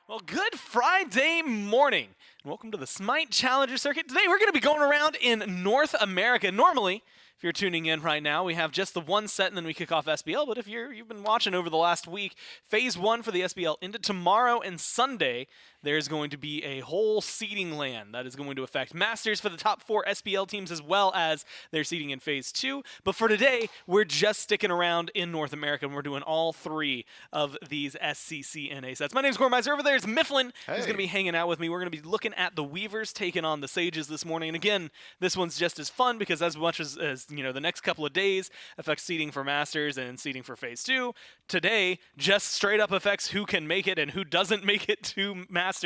Well, good Friday morning, and welcome to the SMITE Challenger Circuit. Today we're going to be going around in North America. Normally, if you're tuning in right now, we have just the one set and then we kick off SBL, but if you've been watching over the last week, Phase 1 for the SBL into tomorrow and Sunday, there's going to be a whole seeding land that is going to affect Masters for the top 4 SBL teams as well as their seeding in Phase 2. But for today, we're just sticking around in North America, and we're doing all 3 of these SCCNA sets. My name's Gormizer. Over there is Mifflin, who's going to be hanging out with me. We're going to be looking at the Weavers taking on the Sages this morning. And again, this one's just as fun because as much as the next couple of days affects seeding for Masters and seeding for Phase 2, today just straight up affects who can make it and who doesn't make it to Masters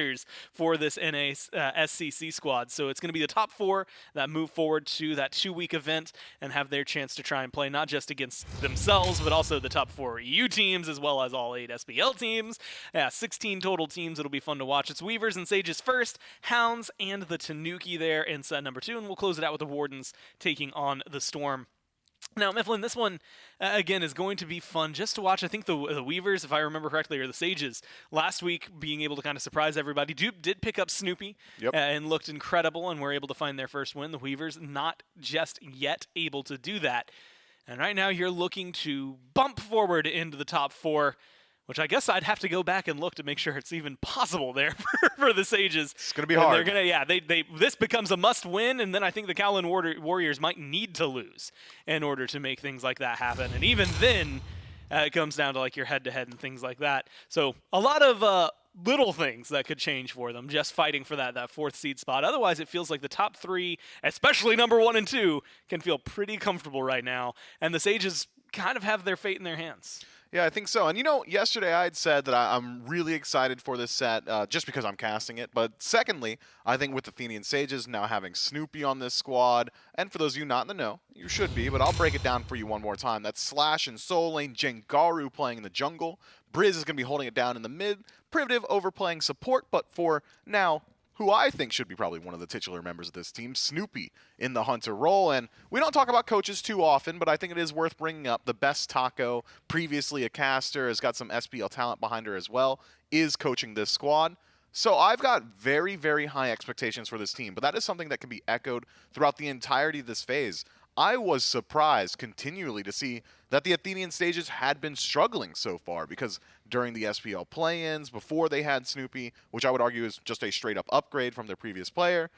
for this NA SCC squad. So it's going to be the top 4 that move forward to that 2-week event and have their chance to try and play not just against themselves, but also the top 4 EU teams as well as all 8 SBL teams. Yeah, 16 total teams. It'll be fun to watch. It's Weavers and Sages first, Hounds and the Tanuki there in set number 2, and we'll close it out with the Wardens taking on the Storm. Now, Mifflin, this one, again, is going to be fun just to watch. I think the Weavers, if I remember correctly, or the Sages, last week being able to kind of surprise everybody. Dupe did pick up Snoopy and looked incredible and were able to find their first win. The Weavers not just yet able to do that. And right now you're looking to bump forward into the top 4, which I guess I'd have to go back and look to make sure it's even possible there for the Sages. It's going to be hard. This becomes a must-win, and then I think the Kowloon Warriors might need to lose in order to make things like that happen. And even then, it comes down to like your head-to-head and things like that. So a lot of little things that could change for them, just fighting for that 4th seed spot. Otherwise, it feels like the top 3, especially number 1 and 2, can feel pretty comfortable right now. And the Sages kind of have their fate in their hands. Yeah, I think so. And yesterday I had said that I'm really excited for this set just because I'm casting it. But secondly, I think with Athenian Sages now having Snoopy on this squad, and for those of you not in the know, you should be, but I'll break it down for you one more time. That's Slash in Soul Lane, Jengaru playing in the jungle. Briz is going to be holding it down in the mid. Primitive overplaying support, but for now, who I think should be probably one of the titular members of this team, Snoopy, in the Hunter role. And we don't talk about coaches too often, but I think it is worth bringing up. The best Taco, previously a caster, has got some SBL talent behind her as well, is coaching this squad. So I've got very, very high expectations for this team, but that is something that can be echoed throughout the entirety of this phase. I was surprised continually to see that the Athenian Sages had been struggling so far because during the SPL play-ins, before they had Snoopy, which I would argue is just a straight-up upgrade from their previous player,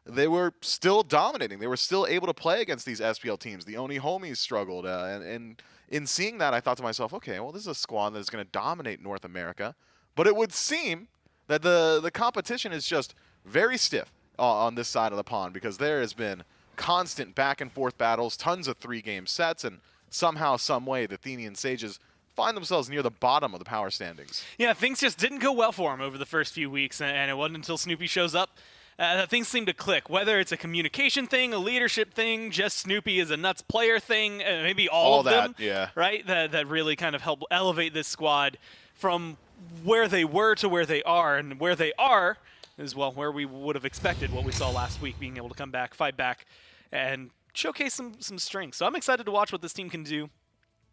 they were still dominating. They were still able to play against these SPL teams. The Oni Homies struggled, and in seeing that, I thought to myself, okay, well, this is a squad that is going to dominate North America, but it would seem that the competition is just very stiff on this side of the pond because there has been constant back-and-forth battles, tons of 3-game sets, and somehow, some way, the Athenian Sages find themselves near the bottom of the power standings. Yeah, things just didn't go well for them over the first few weeks, and it wasn't until Snoopy shows up that things seem to click. Whether it's a communication thing, a leadership thing, just Snoopy is a nuts player thing, maybe all of them, yeah. Right? That really kind of help elevate this squad from where they were to where they are, and where they are is, well, where we would have expected what we saw last week, being able to come back, fight back, and showcase some strengths. So I'm excited to watch what this team can do.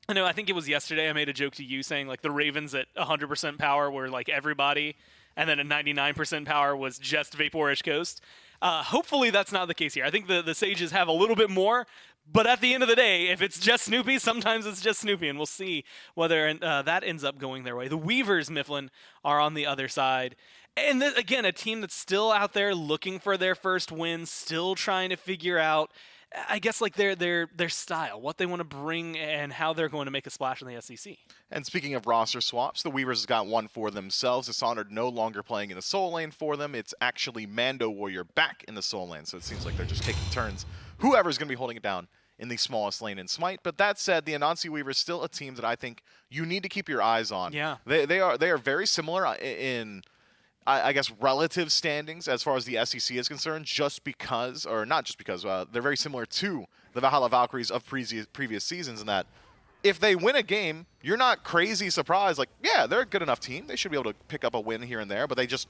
I think it was yesterday I made a joke to you saying like the Ravens at 100% power were like everybody, and then at 99% power was just Vaporish Coast. Hopefully that's not the case here. I think the Sages have a little bit more, but at the end of the day, if it's just Snoopy, sometimes it's just Snoopy, and we'll see whether that ends up going their way. The Weavers, Mifflin, are on the other side. And again, a team that's still out there looking for their first win, still trying to figure out, I guess, like their style, what they want to bring, and how they're going to make a splash in the SEC. And speaking of roster swaps, the Weavers has got one for themselves. Dishonored no longer playing in the Soul Lane for them. It's actually Mando Warrior back in the Soul Lane, so it seems like they're just taking turns. Whoever's going to be holding it down in the smallest lane in Smite. But that said, the Anansi Weavers still a team that I think you need to keep your eyes on. Yeah. They are very similar in I guess, relative standings as far as the SEC is concerned, just because, or not just because, they're very similar to the Valhalla Valkyries of previous seasons in that if they win a game, you're not crazy surprised. Like, yeah, they're a good enough team. They should be able to pick up a win here and there, but they just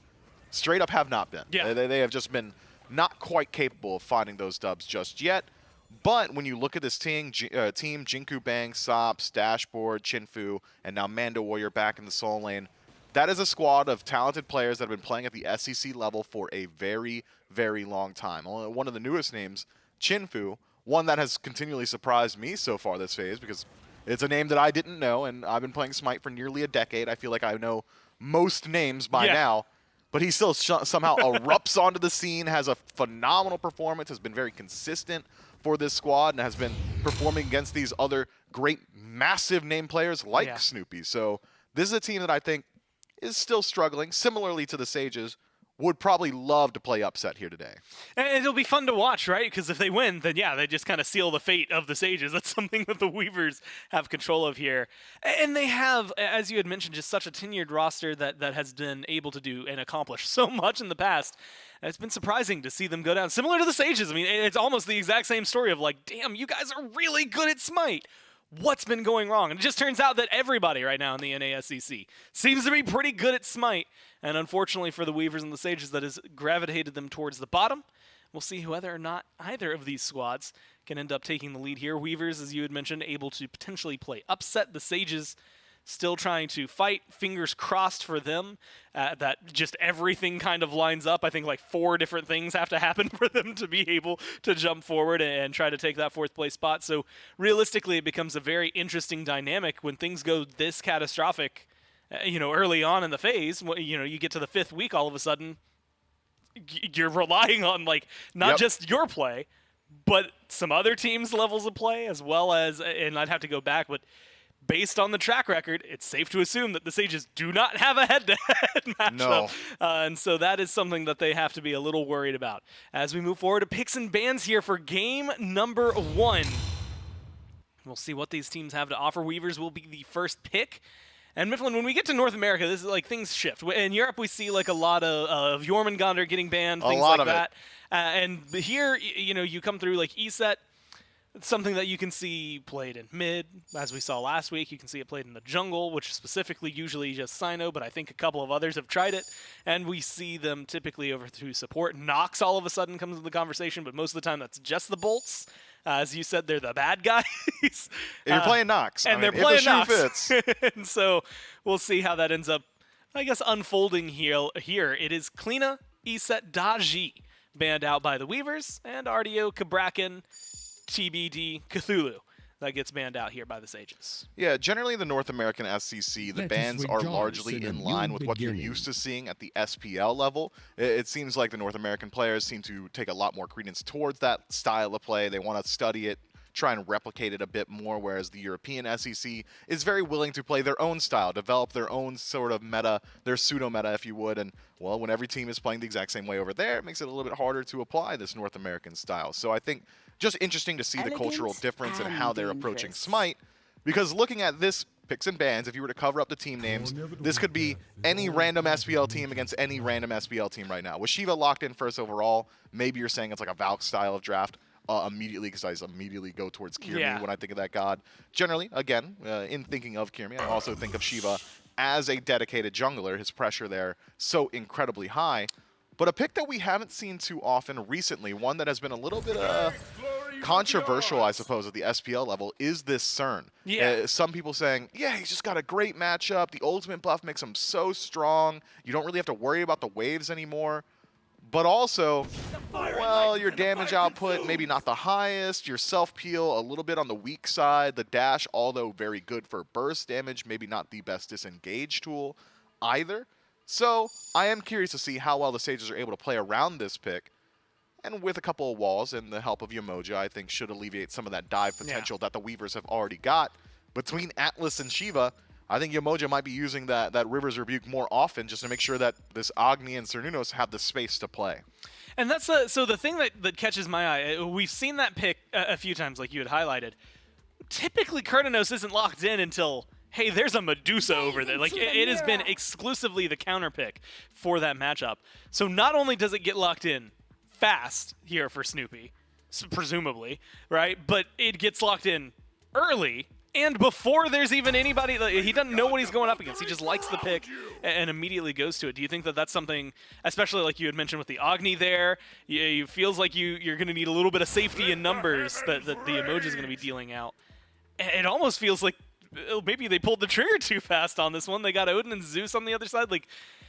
straight up have not been. Yeah. They have just been not quite capable of finding those dubs just yet. But when you look at this team, Jinku Bang, Sops, Dashboard, Chinfu, and now Mando Warrior back in the Soul Lane, that is a squad of talented players that have been playing at the SEC level for a very, very long time. One of the newest names, Chinfu, one that has continually surprised me so far this phase because it's a name that I didn't know, and I've been playing Smite for nearly a decade. I feel like I know most names by now, but he still somehow erupts onto the scene, has a phenomenal performance, has been very consistent for this squad, and has been performing against these other great, massive name players like Snoopy. So this is a team that I think is still struggling, similarly to the Sages. Would probably love to play upset here today. And it'll be fun to watch, right? Because if they win, then yeah, they just kind of seal the fate of the Sages. That's something that the Weavers have control of here. And they have, as you had mentioned, just such a tenured roster that has been able to do and accomplish so much in the past. And it's been surprising to see them go down. Similar to the Sages. I mean, it's almost the exact same story of like, damn, you guys are really good at Smite. What's been going wrong? And it just turns out that everybody right now in the NASCC seems to be pretty good at Smite. And unfortunately for the Weavers and the Sages, that has gravitated them towards the bottom. We'll see whether or not either of these squads can end up taking the lead here. Weavers, as you had mentioned, able to potentially play upset. The Sages still trying to fight. Fingers crossed for them that just everything kind of lines up. I think like 4 different things have to happen for them to be able to jump forward and try to take that 4th place spot. So realistically, it becomes a very interesting dynamic when things go this catastrophic. Early on in the phase, you get to the 5th week, all of a sudden, you're relying on like not just your play, but some other teams' levels of play as well as, and I'd have to go back, but based on the track record, it's safe to assume that the Sages do not have a head-to-head matchup. No. And so that is something that they have to be a little worried about. As we move forward to picks and bans here for game number 1. We'll see what these teams have to offer. Weavers will be the first pick. And Mifflin, when we get to North America, this is like things shift. In Europe, we see like a lot of Jormungandr getting banned, things like that. And here, you come through like ESET. It's something that you can see played in mid, as we saw last week. You can see it played in the jungle, which specifically usually just Sino, but I think a couple of others have tried it. And we see them typically over through support. Nox all of a sudden comes into the conversation, but most of the time that's just the bolts. As you said, they're the bad guys. You're playing Nox. And they're playing Nox. And so we'll see how that ends up, I guess, unfolding here. It is Kleena, ESET, Daji banned out by the Weavers, and RDO, Kabrakan, TBD, Cthulhu. That gets banned out here by the Sages. Yeah, generally the North American SCC, the bans are largely in line with what you're used to seeing at the SPL level. It seems like the North American players seem to take a lot more credence towards that style of play. They want to study it, try and replicate it a bit more, whereas the European SEC is very willing to play their own style, develop their own sort of meta, their pseudo-meta, if you would. And, well, when every team is playing the exact same way over there, it makes it a little bit harder to apply this North American style. So I think just interesting to see the cultural difference in how they're approaching Smite, because looking at this picks and bans, if you were to cover up the team names, this could be any random SPL team against any random SPL team right now. With Shiva locked in first overall, maybe you're saying it's like a Valk style of draft. Immediately, because I immediately go towards Kirmi when I think of that god. Generally, again, in thinking of Kirmi, I also think of Shiva as a dedicated jungler. His pressure there so incredibly high. But a pick that we haven't seen too often recently, one that has been a little bit controversial, I suppose, at the SPL level, is this CERN. Yeah. Some people saying, yeah, he's just got a great matchup. The ultimate buff makes him so strong. You don't really have to worry about the waves anymore. But also, well, your damage output, maybe not the highest. Your self-peel, a little bit on the weak side. The dash, although very good for burst damage, maybe not the best disengage tool either. So I am curious to see how well the Sages are able to play around this pick. And with a couple of walls and the help of Yamoja, I think should alleviate some of that dive potential that the Weavers have already got. Between Atlas and Shiva, I think Yamoja might be using that River's Rebuke more often just to make sure that this Agni and Cernunnos have the space to play. And that's so the thing that catches my eye, we've seen that pick a few times like you had highlighted. Typically, Kurtanos isn't locked in until, hey, there's a Medusa over there. Like, it has been exclusively the counter pick for that matchup. So not only does it get locked in fast here for Snoopy, presumably, right, but it gets locked in early and before there's even anybody. He doesn't know what he's going up against. He just likes the pick and immediately goes to it. Do you think that that's something, especially like you had mentioned with the Agni there, it feels like you're going to need a little bit of safety in numbers that the emoji is going to be dealing out. It almost feels like maybe they pulled the trigger too fast on this one. They got Odin and Zeus on the other side. Like,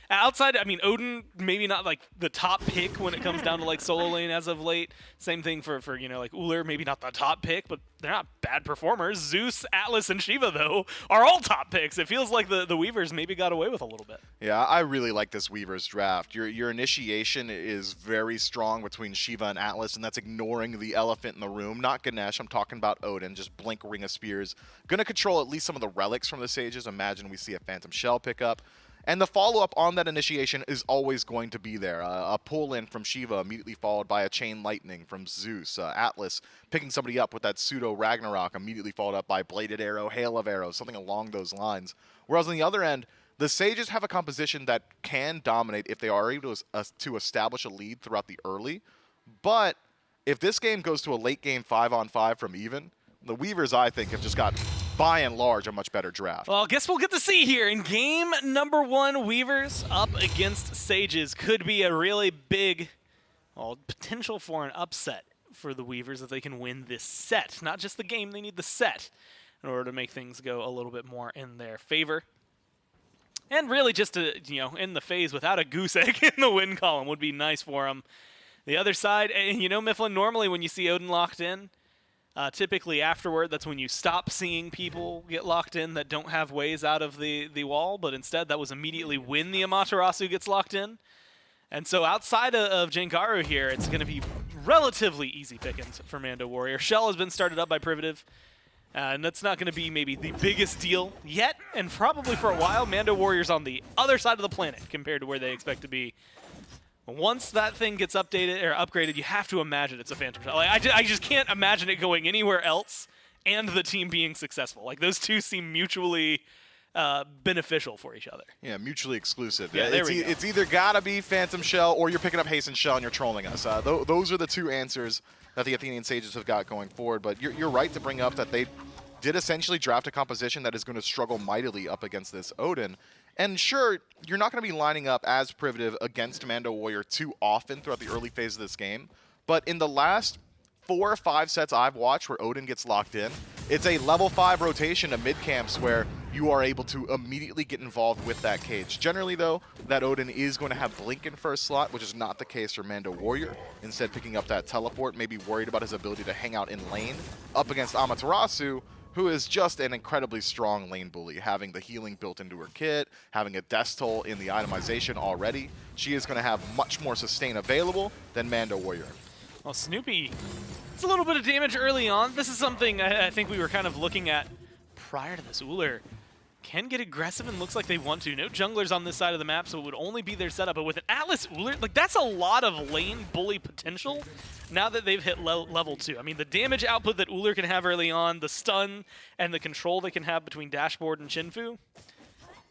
outside, I mean, Odin maybe not like the top pick when it comes down to like solo lane as of late. Same thing for you know, like Ullr, maybe not the top pick, but they're not bad performers. Zeus, Atlas, and Shiva though are all top picks. It feels like the Weavers maybe got away with a little bit. Yeah, I really like this Weavers draft. Your initiation is very strong between Shiva and Atlas, and that's ignoring the elephant in the room. Not Ganesh, I'm talking about Odin. Just blink Ring of Spears. Gonna control at least some of the relics from the Sages. Imagine we see a Phantom Shell pickup. And the follow-up on that initiation is always going to be there. A pull-in from Shiva immediately followed by a Chain Lightning from Zeus. Atlas picking somebody up with that pseudo Ragnarok immediately followed up by Bladed Arrow, Hail of Arrows, something along those lines. Whereas on the other end, the Sages have a composition that can dominate if they are able to establish a lead throughout the early. But if this game goes to a late game 5-on-5 from even, the Weavers, I think, have just got, by and large, a much better draft. Well, I guess we'll get to see here in game number 1, Weavers up against Sages. Could be a really big potential for an upset for the Weavers if they can win this set. Not just the game, they need the set in order to make things go a little bit more in their favor. And really just to, you know, end the phase without a goose egg in the win column would be nice for them. The other side, and you know, Mifflin, normally when you see Odin locked in, typically afterward, that's when you stop seeing people get locked in that don't have ways out of the wall, but instead that was immediately when the Amaterasu gets locked in. And so outside of Jankaru here, it's going to be relatively easy pickings for Mando Warrior. Shell has been started up by Privative, and that's not going to be maybe the biggest deal yet, and probably for a while. Mando Warrior's on the other side of the planet compared to where they expect to be. Once that thing gets updated or upgraded, you have to imagine it's a Phantom Shell. Like, I just can't imagine it going anywhere else and the team being successful. Like, those two seem mutually beneficial for each other. Yeah, mutually exclusive. Yeah, it's either gotta be Phantom Shell or you're picking up Hasten Shell and you're trolling us. Those are the two answers that the Athenian Sages have got going forward. But you're right to bring up that they did essentially draft a composition that is going to struggle mightily up against this Odin. And sure, you're not going to be lining up as Privative against Mando Warrior too often throughout the early phase of this game. But in the last 4 or 5 sets I've watched where Odin gets locked in, it's a level 5 rotation to mid camps where you are able to immediately get involved with that cage. Generally, though, that Odin is going to have Blink in first slot, which is not the case for Mando Warrior. Instead, picking up that teleport, maybe worried about his ability to hang out in lane up against Amaterasu, who is just an incredibly strong lane bully, having the healing built into her kit, having a death toll in the itemization already. She is going to have much more sustain available than Mando Warrior. Well, Snoopy, it's a little bit of damage early on. This is something I think we were kind of looking at prior to this. Ullr can get aggressive and looks like they want to. No junglers on this side of the map, so it would only be their setup. But with an Atlas Ullr, like, that's a lot of lane bully potential now that they've hit level 2. I mean, the damage output that Ullr can have early on, the stun and the control they can have between Dashboard and Shinfu,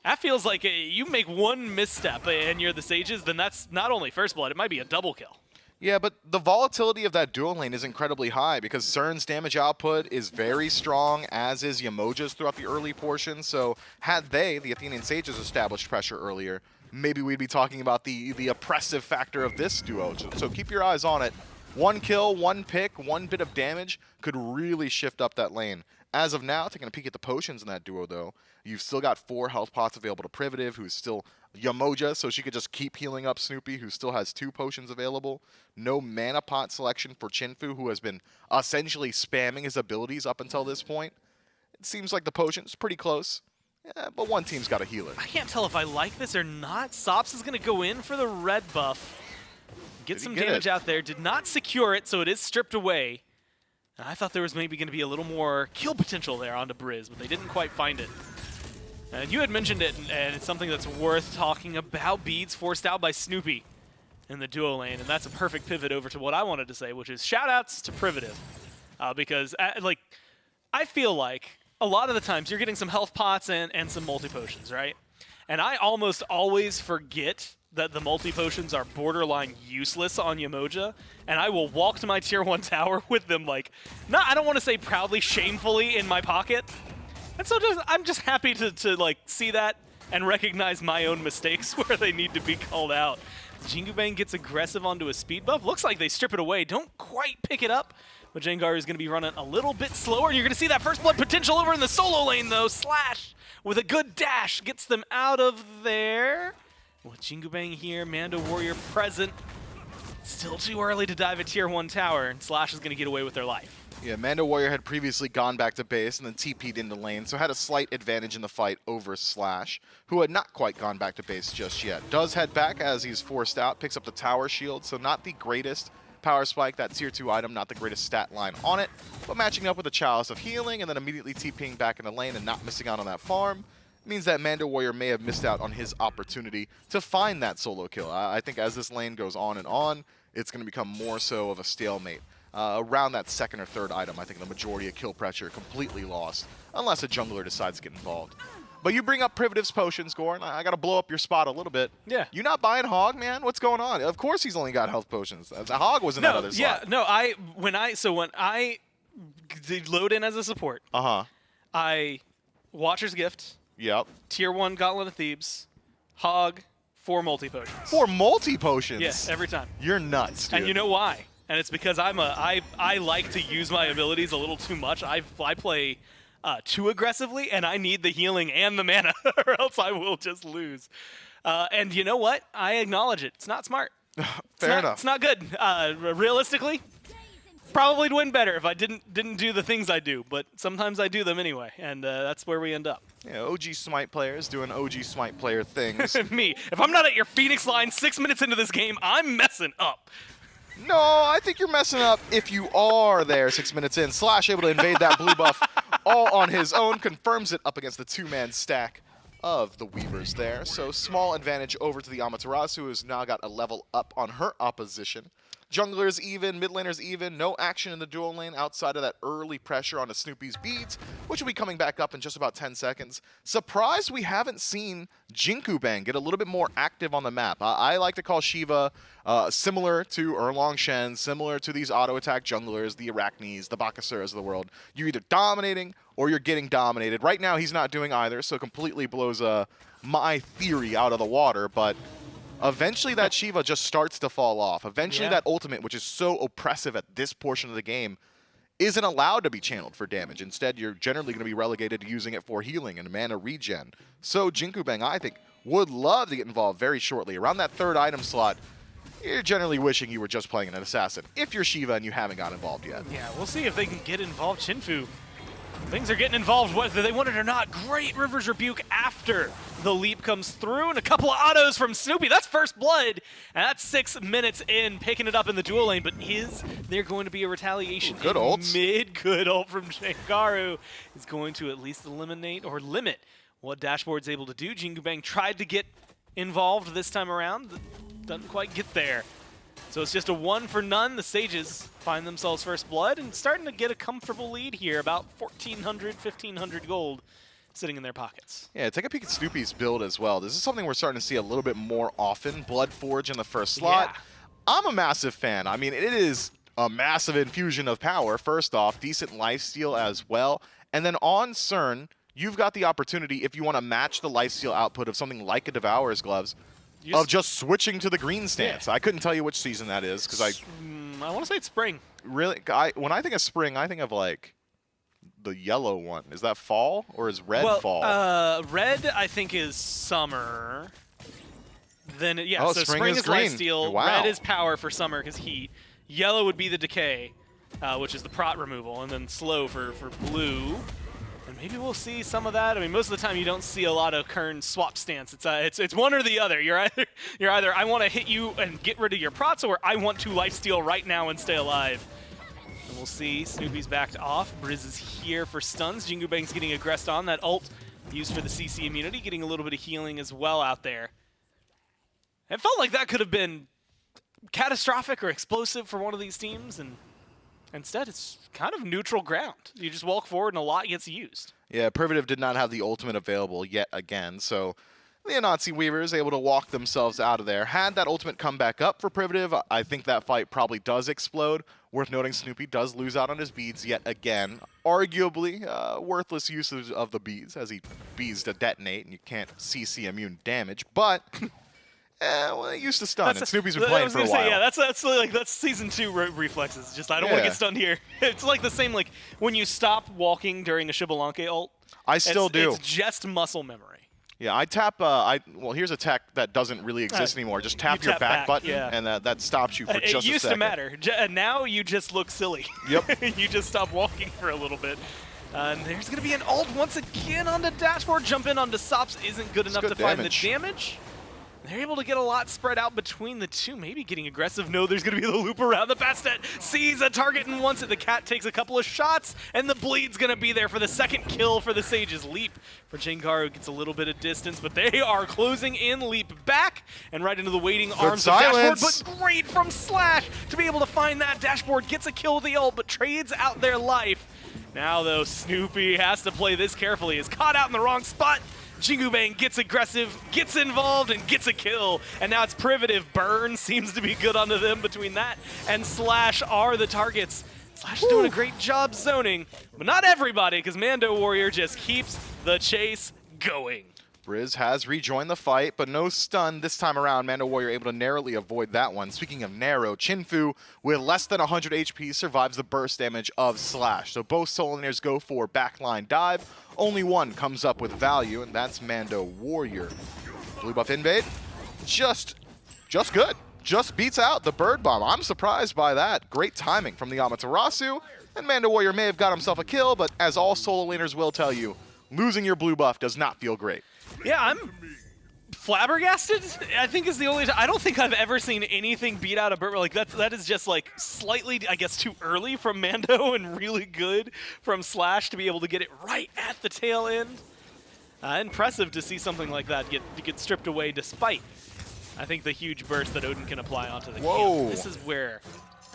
that feels like you make one misstep and you're the Sages, then that's not only first blood, it might be a double kill. Yeah, but the volatility of that dual lane is incredibly high because CERN's damage output is very strong, as is Yamoja's throughout the early portion. So had they, the Athenian Sages, established pressure earlier, maybe we'd be talking about the oppressive factor of this duo. So keep your eyes on it. 1 kill, 1 pick, 1 bit of damage could really shift up that lane. As of now, taking a peek at the potions in that duo, though, you've still got 4 health pots available to Privative, who's still Yamoja, so she could just keep healing up Snoopy, who still has 2 potions available. No mana pot selection for Chinfu, who has been essentially spamming his abilities up until this point. It seems like the potion's pretty close, but one team's got a healer. I can't tell if I like this or not. Sops is going to go in for the red buff. Get some damage out there. Did not secure it, so it is stripped away. I thought there was maybe going to be a little more kill potential there onto Briz, but they didn't quite find it. And you had mentioned it, and it's something that's worth talking about. Beads forced out by Snoopy in the duo lane, and that's a perfect pivot over to what I wanted to say, which is shout-outs to Privative. Because, like, I feel like a lot of the times you're getting some health pots and some multi-potions, right? And I almost always forget that the multi-potions are borderline useless on Yamoja, and I will walk to my tier 1 tower with them, like, I don't want to say proudly, shamefully in my pocket. And so I'm just happy to like see that and recognize my own mistakes where they need to be called out. Jingu Bang gets aggressive onto a speed buff. Looks like they strip it away. Don't quite pick it up, But Jengaru is going to be running a little bit slower. You're going to see that first blood potential over in the solo lane, though. Slash with a good dash gets them out of there. With Jingu Bang here, Mando Warrior present. Still too early to dive a tier 1 tower, and Slash is going to get away with their life. Yeah, Mando Warrior had previously gone back to base and then TP'd into lane, so had a slight advantage in the fight over Slash, who had not quite gone back to base just yet. Does head back as he's forced out, picks up the tower shield, so not the greatest power spike, that tier 2 item, not the greatest stat line on it, but matching up with a Chalice of Healing and then immediately TPing back in the lane and not missing out on that farm means that Mando Warrior may have missed out on his opportunity to find that solo kill. I think as this lane goes on and on, it's going to become more so of a stalemate. Around that second or third item, I think the majority of kill pressure completely lost, unless a jungler decides to get involved. But you bring up Primitive's potions, Goran. I got to blow up your spot a little bit. Yeah. You not buying Hog, man? What's going on? Of course he's only got health potions. The Hog was in that other slot. Yeah, no, when I did load in as a support, I Watcher's Gift, Yep. tier 1 Gauntlet of Thebes, Hog, 4 multi-potions. 4 multi-potions? Yes, every time. You're nuts, dude. And you know why? And it's because I like to use my abilities a little too much. I play too aggressively, and I need the healing and the mana, or else I will just lose. And you know what? I acknowledge it. It's not smart. Fair enough. It's not good. Realistically, probably win better if I didn't do the things I do, but sometimes I do them anyway, and that's where we end up. Yeah, OG Smite players doing OG Smite player things. Me. If I'm not at your Phoenix line 6 minutes into this game, I'm messing up. No, I think you're messing up if you are there 6 minutes in. Slash able to invade that blue buff all on his own, confirms it up against the 2-man stack of the Weavers there. So small advantage over to the Amaterasu, who's now got a level up on her opposition. Junglers even, mid laners even, no action in the dual lane outside of that early pressure onto Snoopy's beads, which will be coming back up in just about 10 seconds. Surprised we haven't seen Jingu Bang get a little bit more active on the map. I like to call Shiva similar to Erlong Shen, similar to these auto-attack junglers, the Arachnes, the Bakasuras of the world. You're either dominating or you're getting dominated. Right now he's not doing either, so completely blows my theory out of the water, but eventually that Shiva just starts to fall off. Eventually that ultimate, which is so oppressive at this portion of the game, isn't allowed to be channeled for damage. Instead, you're generally going to be relegated to using it for healing and mana regen. So Jingu Bang, I think, would love to get involved very shortly. Around that third item slot, you're generally wishing you were just playing an assassin, if you're Shiva and you haven't got involved yet. Yeah, we'll see if they can get involved. Chinfu, things are getting involved whether they want it or not. Great River's Rebuke after the leap comes through, and a couple of autos from Snoopy. That's first blood, and that's 6 minutes in, picking it up in the dual lane. But is there going to be a retaliation? Good ults. Good ult from Jengaru is going to at least eliminate or limit what Dashboard's able to do. Jingu Bang tried to get involved this time around. Doesn't quite get there. So it's just a 1 for none. The Sages find themselves first blood and starting to get a comfortable lead here, about 1,400, 1,500 gold sitting in their pockets. Yeah, take a peek at Snoopy's build as well. This is something we're starting to see a little bit more often. Blood Forge in the first slot. Yeah. I'm a massive fan. I mean, it is a massive infusion of power, first off. Decent lifesteal as well. And then on CERN, you've got the opportunity, if you want to match the lifesteal output of something like a Devourer's Gloves, of just switching to the green stance. Yeah. I couldn't tell you which season that is because I want to say it's spring. Really, when I think of spring, I think of like the yellow one. Is that fall or is red fall? Red I think is summer. Then Oh, so spring is life green. steal. Wow. Red is power for summer because heat. Yellow would be the decay, which is the prot removal, and then slow for blue. And maybe we'll see some of that. I mean, most of the time you don't see a lot of Kern swap stance. It's one or the other. You're either I want to hit you and get rid of your prots, or I want to lifesteal right now and stay alive. And we'll see. Snoopy's backed off. Briz is here for stuns. Jingu Bang's getting aggressed on. That ult used for the CC immunity, getting a little bit of healing as well out there. It felt like that could have been catastrophic or explosive for one of these teams, and instead it's kind of neutral ground. You just walk forward and a lot gets used. Yeah, Privative did not have the ultimate available yet again, so the Anansi Weavers able to walk themselves out of there. Had that ultimate come back up for Privative, I think that fight probably does explode. Worth noting, Snoopy does lose out on his beads yet again. Arguably, worthless usage of the beads, as he beads to detonate and you can't CC immune damage, but Well, it used to stun, and Snoopy's been playing for a while. Say, yeah, that's season 2 reflexes. Just I don't want to get stunned here. It's like the same like when you stop walking during a Shibalanke ult. I still do. It's just muscle memory. Yeah, I tap. Well, here's a tech that doesn't really exist anymore. Just tap your back button, and that stops you for just a second. It used to matter. Now you just look silly. Yep. You just stop walking for a little bit. And there's going to be an ult once again on the dashboard. Jump in onto Sops isn't good enough to find the damage. They're able to get a lot spread out between the two, maybe getting aggressive. No, there's going to be the loop around. The Bastet sees a target and wants it. The Cat takes a couple of shots, and the bleed's going to be there for the second kill for the Sages. Leap for Jengaru gets a little bit of distance, but they are closing in. Leap back and right into the waiting arms of Dashboard, but great from Slash to be able to find that. Dashboard gets a kill with the ult, but trades out their life. Now, though, Snoopy has to play this carefully. Is caught out in the wrong spot. Jingu Bang gets aggressive, gets involved, and gets a kill. And now it's Privative. Burn seems to be good onto them between that and Slash are the targets. Slash is doing a great job zoning, but not everybody, because Mando Warrior just keeps the chase going. Briz has rejoined the fight, but no stun this time around. Mando Warrior able to narrowly avoid that one. Speaking of narrow, Chinfu with less than 100 HP survives the burst damage of Slash. So both solo laners go for backline dive. Only one comes up with value, and that's Mando Warrior. Blue buff invade, just good. Just beats out the Bird Bomb. I'm surprised by that. Great timing from the Amaterasu, and Mando Warrior may have got himself a kill, but as all solo laners will tell you, losing your blue buff does not feel great. Yeah, I'm flabbergasted, I think is the only I don't think I've ever seen anything beat out a Bird. Like that is just like slightly, I guess, too early from Mando and really good from Slash to be able to get it right at the tail end. Impressive to see something like that get stripped away despite, I think, the huge burst that Odin can apply onto the camp. This is where,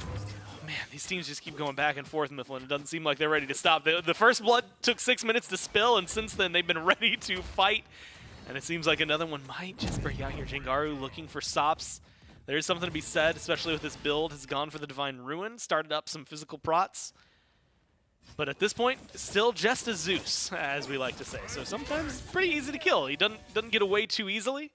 oh man, these teams just keep going back and forth, Mifflin. It doesn't seem like they're ready to stop. The first blood took 6 minutes to spill, and since then they've been ready to fight. And it seems like another one might just break out here. Jengaru looking for Sops. There's something to be said, especially with this build. Has gone for the Divine Ruin, started up some physical prots. But at this point, still just a Zeus, as we like to say. So sometimes it's pretty easy to kill. He doesn't get away too easily.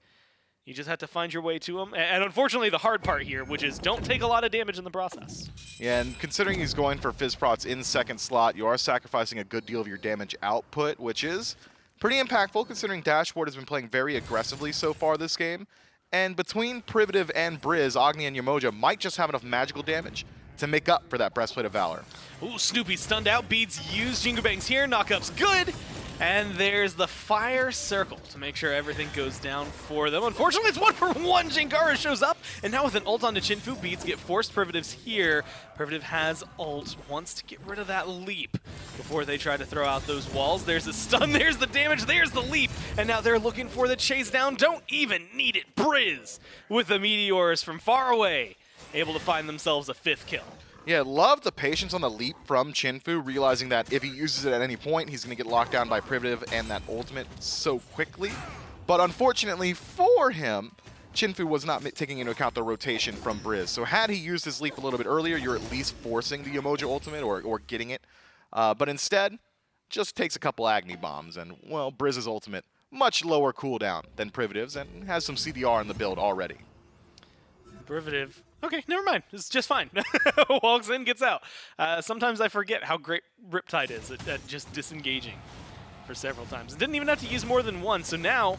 You just have to find your way to him. And unfortunately, the hard part here, which is don't take a lot of damage in the process. Yeah, and considering he's going for Fizz Prots in second slot, you are sacrificing a good deal of your damage output, which is pretty impactful considering Dashboard has been playing very aggressively so far this game. And between Privative and Briz, Agni and Yamoja might just have enough magical damage to make up for that Breastplate of Valor. Ooh, Snoopy stunned out. Beads used. Jingu Bang's here. Knockup's good. And there's the fire circle to make sure everything goes down for them. Unfortunately, it's 1-for-1. Jengaru shows up, and now with an ult onto Chinfu, Beads get forced. Privative's here. Privative has ult, wants to get rid of that leap before they try to throw out those walls. There's the stun, there's the damage, there's the leap, and now they're looking for the chase down. Don't even need it. Briz with the meteors from far away, able to find themselves a 5th kill. Yeah, love the patience on the leap from Chinfu, realizing that if he uses it at any point, he's going to get locked down by Privative and that ultimate so quickly. But unfortunately for him, Chinfu was not taking into account the rotation from Briz. So had he used his leap a little bit earlier, you're at least forcing the Yamoja ultimate or getting it. But instead, just takes a couple Agni bombs, and, well, Briz's ultimate, much lower cooldown than Privative's, and has some CDR in the build already. Privative. Okay, never mind. It's just fine. Walks in, gets out. Sometimes I forget how great Riptide is at just disengaging for several times. It didn't even have to use more than one, so now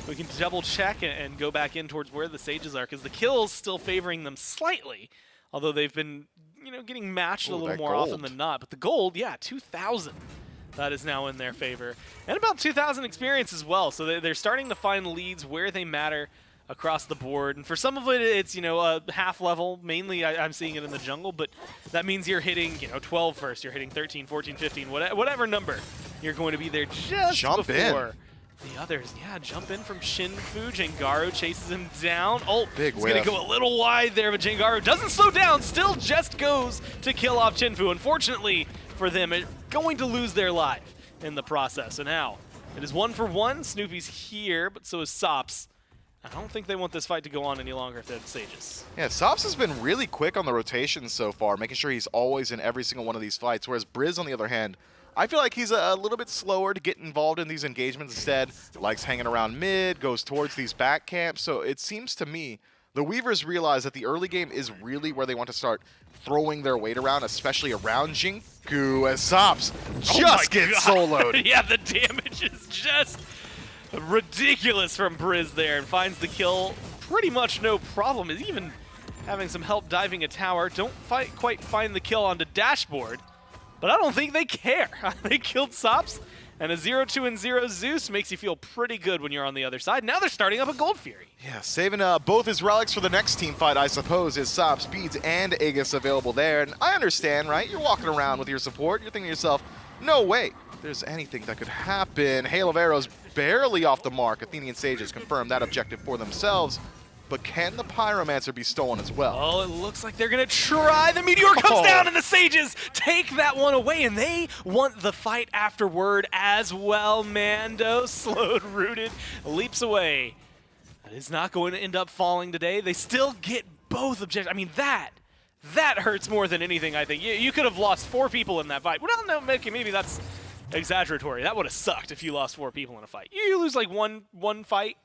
we can double check and go back in towards where the Sages are, because the kill's still favoring them slightly, although they've been, getting matched a little more often than not. But the gold, yeah, 2,000. That is now in their favor. And about 2,000 experience as well, so they're starting to find leads where they matter across the board. And for some of it, it's, a half level. Mainly, I'm seeing it in the jungle, but that means you're hitting, 12 first. You're hitting 13, 14, 15, whatever number. You're going to be there just before the others. Yeah, jump in from Shinfu. Jengaru chases him down. Oh, big he's going to go a little wide there, but Jengaru doesn't slow down. Still just goes to kill off Chinfu. Unfortunately for them, it's going to lose their life in the process. So now, it is 1-for-1. Snoopy's here, but so is Sops. I don't think they want this fight to go on any longer if they're the Sages. Yeah, Sops has been really quick on the rotations so far, making sure he's always in every single one of these fights, whereas Briz, on the other hand, I feel like he's a little bit slower to get involved in these engagements. Instead, likes hanging around mid, goes towards these back camps. So it seems to me the Weavers realize that the early game is really where they want to start throwing their weight around, especially around Jinku, as Sops just gets soloed. Yeah, the damage is just ridiculous from Briz there, and finds the kill pretty much no problem. Is even having some help diving a tower. Don't quite find the kill onto Dashboard, but I don't think they care. They killed Sops, and a 0-2 and 0 Zeus makes you feel pretty good when you're on the other side. Now they're starting up a Gold Fury. Yeah, saving both his relics for the next team fight, I suppose, is Sops, Beads, and Aegis available there. And I understand, right? You're walking around with your support. You're thinking to yourself, no way there's anything that could happen. Hail of Arrows barely off the mark. Athenian Sages confirm that objective for themselves. But can the Pyromancer be stolen as well? Oh, it looks like they're going to try. The Meteor comes down, and the Sages take that one away, and they want the fight afterward as well. Mando, slowed, rooted, leaps away. That is not going to end up falling today. They still get both objectives. I mean, that hurts more than anything, I think. You could have lost 4 people in that fight. Well, no, maybe that's exaggeratory. That would have sucked if you lost 4 people in a fight. You lose like one fight,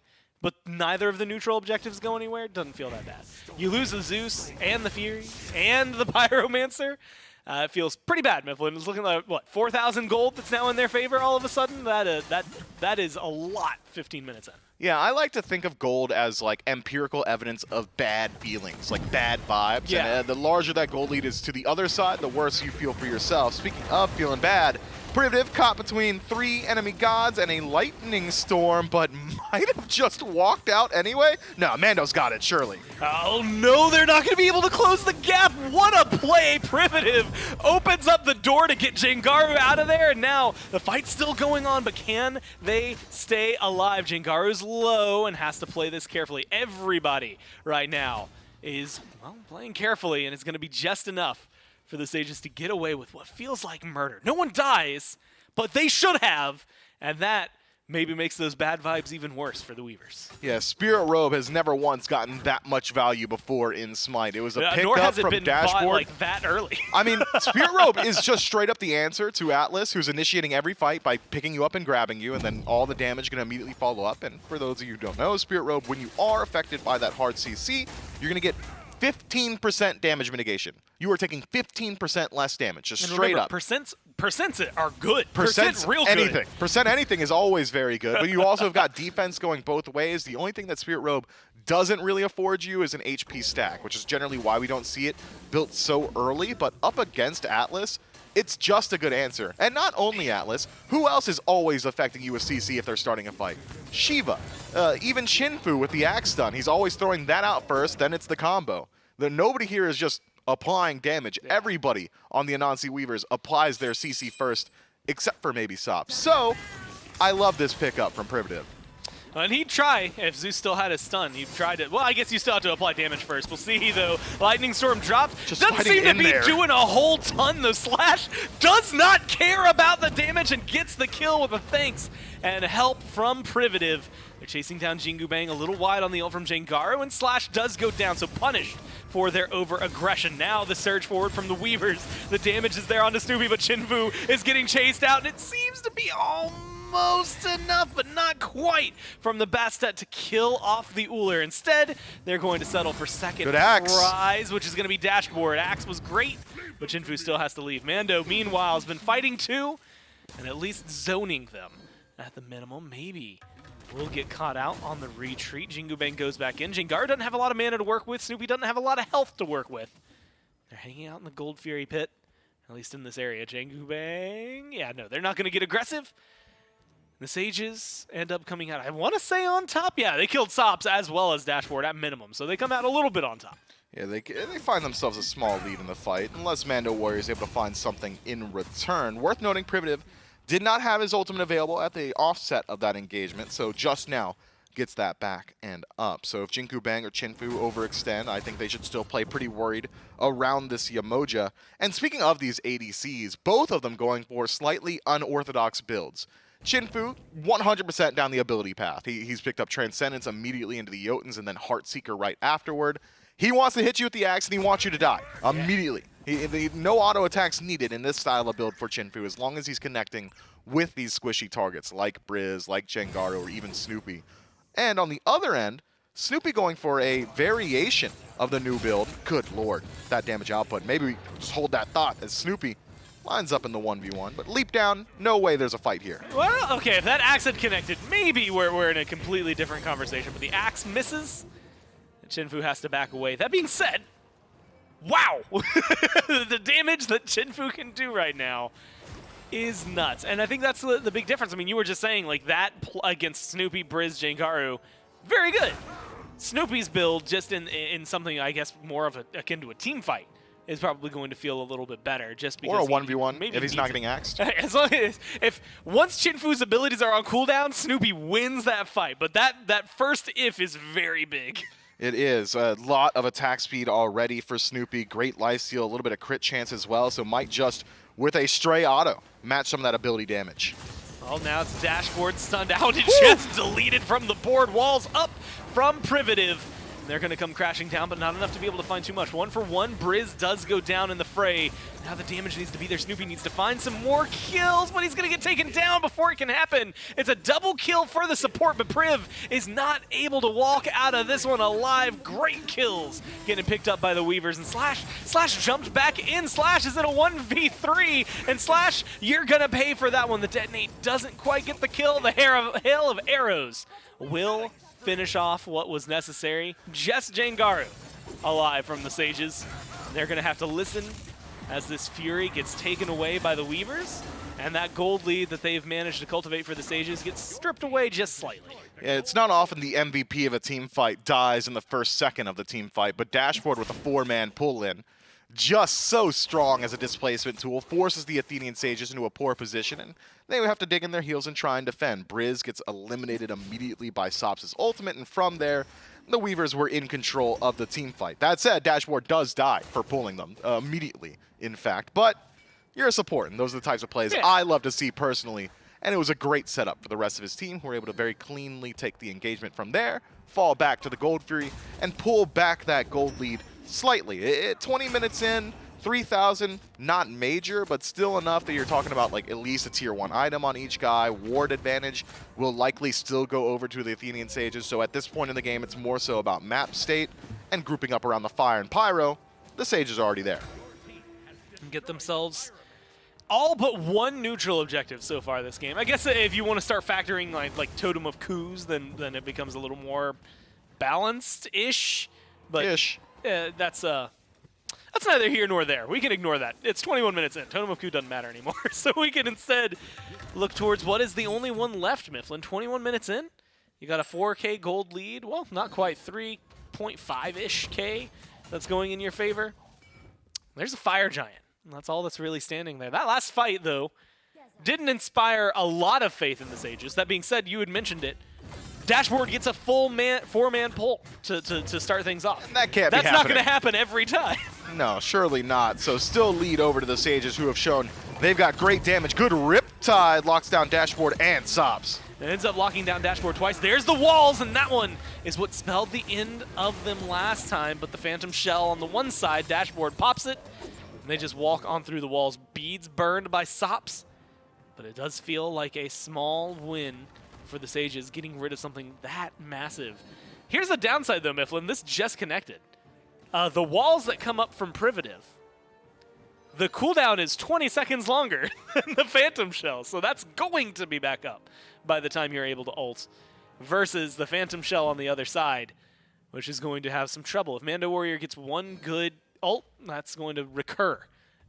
but neither of the neutral objectives go anywhere. It doesn't feel that bad. You lose the Zeus and the Fury and the Pyromancer. It feels pretty bad. Mifflin is looking like, what, 4,000 gold that's now in their favor all of a sudden? That is a lot 15 minutes in. Yeah, I like to think of gold as like empirical evidence of bad feelings, like bad vibes. Yeah. And the larger that gold lead is to the other side, the worse you feel for yourself. Speaking of feeling bad, Privative caught between 3 enemy gods and a lightning storm, but might have just walked out anyway. No, Mando's got it, surely. Oh no, they're not going to be able to close the gap. What a play. Privative opens up the door to get Jengaru out of there, and now the fight's still going on, but can they stay alive? Jengaru's low and has to play this carefully. Everybody right now is, well, playing carefully, and it's going to be just enough for the Sages to get away with what feels like murder. No one dies, but they should have, and that maybe makes those bad vibes even worse for the Weavers. Yeah, Spirit Robe has never once gotten that much value before in Smite. It was a Nor pickup has it from been Dashboard. bought like that early. I mean, Spirit Robe is just straight up the answer to Atlas, who's initiating every fight by picking you up and grabbing you, and then all the damage going to immediately follow up. And for those of you who don't know, Spirit Robe, when you are affected by that hard CC, you're going to get 15% damage mitigation. You are taking 15% less damage, just And straight remember, up. Percents are good. Percent real anything. good. Percent anything is always very good, but you also have got defense going both ways. The only thing that Spirit Robe doesn't really afford you is an HP stack, which is generally why we don't see it built so early, but up against Atlas, it's just a good answer. And not only Atlas, who else is always affecting you with CC if they're starting a fight? Shiva. Even Shinfu with the axe stun. He's always throwing that out first, then it's the combo. Nobody here is just applying damage. Yeah. Everybody on the Anansi Weavers applies their CC first, except for maybe Sops. So, I love this pickup from Privative. And he'd try, if Zeus still had his stun, he'd try to, well, I guess you still have to apply damage first. We'll see, though. Lightning Storm dropped. Just doesn't seem to be there. doing a whole ton. The Slash does not care about the damage and gets the kill with a thanks and help from Privative. They're chasing down Jingu Bang a little wide on the ult from Jengaru, and Slash does go down, so punished for their over-aggression. Now the surge forward from the Weavers. The damage is there onto Snoopy, but Shinfu is getting chased out, and it seems to be almost enough, but not quite, from the Bastet to kill off the Uller. Instead, they're going to settle for second prize, which is going to be Dashboard. Axe was great, but Shinfu still has to leave. Mando, meanwhile, has been fighting too, and at least zoning them at the minimum. Maybe will get caught out on the retreat. Jingu Bang goes back in. Jengaru doesn't have a lot of mana to work with. Snoopy doesn't have a lot of health to work with. They're hanging out in the Gold Fury pit, at least in this area. Jingu Bang, yeah, no, they're not going to get aggressive. The Sages end up coming out, I want to say on top. Yeah, they killed Sops as well as Dashboard at minimum, so they come out a little bit on top. Yeah, they find themselves a small lead in the fight, unless Mando Warrior is able to find something in return. Worth noting, Privative did not have his ultimate available at the offset of that engagement, so just now gets that back and up. So if Jingu Bang or Chinfu overextend, I think they should still play pretty worried around this Yamoja. And speaking of these ADCs, both of them going for slightly unorthodox builds. Chinfu, 100% down the ability path. He's picked up Transcendence immediately into the Jotuns and then Heartseeker right afterward. He wants to hit you with the axe and he wants you to die immediately. No auto attacks needed in this style of build for Chinfu as long as he's connecting with these squishy targets like Briz, like Jengaru, or even Snoopy. And on the other end, Snoopy going for a variation of the new build. Good lord, that damage output. Maybe we just hold that thought as Snoopy lines up in the 1v1. But leap down, no way there's a fight here. Well, okay, if that axe had connected, maybe we're in a completely different conversation. But the axe misses, and Chinfu has to back away. That being said, wow! The damage that Chinfu can do right now is nuts. And I think that's the big difference. I mean, you were just saying, like, that against Snoopy, Briz, Jengaru, very good. Snoopy's build, just in something, I guess, more of akin to a team fight, is probably going to feel a little bit better, just because. Or a 1v1 if he's not getting axed. As long as, once Chinfu's abilities are on cooldown, Snoopy wins that fight. But that first if is very big. It is. A lot of attack speed already for Snoopy. Great lifesteal, a little bit of crit chance as well, so might just, with a stray auto, match some of that ability damage. Well, now it's Dashboard stunned out and just deleted from the board. Walls up from Privative. They're going to come crashing down, but not enough to be able to find too much. 1 for 1, Briz does go down in the fray. Now the damage needs to be there. Snoopy needs to find some more kills, but he's going to get taken down before it can happen. It's a double kill for the support, but Priv is not able to walk out of this one alive. Great kills getting picked up by the Weavers, and Slash jumped back in. Slash is in a 1v3, and Slash, you're going to pay for that one. The detonate doesn't quite get the kill. The hail of arrows will finish off what was necessary. Just Jengaru alive from the Sages. They're going to have to listen as this Fury gets taken away by the Weavers, and that gold lead that they've managed to cultivate for the Sages gets stripped away just slightly. Yeah, it's not often the MVP of a team fight dies in the first second of the team fight, but Dashboard with a 4-man pull-in, just so strong as a displacement tool, forces the Athenian Sages into a poor position, and they would have to dig in their heels and try and defend. Briz gets eliminated immediately by Sops' ultimate, and from there, the Weavers were in control of the team fight. That said, Dashboard does die for pulling them, immediately, in fact, but you're a support, and those are the types of plays I love to see personally, and it was a great setup for the rest of his team, who were able to very cleanly take the engagement from there, fall back to the Gold Fury, and pull back that gold lead slightly. 20 minutes in, 3,000, not major, but still enough that you're talking about like at least a tier 1 item on each guy. Ward advantage will likely still go over to the Athenian Sages, so at this point in the game, it's more so about map state and grouping up around the Fire and Pyro. The Sages are already there. Get themselves all but one neutral objective so far this game. I guess if you want to start factoring like Totem of Coups, then it becomes a little more balanced-ish. But that's neither here nor there. We can ignore that. It's 21 minutes in. Totem of Coup doesn't matter anymore. So we can instead look towards what is the only one left, Mifflin. 21 minutes in. You got a 4K gold lead. Well, not quite 3.5-ish K that's going in your favor. There's a Fire Giant. And that's all that's really standing there. That last fight, though, didn't inspire a lot of faith in the Sages. That being said, you had mentioned it. Dashboard gets a full 4-man pull to start things off. And that can't be happening. That's not going to happen every time. No, surely not. So still lead over to the Sages, who have shown they've got great damage. Good Riptide locks down Dashboard and Sops. It ends up locking down Dashboard twice. There's the walls, and that one is what spelled the end of them last time. But the Phantom Shell on the one side, Dashboard pops it, and they just walk on through the walls. Beads burned by Sops, but it does feel like a small win for the Sages, getting rid of something that massive. Here's the downside, though, Mifflin. This just connected. The walls that come up from Privative, the cooldown is 20 seconds longer than the Phantom Shell, so that's going to be back up by the time you're able to ult, versus the Phantom Shell on the other side, which is going to have some trouble. If Mando Warrior gets one good ult, that's going to recur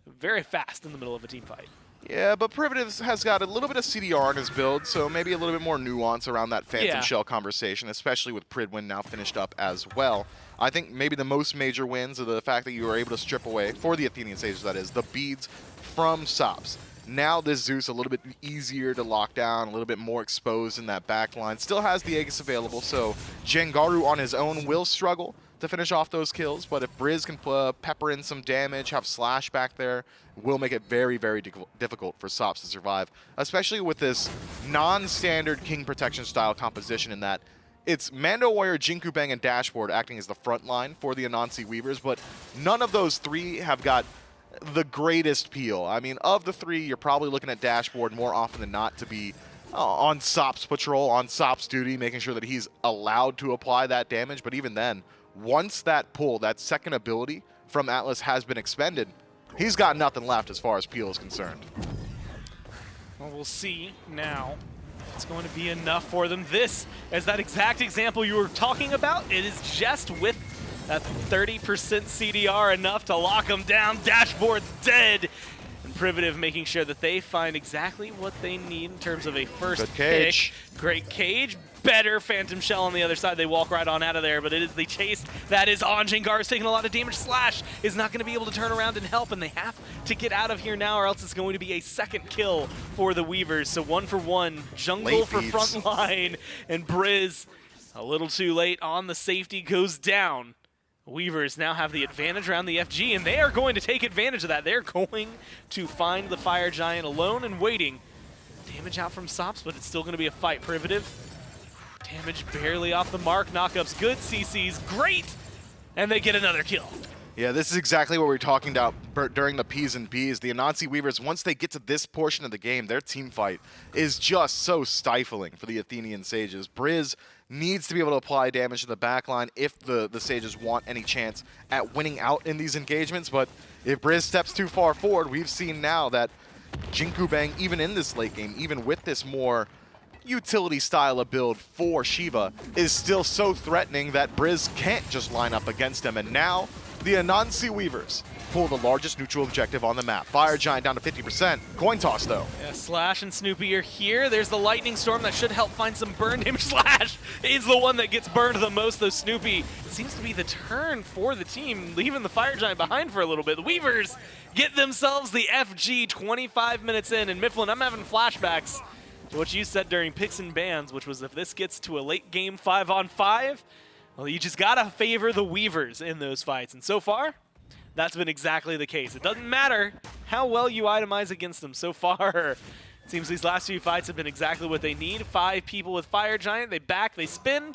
very fast in the middle of a team fight. Yeah, but Privative has got a little bit of CDR in his build, so maybe a little bit more nuance around that Phantom Shell conversation, especially with Pridwin now finished up as well. I think maybe the most major wins are the fact that you were able to strip away, for the Athenian Sages that is, the beads from Sops. Now this Zeus a little bit easier to lock down, a little bit more exposed in that back line. Still has the Aegis available, so Jengaru on his own will struggle to finish off those kills, but if Briz can pepper in some damage, have Slash back there, will make it very, very difficult for Sops to survive, especially with this non-standard King Protection style composition in that it's Mando Warrior, Jinku Bang, and Dashboard acting as the front line for the Anansi Weavers, but none of those three have got the greatest peel. I mean, of the three, you're probably looking at Dashboard more often than not to be on Sop's patrol, on Sop's duty, making sure that he's allowed to apply that damage. But even then, once that pull, that second ability from Atlas has been expended, he's got nothing left as far as peel is concerned. Well, we'll see now. It's going to be enough for them. This is that exact example you were talking about. It is just with that 30% CDR enough to lock them down. Dashboard's dead. And Privative making sure that they find exactly what they need in terms of a first Good cage. pick. Great cage. Better Phantom Shell on the other side. They walk right on out of there, but it is the chase that is on. Jengaru's taking a lot of damage. Slash is not going to be able to turn around and help, and they have to get out of here now, or else it's going to be a second kill for the Weavers. So 1 for 1. Jungle Late for beats. front line, and Briz a little too late on the safety goes down. Weavers now have the advantage around the FG, and they are going to take advantage of that. They're going to find the Fire Giant alone and waiting. Damage out from Sops, but it's still going to be a fight. Privative. Damage barely off the mark. Knockups good. CC's great. And they get another kill. Yeah, this is exactly what we were talking about during the P's and B's. The Anansi Weavers, once they get to this portion of the game, their team fight is just so stifling for the Athenian Sages. Briz needs to be able to apply damage to the backline if the Sages want any chance at winning out in these engagements. But if Briz steps too far forward, we've seen now that Jinku Bang, even in this late game, even with this more utility style of build for Shiva, is still so threatening that Briz can't just line up against him. And now the Anansi Weavers pull the largest neutral objective on the map. Fire Giant down to 50%. Coin toss, though. Yeah, Slash and Snoopy are here. There's the Lightning Storm that should help find some burn damage. Slash is the one that gets burned the most, though Snoopy seems to be the turn for the team, leaving the Fire Giant behind for a little bit. The Weavers get themselves the FG 25 minutes in, and Mifflin, I'm having flashbacks to what you said during Picks and Bans, which was if this gets to a late game 5-on-5, well, you just gotta favor the Weavers in those fights. And so far, that's been exactly the case. It doesn't matter how well you itemize against them. So far, it seems these last few fights have been exactly what they need. 5 people with Fire Giant, they back, they spin.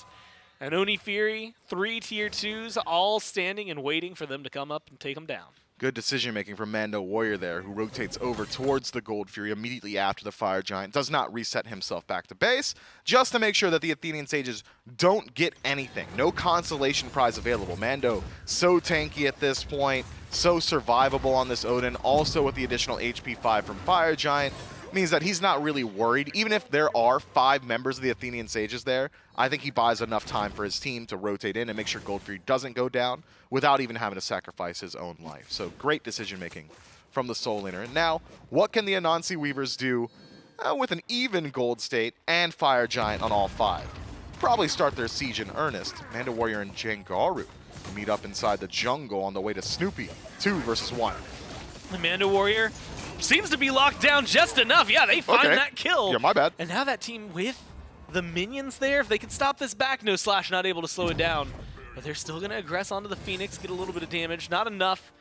And Oni Fury, 3 tier 2s, all standing and waiting for them to come up and take them down. Good decision making from Mando Warrior there, who rotates over towards the Gold Fury immediately after the Fire Giant. Does not reset himself back to base, just to make sure that the Athenian Sages don't get anything. No consolation prize available. Mando, so tanky at this point, so survivable on this Odin. Also with the additional HP 5 from Fire Giant, means that he's not really worried. Even if there are 5 members of the Athenian Sages there, I think he buys enough time for his team to rotate in and make sure Gold Fury doesn't go down without even having to sacrifice his own life. So great decision making from the Soul Laner. And now, what can the Anansi Weavers do with an even Gold State and Fire Giant on all 5? Probably start their siege in earnest. Mando Warrior and Jengaru meet up inside the jungle on the way to Snoopy. 2 versus 1. The Mando Warrior seems to be locked down just enough. Yeah, they find that kill. Yeah, my bad. And now that team with the minions there, if they can stop this back, no Slash not able to slow it down. But they're still going to aggress onto the Phoenix, get a little bit of damage. Not enough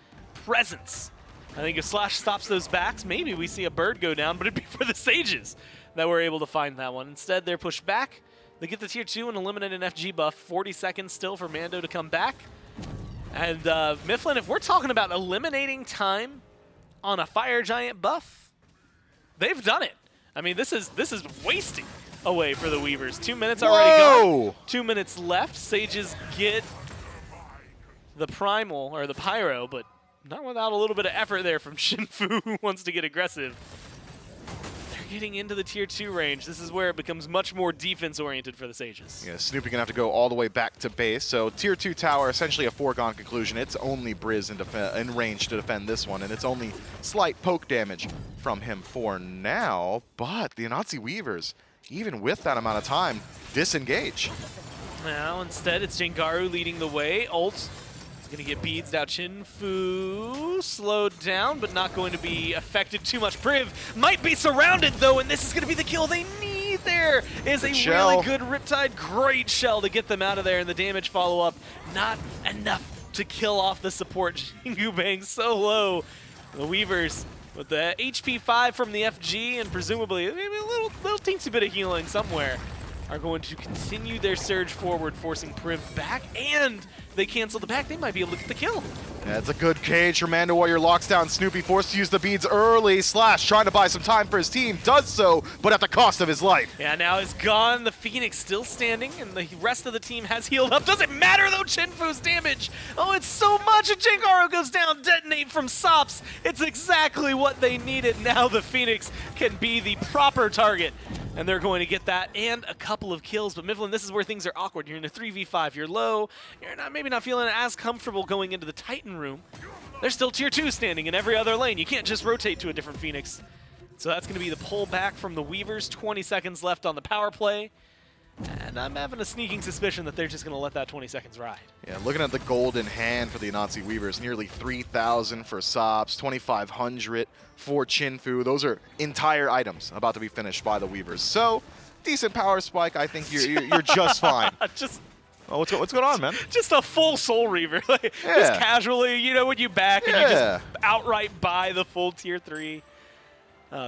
presence. I think if Slash stops those backs, maybe we see a bird go down, but it'd be for the Sages that were able to find that one. Instead, they're pushed back. They get the tier 2 and eliminate an FG buff. 40 seconds still for Mando to come back. And Mifflin, if we're talking about eliminating time on a Fire Giant buff, they've done it. I mean, this is wasting away for the Weavers. 2 minutes already gone. 2 minutes left. Sages get the Primal, or the Pyro, but not without a little bit of effort there from Shinfu, who wants to get aggressive. They're getting into the tier 2 range. This is where it becomes much more defense-oriented for the Sages. Yeah, Snoopy gonna have to go all the way back to base. So tier 2 tower, essentially a foregone conclusion. It's only Briz in range to defend this one, and it's only slight poke damage from him for now. But the Anansi Weavers, even with that amount of time, disengage. Now, instead, it's Jengaru leading the way. Ult is going to get beads. Now, Chinfu slowed down, but not going to be affected too much. Priv might be surrounded, though, and this is going to be the kill they need. There is a really good Riptide. Great shell to get them out of there, and the damage follow-up not enough to kill off the support. Jingu Bang so low. The Weavers with the HP 5 from the FG and presumably maybe a little teensy bit of healing somewhere, are going to continue their surge forward, forcing Priv back and they cancel the back, they might be able to get the kill. Yeah, it's a good cage. Mando Warrior locks down Snoopy, forced to use the beads early. Slash trying to buy some time for his team, does so, but at the cost of his life. Yeah, now it's gone. The Phoenix still standing, and the rest of the team has healed up. Doesn't matter, though, Chinfu's damage. Oh, it's so much, and Jengaru goes down. Detonate from Sops. It's exactly what they needed. Now the Phoenix can be the proper target, and they're going to get that and a couple of kills. But Mifflin, this is where things are awkward. You're in a 3v5. You're low. You're maybe not feeling as comfortable going into the Titan room. There's still tier 2 standing in every other lane. You can't just rotate to a different Phoenix. So that's going to be the pull back from the Weavers. 20 seconds left on the power play. And I'm having a sneaking suspicion that they're just going to let that 20 seconds ride. Yeah, looking at the gold in hand for the Anansi Weavers, nearly 3,000 for Sops, 2,500 for Chinfu. Those are entire items about to be finished by the Weavers. So, decent power spike. I think you're just fine. Oh, what's going on, man? Just a full Soul Reaver. Like, Yeah. Just casually, you know, when you back and you just outright buy the full tier 3.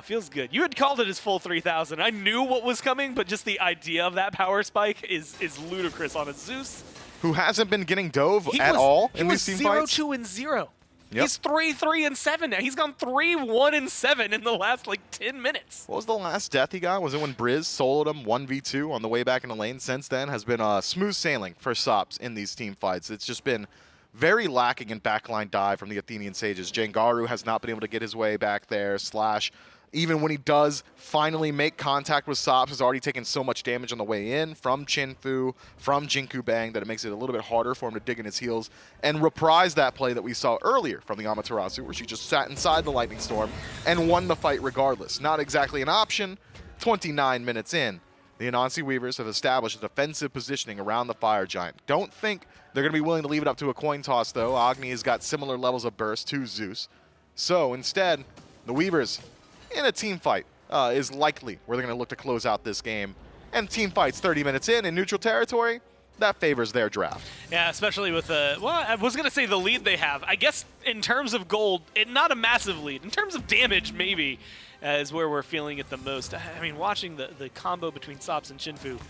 Feels good. You had called it as full 3,000. I knew what was coming, but just the idea of that power spike is ludicrous on a Zeus. Who hasn't been getting dove at all in these team fights. He was 0-2-0. Yep. He's 3-3-7 now. He's gone 3-1-7 in the last, like, 10 minutes. What was the last death he got? Was it when Briz soloed him 1v2 on the way back in the lane? Since then has been smooth sailing for Sops in these team fights. It's just been very lacking in backline dive from the Athenian Sages. Jengaru has not been able to get his way back there. Slash, even when he does finally make contact with Sops, has already taken so much damage on the way in from Chinfu, from Jinku Bang, that it makes it a little bit harder for him to dig in his heels and reprise that play that we saw earlier from the Amaterasu, where she just sat inside the Lightning Storm and won the fight regardless. Not exactly an option. 29 minutes in, the Anansi Weavers have established a defensive positioning around the Fire Giant. Don't think they're going to be willing to leave it up to a coin toss, though. Agni has got similar levels of burst to Zeus. So instead, the Weavers, in a team fight, is likely where they're going to look to close out this game. And team fights 30 minutes in neutral territory, that favors their draft. Yeah, especially with the, well, I was going to say the lead they have. I guess in terms of gold, not a massive lead. In terms of damage, maybe, is where we're feeling it the most. I mean, watching the combo between Sops and Chinfu,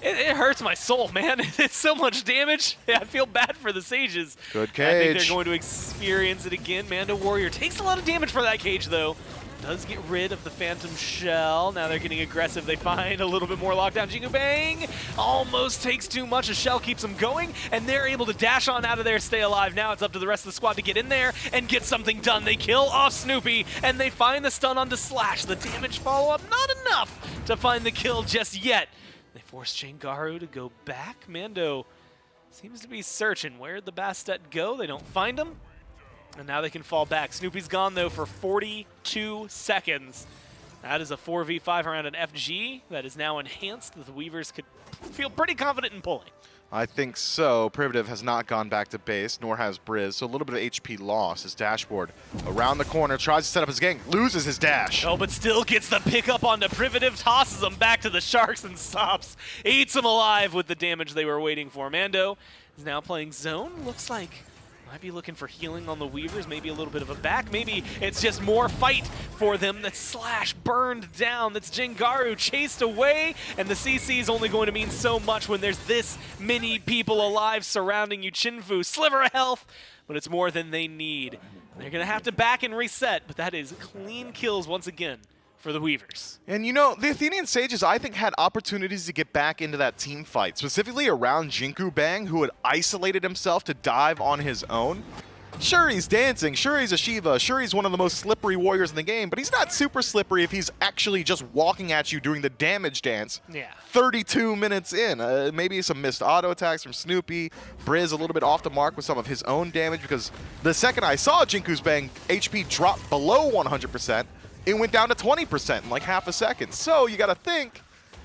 it hurts my soul, man. It's so much damage. Yeah, I feel bad for the Sages. Good cage. I think they're going to experience it again. Mando Warrior takes a lot of damage for that cage, though. Does get rid of the Phantom Shell. Now they're getting aggressive. They find a little bit more lockdown. Jingu Bang almost takes too much. A shell keeps them going, and they're able to dash on out of there, stay alive. Now it's up to the rest of the squad to get in there and get something done. They kill off Snoopy, and they find the stun onto Slash. The damage follow-up, not enough to find the kill just yet. They force Jengaru to go back. Mando seems to be searching. Where'd the Bastet go? They don't find him. And now they can fall back. Snoopy's gone, though, for 42 seconds. That is a 4v5 around an FG that is now enhanced. The Weavers could feel pretty confident in pulling. I think so. Privative has not gone back to base, nor has Briz, so a little bit of HP loss. His dashboard around the corner, tries to set up his gang, loses his dash. Oh, but still gets the pickup onto Privative, tosses him back to the Sharks, and Sops eats him alive with the damage they were waiting for. Mando is now playing zone. Looks like might be looking for healing on the Weavers, maybe a little bit of a back. Maybe it's just more fight for them. That's Slash burned down. That's Jengaru chased away. And the CC is only going to mean so much when there's this many people alive surrounding you. Chinfu, sliver of health, but it's more than they need. They're going to have to back and reset, but that is clean kills once again for the Weavers. And you know, the Athenian Sages, I think, had opportunities to get back into that team fight, specifically around Jinku Bang, who had isolated himself to dive on his own. Sure, he's dancing, sure he's a Shiva, sure he's one of the most slippery warriors in the game, but he's not super slippery if he's actually just walking at you doing the damage dance. Yeah. 32 minutes in. Maybe some missed auto attacks from Snoopy. Briz a little bit off the mark with some of his own damage, because the second I saw Jinku's Bang HP drop below 100%, it went down to 20% in like half a second. So you got to think,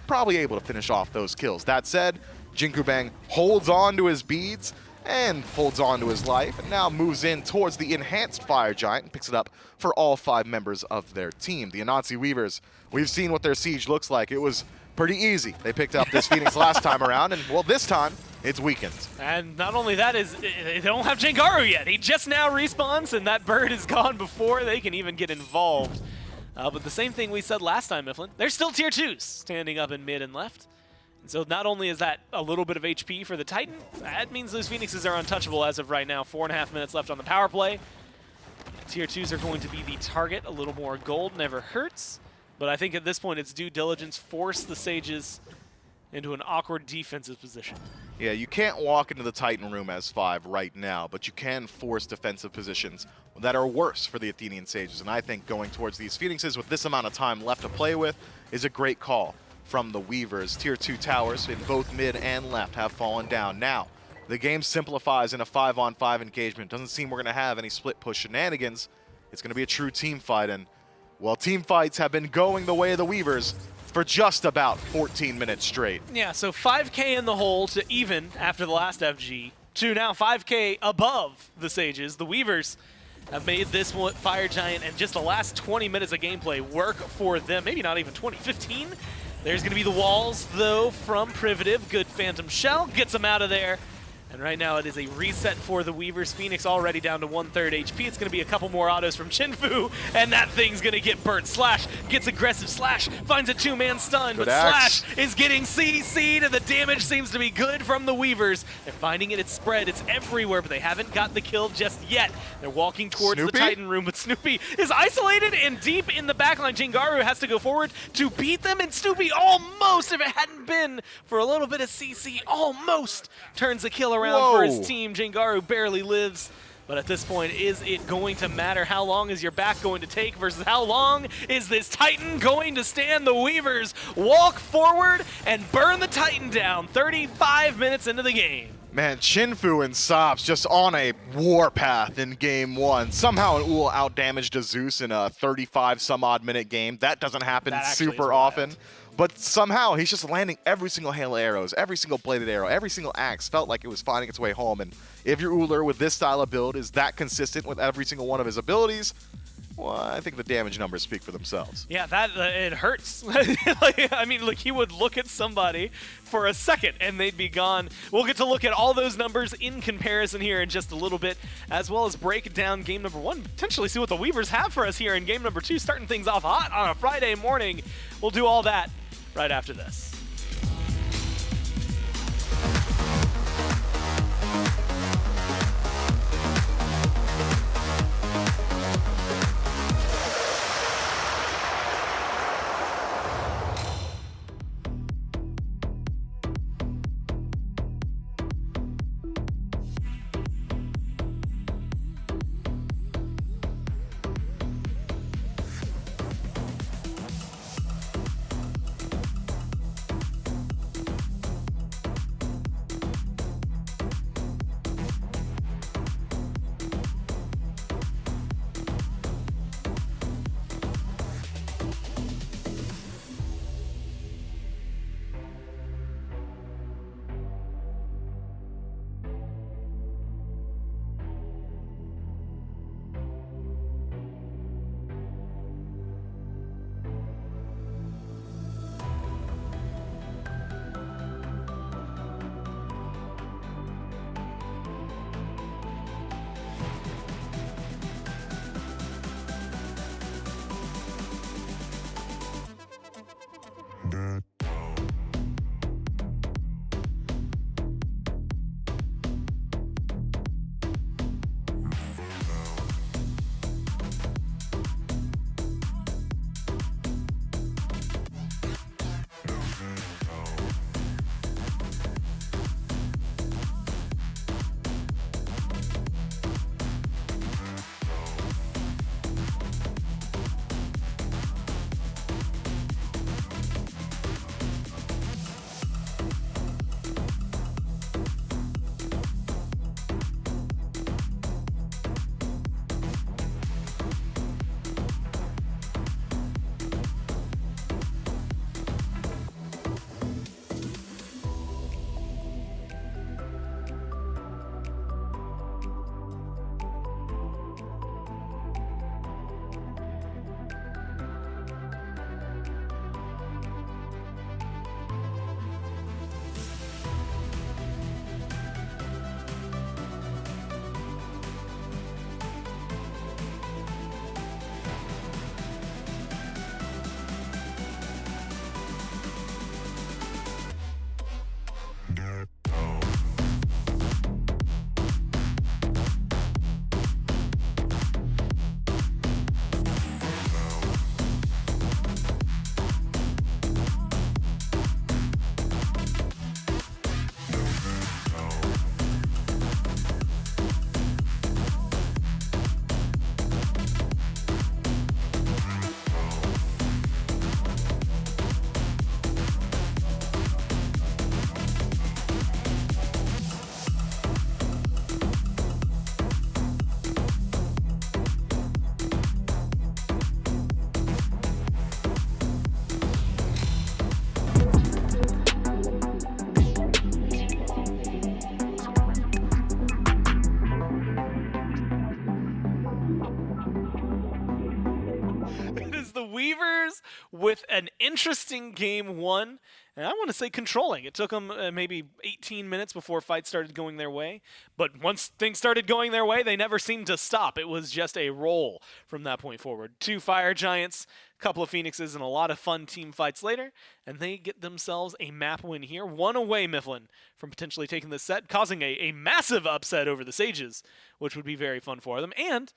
probably able to finish off those kills. That said, Jinku Bang holds on to his beads and holds on to his life, and now moves in towards the enhanced Fire Giant and picks it up for all 5 members of their team. The Anansi Weavers, we've seen what their siege looks like. It was pretty easy. They picked up this Phoenix last time around, and well, this time, it's weakened. And not only that, they don't have Jengaru yet. He just now respawns, and that bird is gone before they can even get involved. But the same thing we said last time, Mifflin. They're still tier 2s, standing up in mid and left. So not only is that a little bit of HP for the Titan, that means those Phoenixes are untouchable as of right now. 4.5 minutes left on the power play. Tier 2s are going to be the target. A little more gold never hurts. But I think at this point it's due diligence. Force the Sages into an awkward defensive position. Yeah, you can't walk into the Titan room as 5 right now, but you can force defensive positions that are worse for the Athenian Sages. And I think going towards these Phoenixes with this amount of time left to play with is a great call from the Weavers. Tier 2 towers in both mid and left have fallen down. Now, the game simplifies in a 5-on-5 engagement. Doesn't seem we're going to have any split push shenanigans. It's going to be a true team fight. And, well, team fights have been going the way of the Weavers for just about 14 minutes straight. Yeah, so 5K in the hole to even after the last FG, to now 5K above the Sages. The Weavers have made this Fire Giant and just the last 20 minutes of gameplay work for them. Maybe not even 20, 15. There's going to be the walls, though, from Privative. Good Phantom Shell gets them out of there. And right now it is a reset for the Weavers. Phoenix already down to 1/3 HP. It's going to be a couple more autos from Chinfu, and that thing's going to get burnt. Slash gets aggressive. Slash finds a 2-man stun, Good but axe. Slash is getting CC'd, and the damage seems to be good from the Weavers. They're finding it, it's spread, it's everywhere, but they haven't got the kill just yet. They're walking towards Snoopy? the Titan room, but Snoopy is isolated and deep in the backline. Jingaru has to go forward to beat them, and Snoopy almost, if it hadn't been for a little bit of CC, almost turns the kill around for his Whoa. team. Jingaru barely lives. But at this point, is it going to matter? How long is your back going to take versus how long is this Titan going to stand? The Weavers walk forward and burn the Titan down 35 minutes into the game. Man, Chinfu and Sops just on a warpath in game 1. Somehow an Ul outdamaged a Zeus in a 35-some-odd minute game. That doesn't happen That actually is super wild. often. But somehow he's just landing every single hail of arrows, every single bladed arrow, every single axe felt like it was finding its way home. And if your Uller with this style of build is that consistent with every single one of his abilities, well, I think the damage numbers speak for themselves. Yeah, that it hurts. Like, I mean, look, he would look at somebody for a second and they'd be gone. We'll get to look at all those numbers in comparison here in just a little bit, as well as break down game number 1, potentially see what the Weavers have for us here in game number 2, starting things off hot on a Friday morning. We'll do all that right after this. Weavers with an interesting game one. And I want to say controlling. It took them maybe 18 minutes before fights started going their way. But once things started going their way, they never seemed to stop. It was just a roll from that point forward. 2 Fire Giants, a couple of Phoenixes, and a lot of fun team fights later. And they get themselves a map win here. 1 away, Mifflin, from potentially taking this set, causing a massive upset over the Sages, which would be very fun for them. And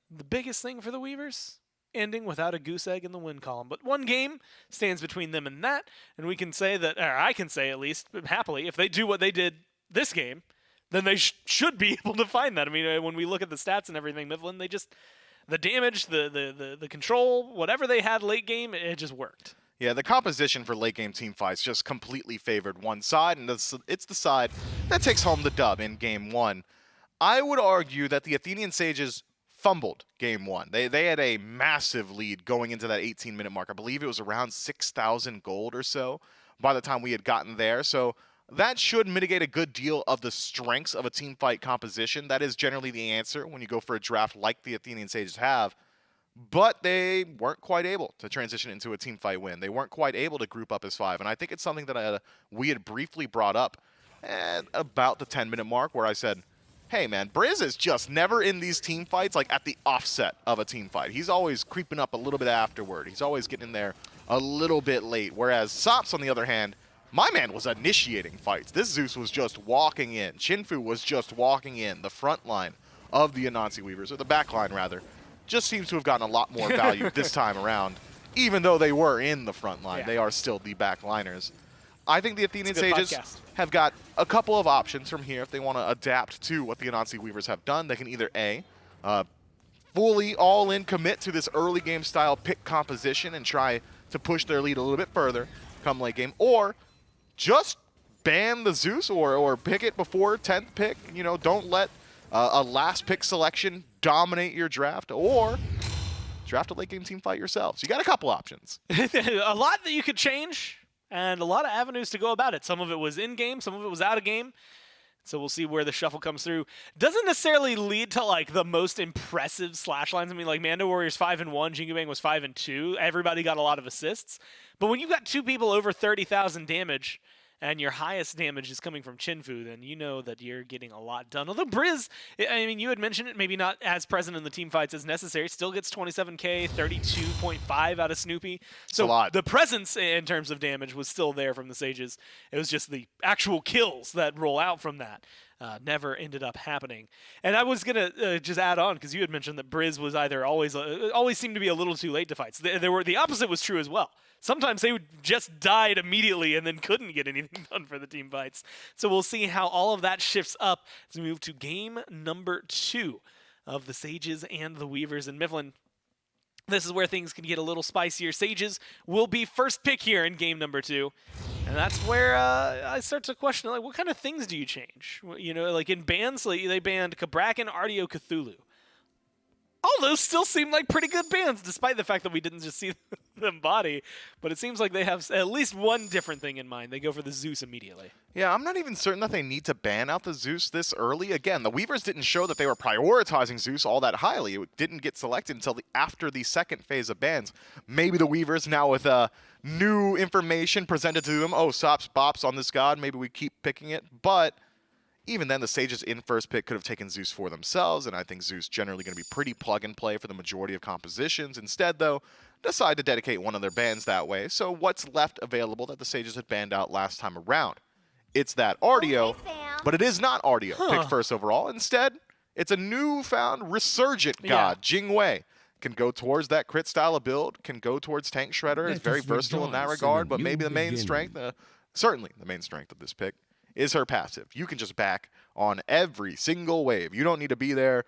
the biggest thing for the Weavers, ending without a goose egg in the win column. But 1 game stands between them and that, and we can say that, or I can say at least, happily, if they do what they did this game, then they should be able to find that. I mean, when we look at the stats and everything, Mifflin, they just, the damage, the control, whatever they had late game, it just worked. Yeah, the composition for late game team fights just completely favored one side, and it's the side that takes home the dub in game 1. I would argue that the Athenian Sages fumbled game 1. They had a massive lead going into that 18-minute mark. I believe it was around 6,000 gold or so by the time we had gotten there. So that should mitigate a good deal of the strengths of a team fight composition. That is generally the answer when you go for a draft like the Athenian Sages have. But they weren't quite able to transition into a team fight win. They weren't quite able to group up as 5. And I think it's something that we had briefly brought up at about the 10-minute mark where I said, hey man, Briz is just never in these team fights like at the offset of a team fight. He's always creeping up a little bit afterward. He's always getting in there a little bit late. Whereas Sops, on the other hand, my man was initiating fights. This Zeus was just walking in. Chinfu was just walking in. The front line of the Anansi Weavers, or the back line rather, just seems to have gotten a lot more value this time around. Even though they were in the front line, they are still the back liners. I think the Athenian Sages have got a couple of options from here if they want to adapt to what the Anansi Weavers have done. They can either A, fully all-in commit to this early game style pick composition and try to push their lead a little bit further come late game, or just ban the Zeus or pick it before 10th pick. You know, don't let a last pick selection dominate your draft, or draft a late game team fight yourselves. You got a couple options. A lot that you could change, and a lot of avenues to go about it. Some of it was in-game, some of it was out of game. So we'll see where the shuffle comes through. Doesn't necessarily lead to like the most impressive slash lines. I mean, like Mando Warrior's 5-1, Jingu Bang was 5-2. Everybody got a lot of assists. But when you've got 2 people over 30,000 damage, and your highest damage is coming from Chinfu, then you know that you're getting a lot done. Although Briz, I mean, you had mentioned it, maybe not as present in the team fights as necessary, still gets 27k, 32.5 out of Snoopy. So the presence in terms of damage was still there from the Sages. It was just the actual kills that roll out from that. Never ended up happening. And I was going to just add on, because you had mentioned that Briz was either always seemed to be a little too late to fights. The opposite was true as well. Sometimes they just died immediately and then couldn't get anything done for the team fights. So we'll see how all of that shifts up as we move to game number 2 of the Sages and the Weavers. And Mifflin, this is where things can get a little spicier. Sages will be first pick here in game number 2. And that's where I start to question, like, what kind of things do you change? You know, like in bans, like, they banned Kabrakan, Artio, Cthulhu. All those still seem like pretty good bands, despite the fact that we didn't just see them body. But it seems like they have at least one different thing in mind. They go for the Zeus immediately. Yeah, I'm not even certain that they need to ban out the Zeus this early. Again, the Weavers didn't show that they were prioritizing Zeus all that highly. It didn't get selected until after the second phase of bans. Maybe the Weavers, now with new information presented to them, oh, Sops, Bops on this god, maybe we keep picking it. But even then, the Sages in first pick could have taken Zeus for themselves, and I think Zeus generally going to be pretty plug-and-play for the majority of compositions. Instead, though, decide to dedicate one of their bans that way. So what's left available that the Sages had banned out last time around? It's that Artio, but it is not Artio picked first overall. Instead, it's a newfound resurgent god, Jingwei. Can go towards that crit style of build, can go towards Tank Shredder, is very versatile in that regard, but maybe the main strength, certainly the main strength of this pick, is her passive. You can just back on every single wave. You don't need to be there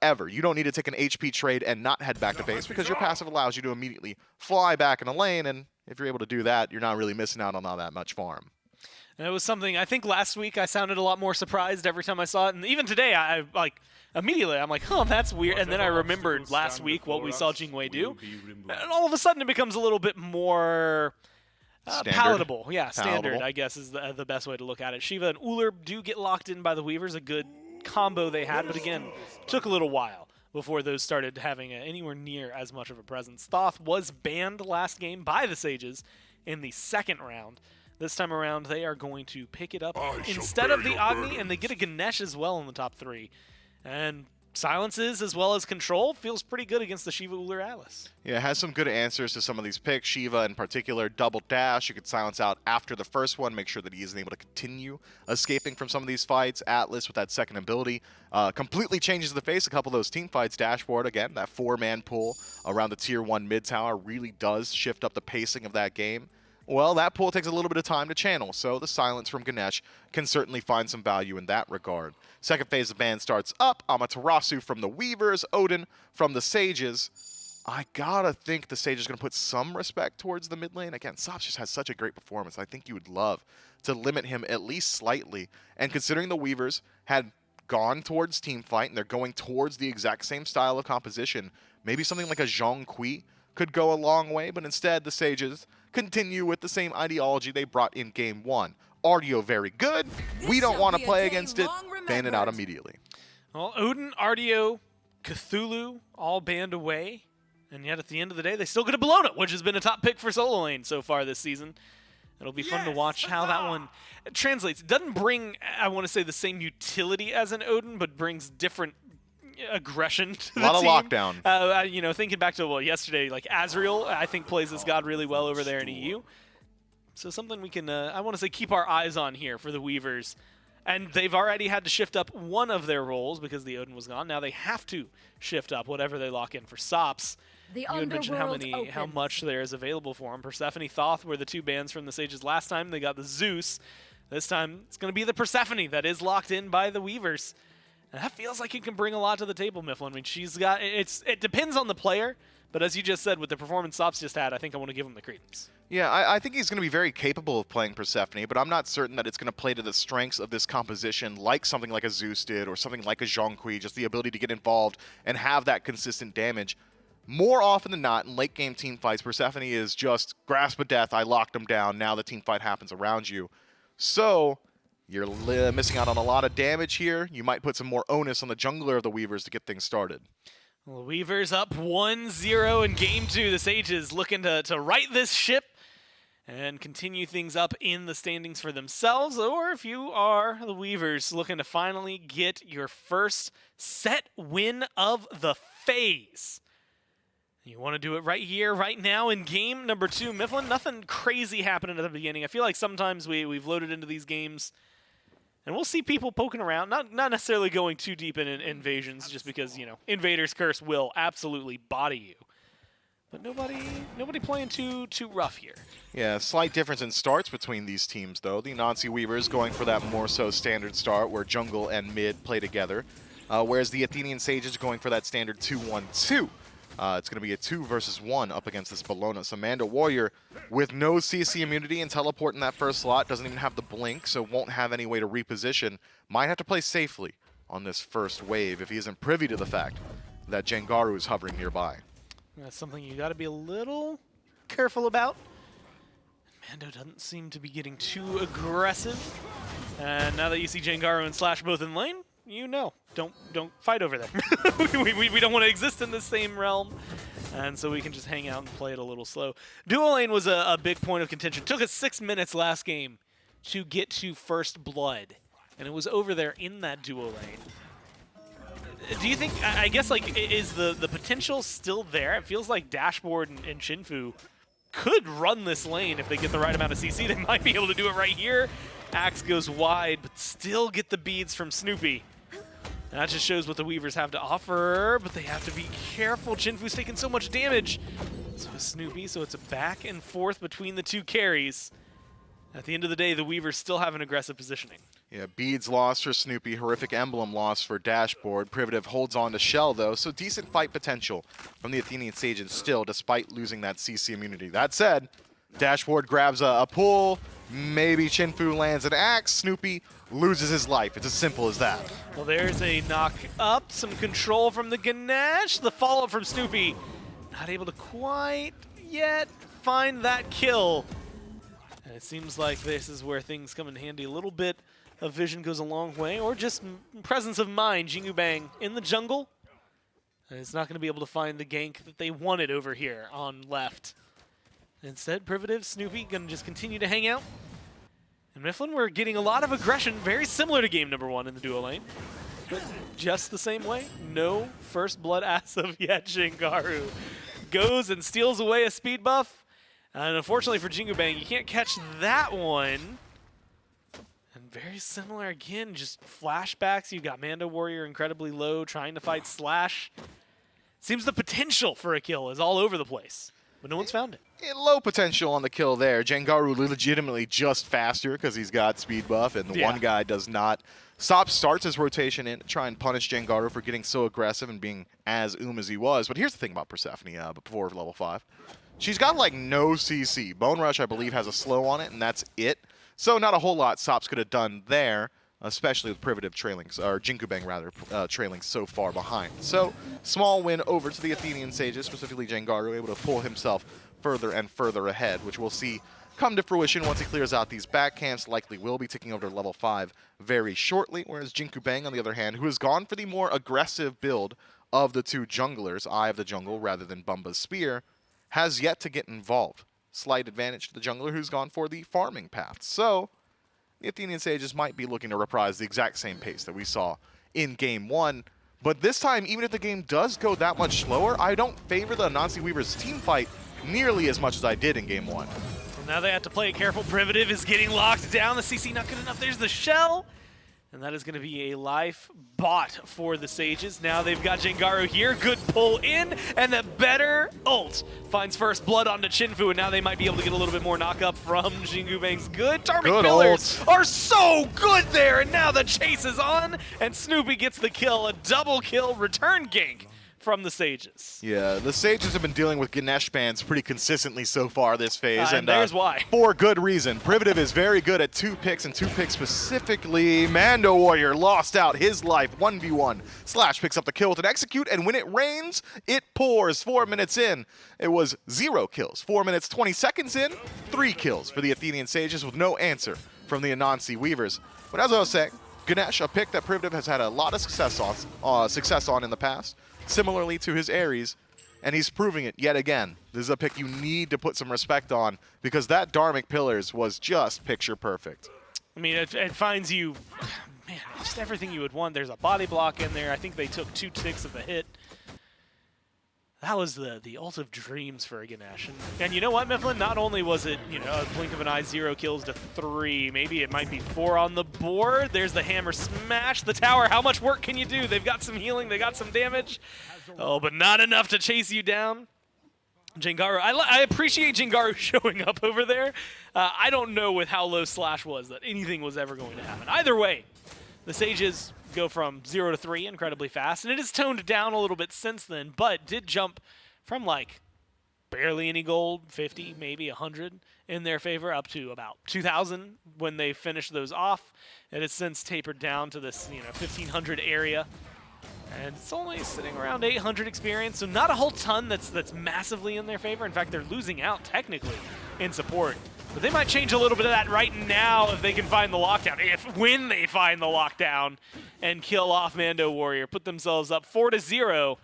ever. You don't need to take an HP trade and not head back to base because your passive allows you to immediately fly back in a lane, and if you're able to do that, you're not really missing out on all that much farm. And it was something, I think last week I sounded a lot more surprised every time I saw it, and even today I like immediately I'm like, oh, that's weird, and then I remembered last week what we saw Jingwei do, and all of a sudden it becomes a little bit more palatable. Yeah, standard, I guess, is the best way to look at it. Shiva and Uller do get locked in by the Weavers, a good combo they had, but again, took a little while before those started having anywhere near as much of a presence. Thoth was banned last game by the Sages in the second round. This time around, they are going to pick it up instead of the Agni, and they get a Ganesh as well in the top 3. And silences as well as control feels pretty good against the Shiva Uller Atlas. Yeah, it has some good answers to some of these picks. Shiva in particular, double dash. You could silence out after the first one, make sure that he isn't able to continue escaping from some of these fights. Atlas with that second ability completely changes the face. A couple of those team fights. Dashboard, again, that 4-man pull around the tier 1 mid tower really does shift up the pacing of that game. Well, that pull takes a little bit of time to channel, so the silence from Ganesh can certainly find some value in that regard. Second phase of ban starts up. Amaterasu from the Weavers, Odin from the Sages. I gotta think the Sages are gonna put some respect towards the mid lane. Again, Sops just has such a great performance. I think you would love to limit him at least slightly. And considering the Weavers had gone towards team fight and they're going towards the exact same style of composition, maybe something like a Zhong Kui could go a long way, but instead the Sages continue with the same ideology they brought in game 1. Artio very good. We don't want to play against it. Ban it out immediately. Well, Odin, Artio, Cthulhu all banned away, and yet at the end of the day, they still get a Bologna, which has been a top pick for solo lane so far this season. It'll be fun to watch how that one translates. It doesn't bring, I want to say, the same utility as an Odin, but brings different aggression to the team. A lot of lockdown. You know, thinking back to yesterday, like Azrael, I think plays this god really well over there in EU. So something we can, I want to say, keep our eyes on here for the Weavers. And they've already had to shift up one of their roles because the Odin was gone. Now they have to shift up whatever they lock in for Sops. You had mentioned how much there is available for them. Persephone, Thoth were the 2 bans from the Sages last time. They got the Zeus. This time it's going to be the Persephone that is locked in by the Weavers. And that feels like it can bring a lot to the table, Mifflin. I mean, she's got, it depends on the player, but as you just said, with the performance Sops just had, I think I want to give him the credence. Yeah, I think he's going to be very capable of playing Persephone, but I'm not certain that it's going to play to the strengths of this composition like something like a Zeus did or something like a Zhong Kui, just the ability to get involved and have that consistent damage. More often than not, in late-game team fights, Persephone is just grasp of death, I locked him down, now the team fight happens around you. So you're missing out on a lot of damage here. You might put some more onus on the jungler of the Weavers to get things started. Well, Weavers up 1-0 in Game 2. The Sages looking to right this ship and continue things up in the standings for themselves. Or if you are the Weavers, looking to finally get your first set win of the phase. You want to do it right here, right now in game number 2. Mifflin, nothing crazy happening at the beginning. I feel like sometimes we've loaded into these games and we'll see people poking around, not necessarily going too deep in invasions, just because, you know, Invader's Curse will absolutely body you. But nobody playing too rough here. Yeah, slight difference in starts between these teams, though. The Anansi Weavers going for that more so standard start where jungle and mid play together, whereas the Athenian Sages going for that standard 2-1-2. It's going to be a 2 versus 1 up against this Bologna. So Manda Warrior with no CC immunity and teleport in that first slot, doesn't even have the blink, so won't have any way to reposition. Might have to play safely on this first wave if he isn't privy to the fact that Jengaru is hovering nearby. That's something you got to be a little careful about. Mando doesn't seem to be getting too aggressive. And now that you see Jengaru and Slash both in lane, you know, don't fight over there. we don't want to exist in the same realm, and so we can just hang out and play it a little slow. Duo lane was a big point of contention. Took us 6 minutes last game to get to first blood, and it was over there in that duo lane. Do you think, I guess, like, is the potential still there? It feels like Dashboard and Shinfu could run this lane if they get the right amount of CC. They might be able to do it right here. Axe goes wide, but still get the beads from Snoopy. And that just shows what the Weavers have to offer, but they have to be careful. Shinfu's taking so much damage. So is Snoopy, so it's a back and forth between the 2 carries. At the end of the day, the Weavers still have an aggressive positioning. Yeah, beads lost for Snoopy, horrific emblem lost for Dashboard. Privative holds on to Shell, though, so decent fight potential from the Athenian Sages still, despite losing that CC immunity. That said, Dashboard grabs a pull, maybe Shinfu lands an axe, Snoopy loses his life. It's as simple as that. Well, there's a knock up, some control from the Ganesh. The follow-up from Snoopy, not able to quite yet find that kill. And it seems like this is where things come in handy. A little bit of vision goes a long way, or just presence of mind. Jingu Bang in the jungle. And it's not going to be able to find the gank that they wanted over here on left. Instead, Privative, Snoopy going to just continue to hang out. And Mifflin, we're getting a lot of aggression, very similar to game number 1 in the duo lane. But just the same way, no first blood as of yet. Jingaru goes and steals away a speed buff. And unfortunately for Jingu Bang, you can't catch that one. And very similar again, just flashbacks. You've got Mando Warrior incredibly low, trying to fight Slash. Seems the potential for a kill is all over the place, but no one's found it. Low potential on the kill there. Jengaru legitimately just faster because he's got speed buff, and the one guy does not. Sop starts his rotation in to try and punish Jengaru for getting so aggressive and being as as he was. But here's the thing about Persephone before level 5. She's got like no CC. Bone Rush, I believe, has a slow on it, and that's it. So not a whole lot Sops could have done there, especially with Privative trailing, or Jinkubang rather, trailing so far behind. So small win over to the Athenian Sages, specifically Jengaru, able to pull himself further and further ahead, which we'll see come to fruition once he clears out these back camps. Likely will be taking over to level 5 very shortly, whereas Jinkubang, on the other hand, who has gone for the more aggressive build of the two junglers, Eye of the Jungle rather than Bumba's Spear, has yet to get involved. Slight advantage to the jungler who's gone for the farming path. So the Athenian Sages might be looking to reprise the exact same pace that we saw in Game 1. But this time, even if the game does go that much slower, I don't favor the Anansi Weavers team fight nearly as much as I did in Game 1. Well, now they have to play it careful. Privative is getting locked down. The CC not good enough. There's the shell. And that is going to be a life bot for the Sages. Now they've got Jengaru here. Good pull in, and the better ult finds first blood onto Chinfu, and now they might be able to get a little bit more knock up from Jingu Bang's good. Tarmic Pillars are so good there, and now the chase is on, and Snoopy gets the kill. A double kill return gank from the Sages. Yeah, the Sages have been dealing with Ganesh bans pretty consistently so far this phase. And there's why. For good reason. Privative is very good at 2 picks, and 2 picks specifically. Mando Warrior lost out his life 1v1. Slash picks up the kill with an execute, and when it rains, it pours. 4 minutes in, it was 0 kills. 4 minutes, 20 seconds in, 3 kills for the Athenian Sages with no answer from the Anansi Weavers. But as I was saying, Ganesh, a pick that Privative has had a lot of success on in the past, similarly to his Ares, and he's proving it yet again. This is a pick you need to put some respect on, because that Dharmic Pillars was just picture perfect. I mean, it finds you, man, just everything you would want. There's a body block in there. I think they took 2 ticks of the hit. That was the ult of dreams for Ganesh. And you know what, Mifflin? Not only was it, a blink of an eye, 0 kills to 3, maybe it might be 4 on the board. There's the hammer smash. The tower, how much work can you do? They've got some healing, they got some damage. Oh, but not enough to chase you down. Jengaru, I appreciate Jengaru showing up over there. I don't know with how low Slash was that anything was ever going to happen. Either way, the Sages go from 0 to 3 incredibly fast, and it has toned down a little bit since then, but did jump from like barely any gold, 50, maybe 100 in their favor, up to about 2,000 when they finished those off. It has since tapered down to this 1,500 area, and it's only sitting around 800 experience, so not a whole ton that's massively in their favor. In fact, they're losing out technically in support. But they might change a little bit of that right now if they can find the lockdown. When they find the lockdown and kill off Mando Warrior, put themselves up 4-0,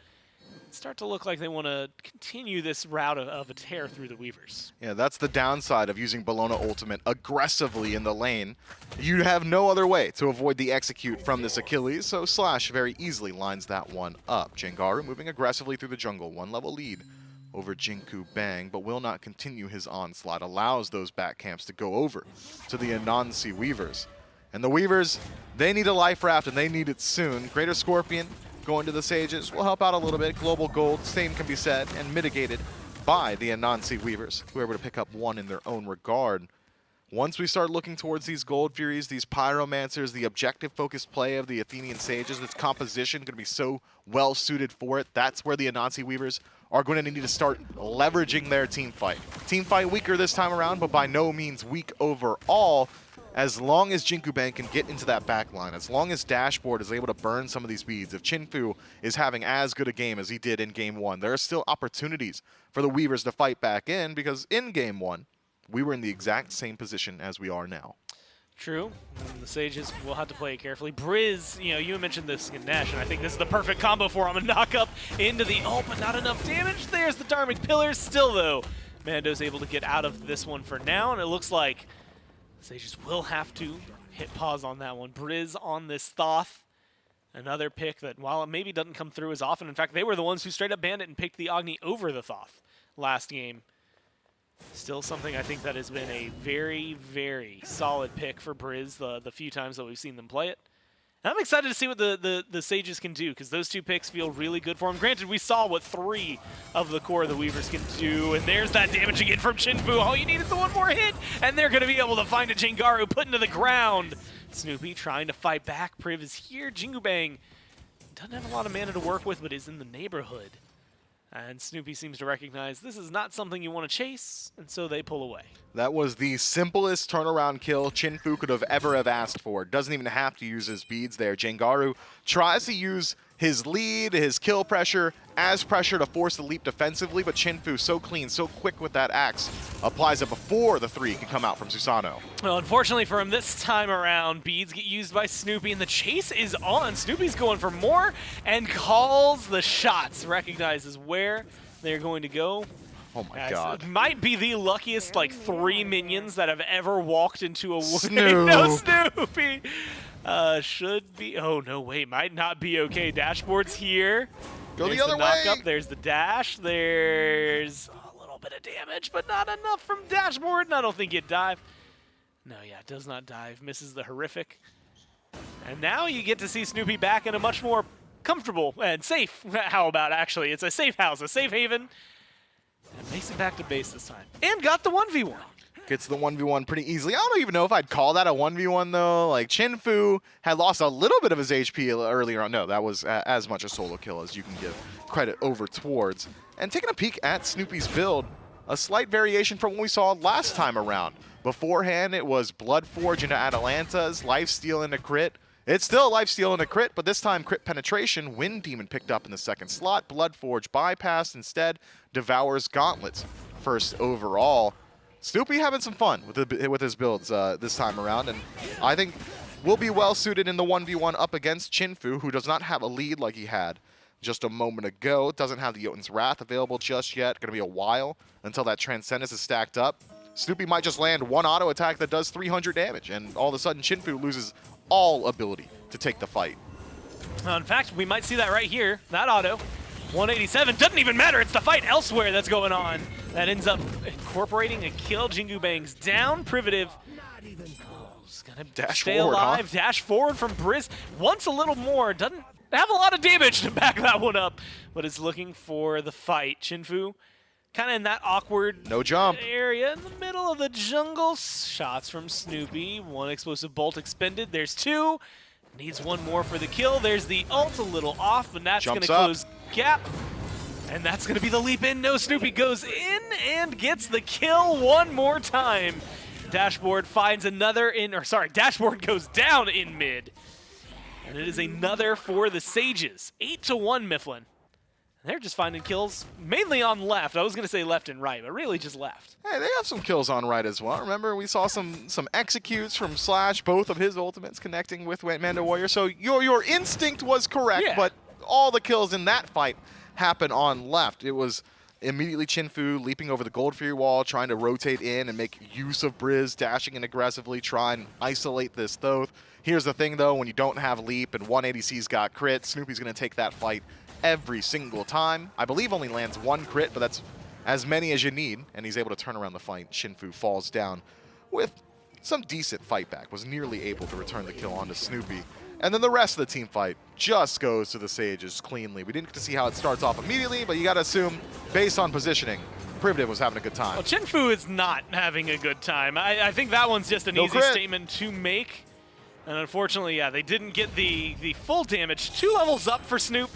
start to look like they want to continue this route of a tear through the Weavers. Yeah, that's the downside of using Bologna Ultimate aggressively in the lane. You have no other way to avoid the execute from this Achilles, so Slash very easily lines that one up. Jengaru moving aggressively through the jungle, 1 level lead over Jinku Bang, but will not continue his onslaught. Allows those back camps to go over to the Anansi Weavers. And the Weavers, they need a life raft, and they need it soon. Greater Scorpion going to the Sages will help out a little bit. Global Gold, same can be said, and mitigated by the Anansi Weavers, who are able to pick up 1 in their own regard. Once we start looking towards these Gold Furies, these Pyromancers, the objective-focused play of the Athenian Sages, this composition going to be so well-suited for it. That's where the Anansi Weavers are going to need to start leveraging their team fight. Team fight weaker this time around, but by no means weak overall. As long as Jinku Bang can get into that back line, as long as Dashboard is able to burn some of these beads, if Chinfu is having as good a game as he did in Game 1, there are still opportunities for the Weavers to fight back in, because in Game 1, we were in the exact same position as we are now. True. And the Sages will have to play it carefully. Briz, you mentioned this in Nash, and I think this is the perfect combo for him. A knock up into the ult, but not enough damage. There's the Dharmic Pillars. Still, though, Mando's able to get out of this one for now, and it looks like Sages will have to hit pause on that one. Briz on this Thoth. Another pick that, while it maybe doesn't come through as often, in fact, they were the ones who straight up banned it and picked the Agni over the Thoth last game. Still something I think that has been a very, very solid pick for Briz the few times that we've seen them play it. And I'm excited to see what the Sages can do, because those two picks feel really good for them. Granted, we saw what 3 of the core of the Weavers can do, and there's that damage again from Chinfu. All you need is the one more hit, and they're going to be able to find a Jingaru put into the ground. Snoopy trying to fight back. Priv is here. Jingu Bang doesn't have a lot of mana to work with, but is in the neighborhood. And Snoopy seems to recognize this is not something you want to chase, and so they pull away. That was the simplest turnaround kill Chinfu could have ever asked for. Doesn't even have to use his beads there. Jingaru tries to use his lead, his kill pressure, as pressure to force the leap defensively, but Chinfu so clean, so quick with that axe, applies it before the 3 can come out from Susano. Well, unfortunately for him this time around, beads get used by Snoopy, and the chase is on. Snoopy's going for more and calls the shots, recognizes where they're going to go. Oh my god. It might be the luckiest, 3 minions that have ever walked into a wood. Snoop. No, Snoopy! Should be. Oh, no, wait. Might not be okay. Dashboard's here. Go There's the other way. Up. There's the dash. There's a little bit of damage, but not enough from Dashboard, and I don't think he'd dive. No, yeah, does not dive. Misses the horrific. And now you get to see Snoopy back in a much more comfortable and safe. How about, actually? It's a safe house, a safe haven. And makes it back to base this time. And got the 1v1. Gets the 1v1 pretty easily. I don't even know if I'd call that a 1v1, though. Like, Chinfu had lost a little bit of his HP earlier on. No, that was as much a solo kill as you can give credit over towards. And taking a peek at Snoopy's build, a slight variation from what we saw last time around. Beforehand, it was Bloodforge into Atalanta's, Lifesteal into crit. It's still Lifesteal into crit, but this time crit penetration. Wind Demon picked up in the second slot. Bloodforge bypassed instead. Devours Gauntlets first overall. Snoopy having some fun with his builds this time around, and I think will be well suited in the 1v1 up against Chinfu, who does not have a lead like he had just a moment ago. Doesn't have the Jotun's Wrath available just yet. Going to be a while until that Transcendence is stacked up. Snoopy might just land one auto attack that does 300 damage, and all of a sudden Chinfu loses all ability to take the fight. In fact, we might see that right here. That auto, 187, doesn't even matter. It's the fight elsewhere that's going on. That ends up incorporating a kill. Jingu Bang's down. Privative is going to stay alive. Huh? Dash forward from Briz. Wants a little more. Doesn't have a lot of damage to back that one up, but is looking for the fight. Chinfu kind of in that awkward no jump area in the middle of the jungle. Shots from Snoopy. 1 explosive bolt expended. There's 2. Needs 1 more for the kill. There's the ult, a little off, but that's going to close gap. And that's going to be the leap in. No, Snoopy goes in and gets the kill 1 more time. Dashboard finds another Dashboard goes down in mid. And it is another for the Sages. 8-1 Mifflin. They're just finding kills mainly on left. I was going to say left and right, but really just left. Hey, they have some kills on right as well. Remember, we saw some executes from Slash, both of his ultimates connecting with Mando Warrior. So your instinct was correct, yeah. But all the kills in that fight happen on left. It was immediately Chinfu leaping over the Gold Fury wall, trying to rotate in and make use of Briz, dashing in aggressively, try and isolate this Thoth. Here's the thing, though, when you don't have leap and 180C's got crit, Snoopy's going to take that fight every single time. I believe only lands 1 crit, but that's as many as you need, and he's able to turn around the fight. Chinfu falls down with some decent fight back, was nearly able to return the kill onto Snoopy. And then the rest of the team fight just goes to the Sages cleanly. We didn't get to see how it starts off immediately, but you got to assume, based on positioning, Privative was having a good time. Well, Chinfu is not having a good time. I think that one's just an easy statement to make. And unfortunately, yeah, they didn't get the full damage. 2 levels up for Snoop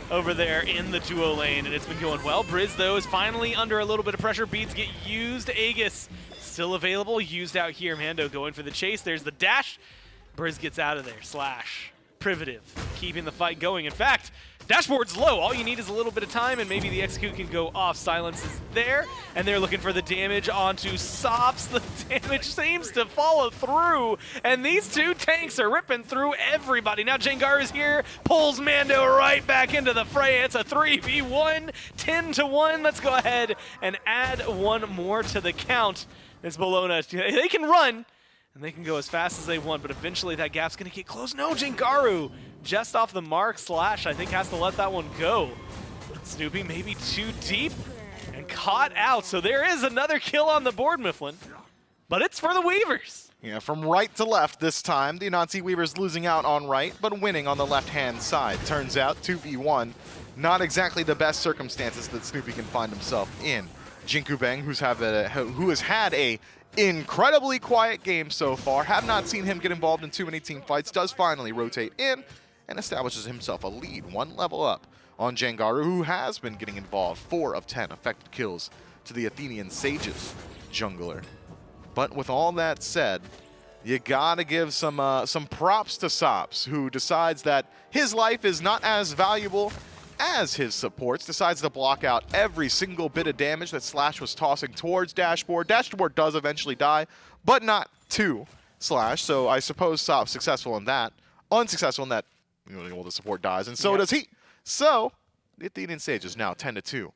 over there in the duo lane, and it's been going well. Briz, though, is finally under a little bit of pressure. Beads get used. Aegis still available, used out here. Mando going for the chase. There's the dash. Briz gets out of there. Slash. Privative keeping the fight going. In fact, dashboard's low. All you need is a little bit of time, and maybe the execute can go off. Silence is there, and they're looking for the damage onto Sops. The damage seems to follow through, and these two tanks are ripping through everybody. Now Jengaru's here, pulls Mando right back into the fray. It's a 3v1, 10-1. Let's go ahead and add one more to the count. It's Bologna. They can run, and they can go as fast as they want, but eventually that gap's going to get close. No, Jengaru just off the mark. Slash, I think, has to let that one go. Snoopy maybe too deep and caught out. So there is another kill on the board, Mifflin, but it's for the Weavers. Yeah, from right to left this time. The Anansi Weavers losing out on right, but winning on the left-hand side. Turns out 2v1, not exactly the best circumstances that Snoopy can find himself in. Jinkubeng, who has had a incredibly quiet game so far, have not seen him get involved in too many team fights, does finally rotate in and establishes himself a lead, one level up on Jengaru, who has been getting involved. 4 of 10 effective kills to the Athenian Sages jungler. But with all that said, you gotta give some props to Sops, who decides that his life is not as valuable as his supports, decides to block out every single bit of damage that Slash was tossing towards Dashboard. Dashboard does eventually die, but not to Slash, so I suppose Sops successful in that. Unsuccessful in that, well, the support dies, and so does he. So, the Athenian Sages now 10-2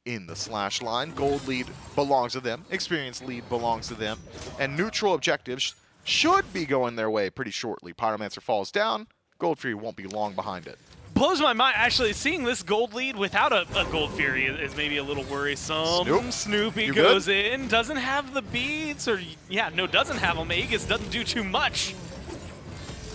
in the Slash line. Gold lead belongs to them, experience lead belongs to them, and neutral objectives should be going their way pretty shortly. Pyromancer falls down, Gold Fury won't be long behind it. Blows my mind, actually, seeing this gold lead without a Gold Fury is maybe a little worrisome. Snoopy goes in, doesn't have the beads, or yeah, no, doesn't have them. Aegis doesn't do too much.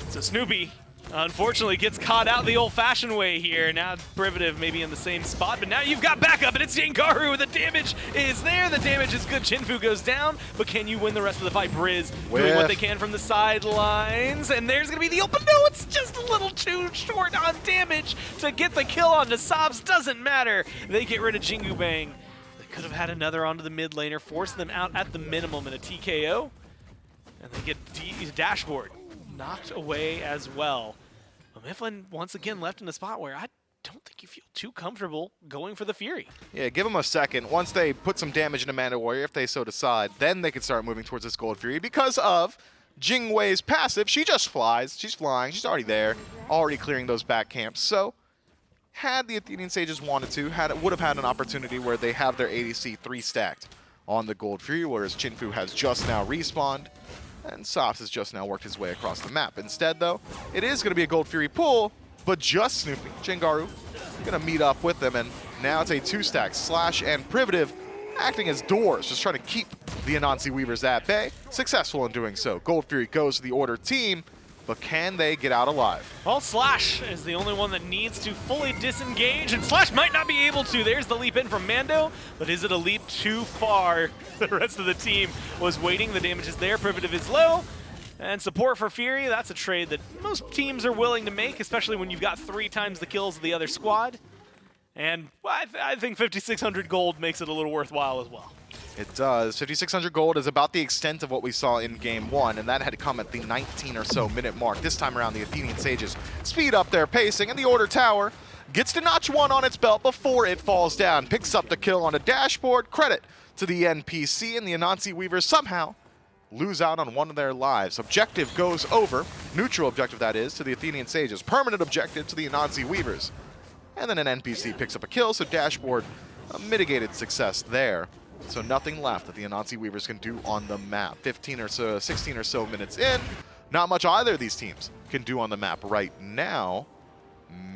So Snoopy, unfortunately, gets caught out the old-fashioned way here. Now Privative maybe in the same spot, but now you've got backup, and it's Jengaru. The damage is there. The damage is good. Chinfu goes down, but can you win the rest of the fight? Briz doing what they can from the sidelines, and there's going to be the open. No, it's just a little too short on damage to get the kill onto Sobs. Doesn't matter. They get rid of Jingu Bang. They could have had another onto the mid laner, force them out at the minimum in a TKO, and they get Dashboard knocked away as well. But Mifflin once again left in a spot where I don't think you feel too comfortable going for the Fury. Yeah, give them a second. Once they put some damage into Manda Warrior, if they so decide, then they can start moving towards this Gold Fury because of Jingwei's passive. She just flies. She's flying. She's already there, already clearing those back camps. So had the Athenian Sages wanted to, would have had an opportunity where they have their ADC 3-stacked on the Gold Fury, whereas Chinfu has just now respawned. And Sops has just now worked his way across the map. Instead, though, it is going to be a Gold Fury pull, but just Snoopy. Jengaru going to meet up with them, and now it's a 2-stack. Slash and Privative acting as doors, just trying to keep the Anansi Weavers at bay. Successful in doing so. Gold Fury goes to the Order team, but can they get out alive? Well, Slash is the only one that needs to fully disengage, and Slash might not be able to. There's the leap in from Mando, but is it a leap too far? The rest of the team was waiting. The damage is there. Privative is low. And support for Fury, that's a trade that most teams are willing to make, especially when you've got 3 times the kills of the other squad. And I think 5,600 gold makes it a little worthwhile as well. It does. 5,600 gold is about the extent of what we saw in Game 1, and that had to come at the 19 or so minute mark. This time around, the Athenian Sages speed up their pacing, and the Order Tower gets to notch 1 on its belt before it falls down. Picks up the kill on a Dashboard. Credit to the NPC, and the Anansi Weavers somehow lose out on one of their lives. Objective goes over. Neutral objective, that is, to the Athenian Sages. Permanent objective to the Anansi Weavers. And then an NPC picks up a kill, so Dashboard mitigated success there. So nothing left that the Anansi Weavers can do on the map. 15 or so, 16 or so minutes in. Not much either of these teams can do on the map right now.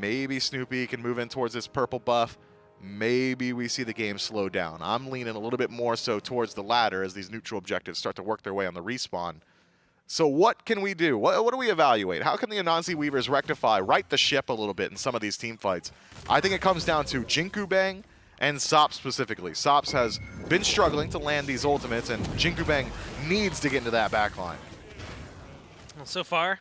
Maybe Snoopy can move in towards this purple buff. Maybe we see the game slow down. I'm leaning a little bit more so towards the latter as these neutral objectives start to work their way on the respawn. So what can we do? What do we evaluate? How can the Anansi Weavers rectify, right the ship a little bit in some of these team fights? I think it comes down to Jinkubang and Sops specifically. Sops has been struggling to land these ultimates, and Jinkubang needs to get into that backline. Well, so far,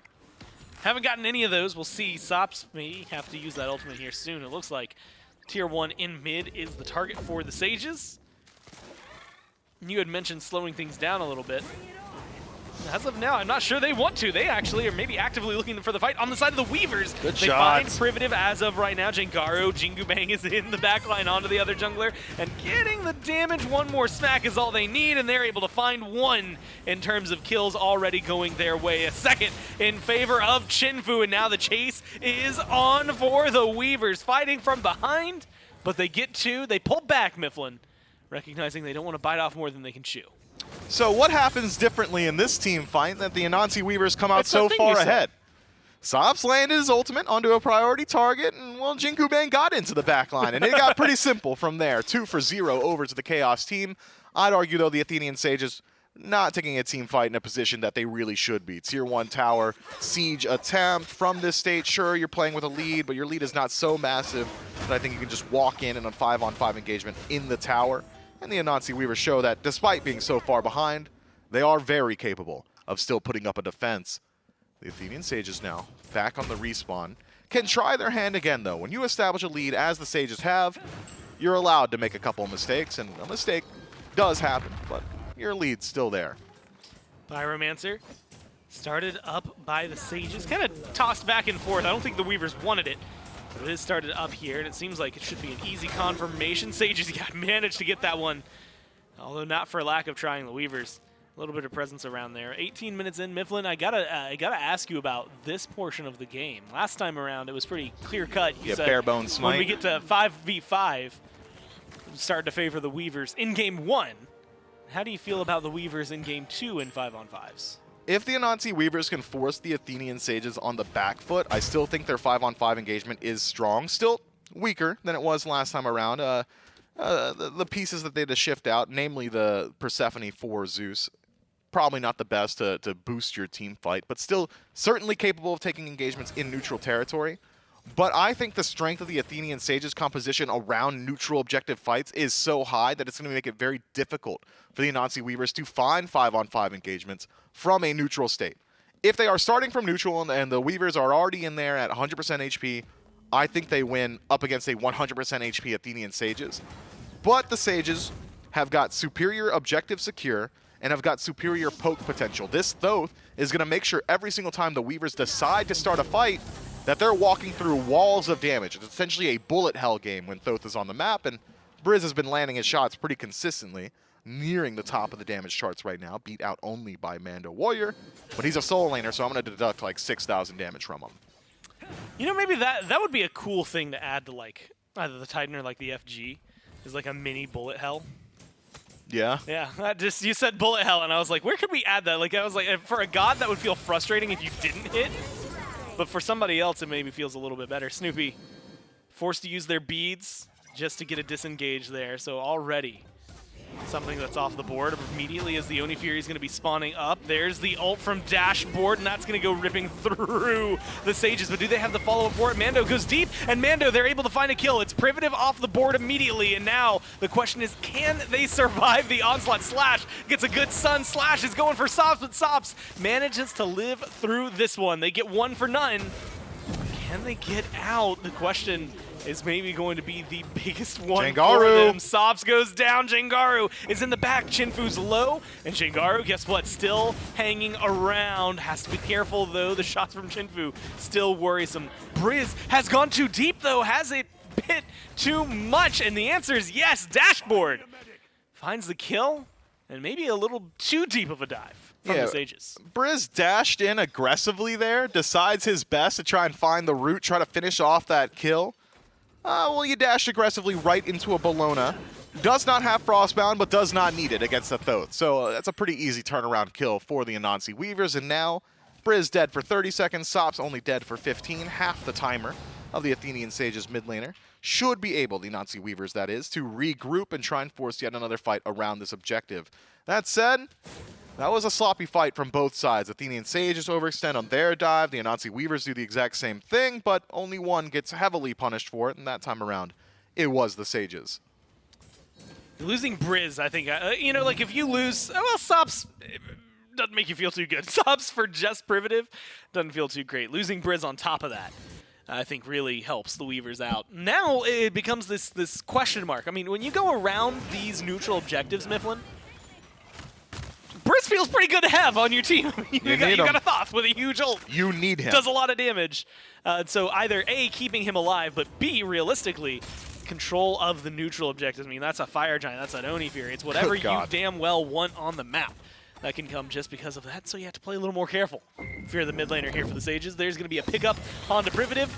haven't gotten any of those. We'll see. Sops may have to use that ultimate here soon. It looks like Tier 1 in mid is the target for the Sages. You had mentioned slowing things down a little bit. as of now, I'm not sure they want to. They actually are maybe actively looking for the fight on the side of the Weavers. Good They find Privative as of right now. Jengaru, Jingu Bang is in the backline onto the other jungler, and getting the damage. One more smack is all they need, and they're able to find one in terms of kills already going their way. A second in favor of Chinfu, and now the chase is on for the Weavers, fighting from behind, but they get two. They pull back, Mifflin, recognizing they don't want to bite off more than they can chew. So what happens differently in this team fight that the Anansi Weavers come out It's so the thing far you said. ahead? Sops landed his ultimate onto a priority target, and well, Jingu Bang got into the backline, and it got pretty simple from there. 2 for 0 over to the Chaos team. I'd argue, though, the Athenian Sages not taking a team fight in a position that they really should be. Tier 1 tower siege attempt from this state. Sure, you're playing with a lead, but your lead is not so massive that I think you can just walk in and on 5-on-5 engagement in the tower. And the Anansi Weavers show that despite being so far behind, they are very capable of still putting up a defense. The Athenian Sages now back on the respawn. Can try their hand again, though. When you establish a lead, as the Sages have, you're allowed to make a couple of mistakes, and a mistake does happen, but your lead's still there. Pyromancer started up by the Sages, kind of tossed back and forth. I don't think the Weavers wanted it, but it is started up here, and it seems like it should be an easy confirmation. Sages managed to get that one, although not for lack of trying the Weavers. A little bit of presence around there. 18 minutes in, Mifflin, I gotta ask you about this portion of the game. Last time around, it was pretty clear cut. You said bare bones smite. when we get to 5v5, starting to favor the Weavers in game 1. How do you feel about the Weavers in game 2 in 5-on-5s? If the Anansi Weavers can force the Athenian Sages on the back foot, I still think their 5-on-5 engagement is strong. Still weaker than it was last time around. The pieces that they had to shift out, namely the Persephone for Zeus, probably not the best to boost your team fight, but still certainly capable of taking engagements in neutral territory. But I think the strength of the Athenian Sages composition around neutral objective fights is so high that it's going to make it very difficult for the Anansi Weavers to find 5-on-5 engagements from a neutral state. If they are starting from neutral and the Weavers are already in there at 100% HP, I think they win up against a 100% HP Athenian Sages. But the Sages have got superior objective secure and have got superior poke potential. This Thoth is going to make sure every single time the Weavers decide to start a fight that they're walking through walls of damage. It's essentially a bullet hell game when Thoth is on the map, and Briz has been landing his shots pretty consistently, nearing the top of the damage charts right now, beat out only by Mando Warrior, but he's a solo laner, so I'm going to deduct like 6,000 damage from him. You know, maybe that would be a cool thing to add to like either the Titan or like the FG, is like a mini bullet hell. Yeah? Yeah, you said bullet hell, and I was like, where could we add that? Like, I was like, for a god, that would feel frustrating if you didn't hit. But for somebody else, it maybe feels a little bit better. Snoopy forced to use their beads just to get a disengage there. So already something that's off the board immediately as the Oni Fury is going to be spawning up. There's the ult from Dashboard, and that's going to go ripping through the Sages. But do they have the follow-up for it? Mando goes deep, and Mando, they're able to find a kill. It's Privative off the board immediately, and now the question is, can they survive the onslaught? Slash gets a good stun. Slash is going for Sops, but Sops manages to live through this one. They get 1 for none. Can they get out? The question is maybe going to be the biggest one for them. Sops goes down. Jengaru is in the back. Chinfu's low. And Jengaru, guess what? Still hanging around. Has to be careful, though. The shots from Chinfu still worrisome. Briz has gone too deep, though. Has it bit too much? And the answer is yes. Dashboard finds the kill. And maybe a little too deep of a dive from the Sages. Briz dashed in aggressively there. Decides his best to try and find the root. Try to finish off that kill. Well, you dashed aggressively right into a Bologna. Does not have Frostbound, but does not need it against the Thoth. So that's a pretty easy turnaround kill for the Anansi Weavers. And now, Briz dead for 30 seconds. Sops only dead for 15. Half the timer of the Athenian Sages mid laner. Should be able, the Anansi Weavers that is, to regroup and try and force yet another fight around this objective. That said, that was a sloppy fight from both sides. Athenian Sages overextend on their dive. The Anansi Weavers do the exact same thing, but only one gets heavily punished for it, and that time around, it was the Sages. Losing Briz, I think, you know, like if you lose, well, Sops doesn't make you feel too good. Sops for just Privative doesn't feel too great. Losing Briz on top of that, I think, really helps the Weavers out. Now it becomes this question mark. I mean, when you go around these neutral objectives, Mifflin, Briz feels pretty good to have on your team. you got a Thoth with a huge ult. You need him. Does a lot of damage. So either A, keeping him alive, but B, realistically, control of the neutral objectives. I mean, that's a Fire Giant, that's an Oni Fury. It's whatever you damn well want on the map. That can come just because of that, so you have to play a little more careful. If you're the mid laner here for the Sages, there's going to be a pickup onto Privative.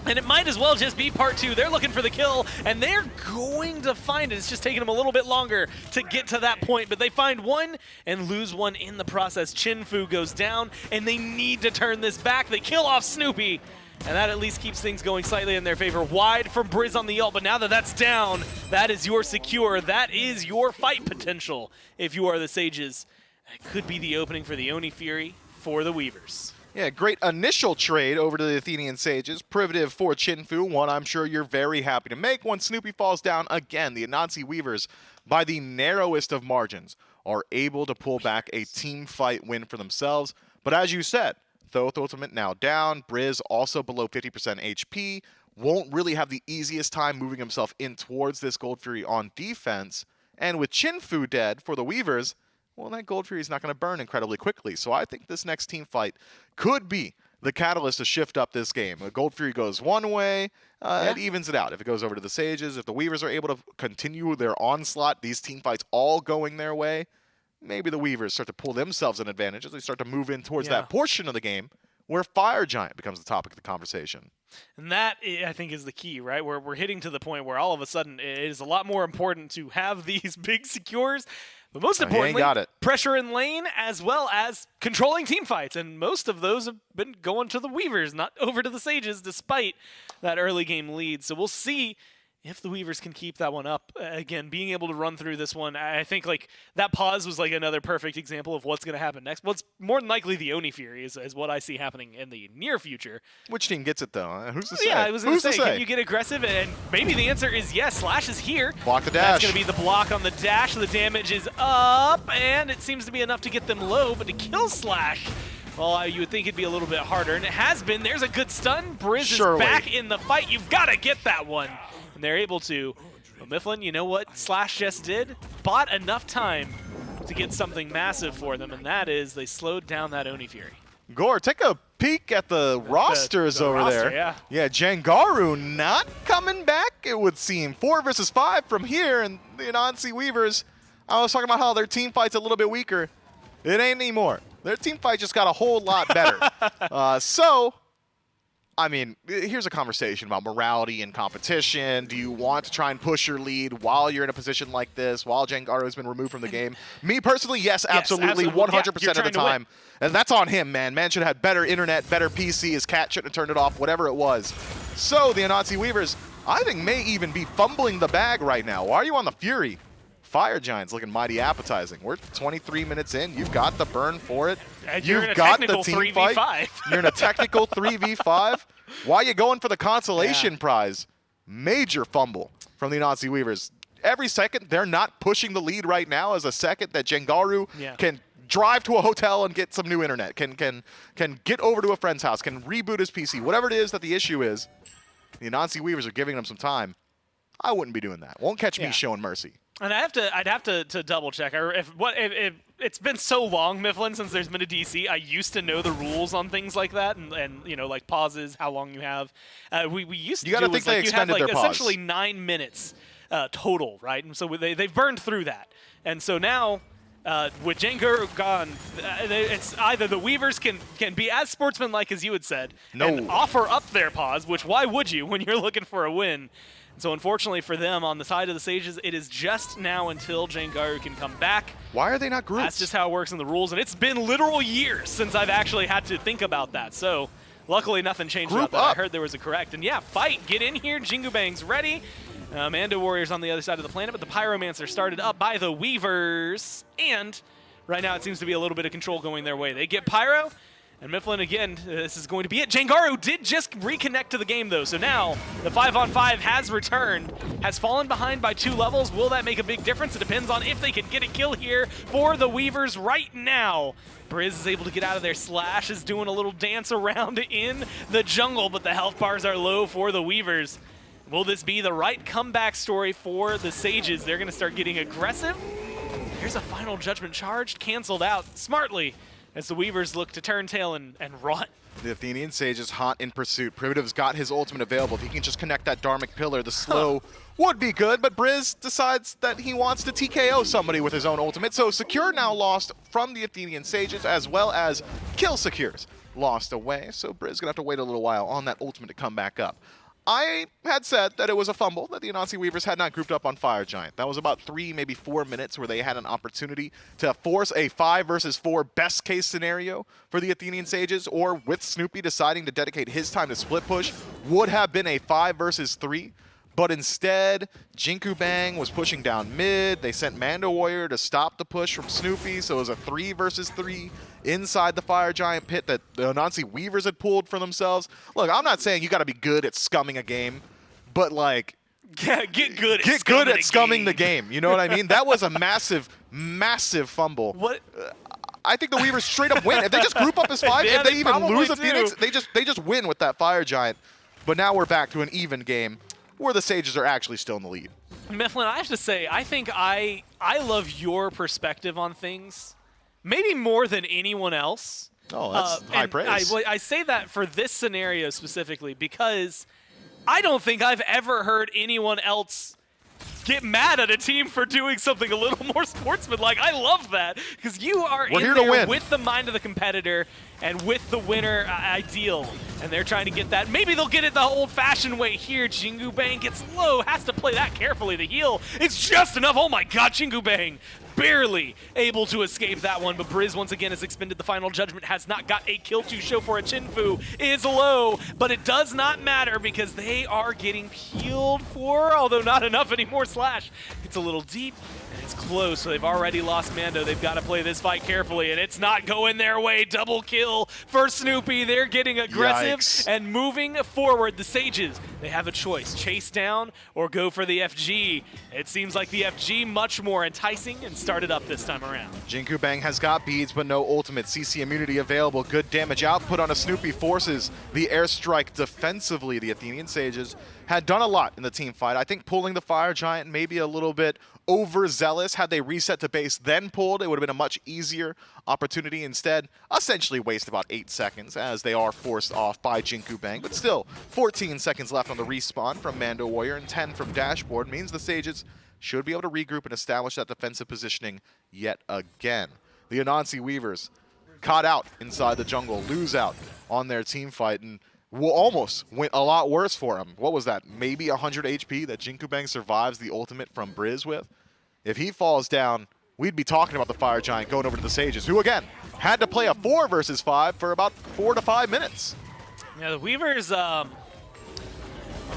And it might as well just be part 2. They're looking for the kill, and they're going to find it. It's just taking them a little bit longer to get to that point, but they find one and lose one in the process. Chinfu goes down, and they need to turn this back. They kill off Snoopy, and that at least keeps things going slightly in their favor. Wide from Briz on the ult, but now that that's down, that is your secure. That is your fight potential if you are the Sages. It could be the opening for the Oni Fury for the Weavers. Yeah, great initial trade over to the Athenian Sages. Privative for Chinfu, one I'm sure you're very happy to make. Once Snoopy falls down, again, the Anansi Weavers, by the narrowest of margins, are able to pull back a team fight win for themselves. But as you said, Thoth Ultimate now down, Briz also below 50% HP, won't really have the easiest time moving himself in towards this Gold Fury on defense. And with Chinfu dead for the Weavers, well, that Gold Fury is not going to burn incredibly quickly. So I think this next team fight could be the catalyst to shift up this game. A Gold Fury goes one way, it evens it out. If it goes over to the Sages, if the Weavers are able to continue their onslaught, these team fights all going their way, maybe the Weavers start to pull themselves an advantage as they start to move in towards that portion of the game where Fire Giant becomes the topic of the conversation. And that, I think, is the key, right? We're hitting to the point where all of a sudden it is a lot more important to have these big secures, but most importantly, pressure in lane as well as controlling team fights. And most of those have been going to the Weavers, not over to the Sages, despite that early game lead. So we'll see if the Weavers can keep that one up. Again, being able to run through this one, I think like that pause was like another perfect example of what's going to happen next. What's more than likely the Oni Fury is what I see happening in the near future. Which team gets it though? Who's to say? Yeah, I was going to say, can you get aggressive? And maybe the answer is yes. Slash is here. Block the dash. That's going to be the block on the dash. The damage is up, and it seems to be enough to get them low, but to kill Slash, well, you would think it'd be a little bit harder, and it has been. There's a good stun. Briz is back in the fight. You've got to get that one. And they're able to. Well, Mifflin, you know what Slash just did? Bought enough time to get something massive for them, and that is they slowed down that Oni Fury. Gore, take a peek at the rosters over there. Yeah, Jangaru not coming back, it would seem. 4 versus 5 from here, and the Anansi Weavers, I was talking about how their team fight's a little bit weaker. It ain't anymore. Their team fight just got a whole lot better. I mean, here's a conversation about morality and competition. Do you want to try and push your lead while you're in a position like this, while Jangaru has been removed from the game? Me personally, yes, absolutely, 100% of the time. And that's on him, man. Man should have had better internet, better PC. His cat shouldn't have turned it off, whatever it was. So the Anansi Weavers, I think, may even be fumbling the bag right now. Why are you on the Fury? Fire Giant's looking mighty appetizing. We're 23 minutes in. You've got the burn for it. You've got the team fight. You're in a technical 3v5. Why are you going for the consolation prize? Major fumble from the Anansi Weavers. Every second, they're not pushing the lead right now as a second that Jangaru can drive to a hotel and get some new internet, can get over to a friend's house, can reboot his PC, whatever it is that the issue is. The Anansi Weavers are giving them some time. I wouldn't be doing that. Won't catch me showing mercy. And I'd have to double check. It's been so long, Mifflin, since there's been a DC. I used to know the rules on things like that, and you know, like pauses, how long you have. We used to. You got to think they extended their pause. Essentially 9 minutes total, right? And so they've burned through that, and so now. With Jangaru gone, it's either the Weavers can be as sportsmanlike as you had said and offer up their pause, which why would you when you're looking for a win? So unfortunately for them, on the side of the Sages, it is just now until Jangaru can come back. Why are they not grouped? That's just how it works in the rules, and it's been literal years since I've actually had to think about that. So luckily nothing changed about that. I heard there was a correct. And yeah, fight, get in here, Jingu Bang's ready. Mando Warrior's on the other side of the planet, but the Pyromancer started up by the Weavers, and right now it seems to be a little bit of control going their way. They get Pyro, and Mifflin, again, this is going to be it. Jangaru did just reconnect to the game, though, so now the 5-on-5 has returned, has fallen behind by 2 levels. Will that make a big difference? It depends on if they can get a kill here for the Weavers right now. Briz is able to get out of there. Slash is doing a little dance around in the jungle, but the health bars are low for the Weavers. Will this be the right comeback story for the Sages? They're going to start getting aggressive. They're there's a final judgment charged, canceled out smartly as the Weavers look to turn tail and run. The Athenian Sage is hot in pursuit. Primitive's got his ultimate available. If he can just connect that Dharmic Pillar, the slow would be good, but Briz decides that he wants to TKO somebody with his own ultimate. So Secure now lost from the Athenian Sages, as well as Kill Secures lost away. So Briz gonna have to wait a little while on that ultimate to come back up. I had said that it was a fumble, that the Anansi Weavers had not grouped up on Fire Giant. That was about 3, maybe 4 minutes where they had an opportunity to force a 5 versus 4 best case scenario for the Athenian Sages, or with Snoopy deciding to dedicate his time to split push, would have been a 5 versus 3. But instead, Jinku Bang was pushing down mid. They sent Mando Warrior to stop the push from Snoopy, so it was a 3 versus 3 inside the Fire Giant pit that the Anansi Weavers had pulled for themselves. Look, I'm not saying you got to be good at scumming a game, but like, Yeah, get good at scumming the game. You know what I mean? That was a massive, massive fumble. What? I think the Weavers straight up win. If they just group up as 5, Yeah, if they they even probably lose a do. Phoenix, they just win with that Fire Giant. But now we're back to an even game where the Sages are actually still in the lead. Mifflin, I have to say, I think I love your perspective on things, maybe more than anyone else. Oh, that's high and praise. I say that for this scenario specifically because I don't think I've ever heard anyone else get mad at a team for doing something a little more sportsmanlike. I love that because you are We're in here to there win. with the mind of the competitor and with the winner ideal, and they're trying to get that. Maybe they'll get it the old-fashioned way here. Jingu Bang gets low, has to play that carefully. The heal, it's just enough. Oh my God, Jingu Bang barely able to escape that one, but Briz once again has expended the final judgment, has not got a kill to show for a Chinfu, is low, but it does not matter because they are getting peeled for, although not enough anymore. Slash gets a little deep, and it's close, so they've already lost Mando. They've got to play this fight carefully, and it's not going their way. Double kill for Snoopy. They're getting aggressive Yikes. and moving forward. The Sages, they have a choice, chase down or go for the FG. It seems like the FG much more enticing and started up this time around. Jinku Bang has got beads, but no ultimate. CC immunity available. Good damage output on a Snoopy forces the airstrike defensively. The Athenian Sages had done a lot in the team fight. I think pulling the Fire Giant maybe a little bit overzealous. Had they reset to base then pulled, it would have been a much easier opportunity. Instead, essentially waste about 8 seconds as they are forced off by Jinku Bang. But still, 14 seconds left on the respawn from Mando Warrior and 10 from Dashboard means the Sages should be able to regroup and establish that defensive positioning yet again. The Anansi Weavers caught out inside the jungle, lose out on their team fight, and almost went a lot worse for him. What was that? Maybe 100 HP that Jinku Bang survives the ultimate from Briz with? If he falls down, we'd be talking about the Fire Giant going over to the Sages, who again had to play a 4 versus 5 for about 4 to 5 minutes. Yeah, the Weavers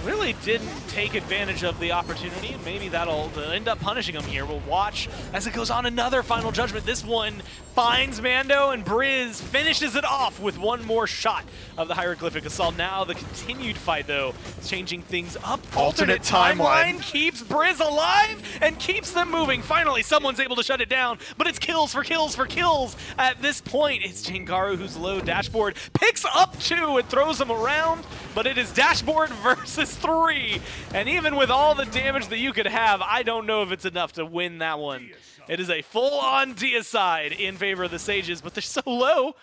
really didn't take advantage of the opportunity, and maybe that'll end up punishing them here. We'll watch as it goes on. Another final judgment. This one finds Mando, and Briz finishes it off with one more shot of the hieroglyphic assault. Now the continued fight, though, is changing things up. Alternate timeline keeps Briz alive and keeps them moving. Finally, someone's able to shut it down, but it's kills for kills for kills. At this point, it's Jangaru who's low. Dashboard picks up 2 and throws them around, but it is Dashboard versus 3. And even with all the damage that you could have, I don't know if it's enough to win that one. It is a full-on deicide in favor of the Sages, but they're so low,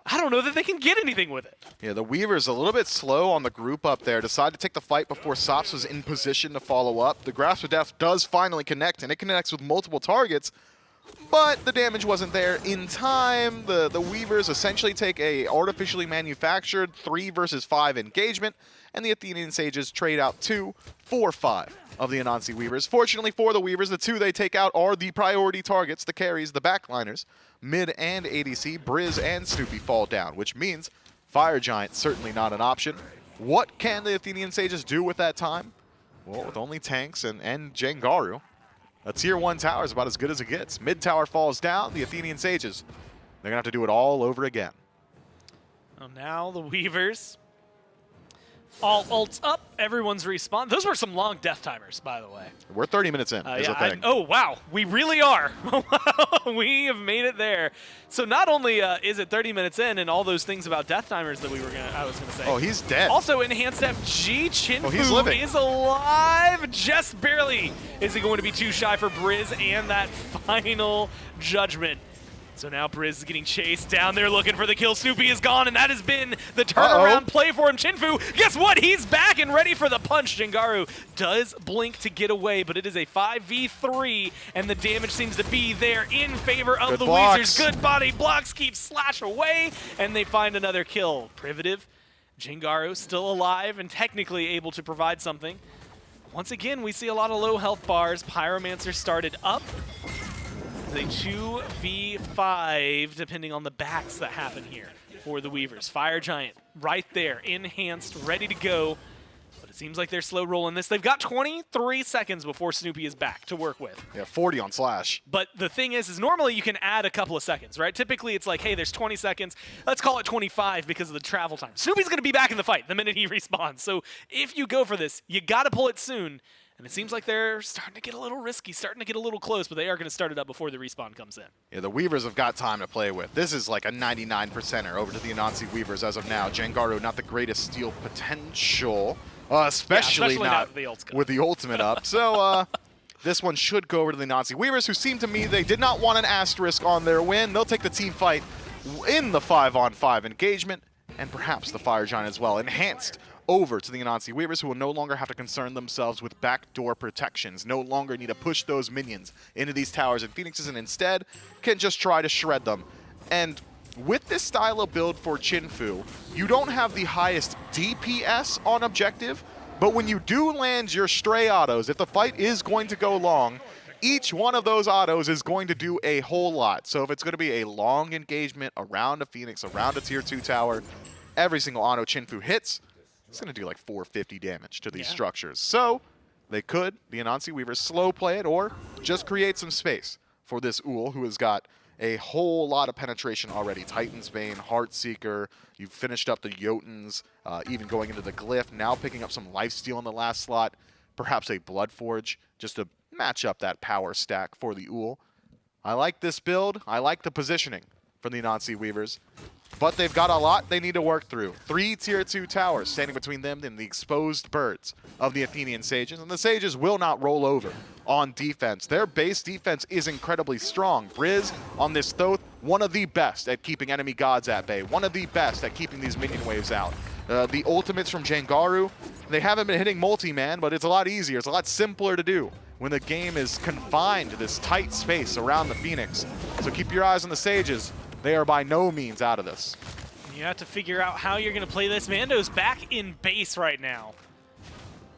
I don't know that they can get anything with it. Yeah, the Weavers a little bit slow on the group up there. Decided to take the fight before Sops was in position to follow up. The Grasp of Death does finally connect, and it connects with multiple targets, but the damage wasn't there in time. The Weavers essentially take a artificially manufactured 3 versus 5 engagement, and the Athenian Sages trade out 2 for 5 of the Anansi Weavers. Fortunately for the Weavers, the 2 they take out are the priority targets, the carries, the backliners. Mid and ADC, Briz and Snoopy fall down, which means Fire Giant certainly not an option. What can the Athenian Sages do with that time? Well, with only tanks and Jangaru, a tier 1 tower is about as good as it gets. Mid tower falls down, the Athenian Sages, they're going to have to do it all over again. Well, now the Weavers All ults up. Everyone's respawn. Those were some long death timers, by the way. We're 30 minutes in, is the thing. Oh, wow. We really are. We have made it there. So not only is it 30 minutes in and all those things about death timers that I was going to say. Oh, he's dead. Also, Enhanced FG, Chinfu he's living. is alive. Just barely. Is it going to be too shy for Briz and that final judgment? So now Briz is getting chased down there looking for the kill. Snoopy is gone, and that has been the turnaround play for him. Chinfu, guess what? He's back and ready for the punch. Jingaru does blink to get away, but it is a 5v3, and the damage seems to be there in favor of the Weezers. Good body blocks, keep Slash away, and they find another kill. Privative, Jingaru still alive and technically able to provide something. Once again, we see a lot of low health bars. Pyromancer started up. A 2v5, depending on the backs that happen here for the Weavers. Fire Giant right there, enhanced, ready to go. But it seems like they're slow rolling this. They've got 23 seconds before Snoopy is back to work with. Yeah, 40 on Slash. But the thing is normally you can add a couple of seconds, right? Typically it's like, hey, there's 20 seconds. Let's call it 25 because of the travel time. Snoopy's going to be back in the fight the minute he respawns. So if you go for this, you got to pull it soon. And it seems like they're starting to get a little risky, starting to get a little close, but they are going to start it up before the respawn comes in. Yeah, the Weavers have got time to play with. This is like a 99%er over to the Anansi Weavers as of now. Jangaru, not the greatest steal potential, especially not with the ultimate up. So this one should go over to the Anansi Weavers, who seem to me they did not want an asterisk on their win. They'll take the team fight in the 5-on-5 engagement, and perhaps the Fire Giant as well. Enhanced over to the Anansi Weavers, who will no longer have to concern themselves with backdoor protections, no longer need to push those minions into these towers and phoenixes, and instead can just try to shred them. And with this style of build for Chinfu, you don't have the highest DPS on objective, but when you do land your stray autos, if the fight is going to go long, each one of those autos is going to do a whole lot. So if it's going to be a long engagement around a phoenix, around a tier 2 tower, every single auto Chinfu hits, it's going to do like 450 damage to these structures. So they could, the Anansi Weavers, slow play it or just create some space for this Uhl, who has got a whole lot of penetration already. Titan's Bane, Heartseeker, you've finished up the Jotuns, even going into the Glyph, now picking up some lifesteal in the last slot, perhaps a Bloodforge, just to match up that power stack for the Uhl. I like this build. I like the positioning for the Anansi Weavers. But they've got a lot they need to work through. 3 tier 2 towers standing between them and the exposed birds of the Athenian Sages. And the Sages will not roll over on defense. Their base defense is incredibly strong. Briz on this Thoth, one of the best at keeping enemy gods at bay. One of the best at keeping these minion waves out. The ultimates from Jangaru, they haven't been hitting multi-man, but it's a lot easier. It's a lot simpler to do when the game is confined to this tight space around the Phoenix. So keep your eyes on the Sages. They are by no means out of this. You have to figure out how you're going to play this. Mando's back in base right now.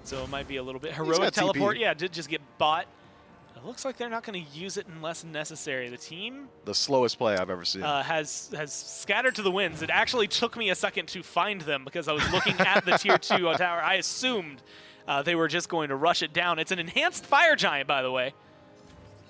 So it might be a little bit heroic teleport. Yeah, did just get bought. It looks like they're not going to use it unless necessary. The team... The slowest play I've ever seen. Has scattered to the winds. It actually took me a second to find them because I was looking at the tier 2 tower. I assumed they were just going to rush it down. It's an enhanced Fire Giant, by the way.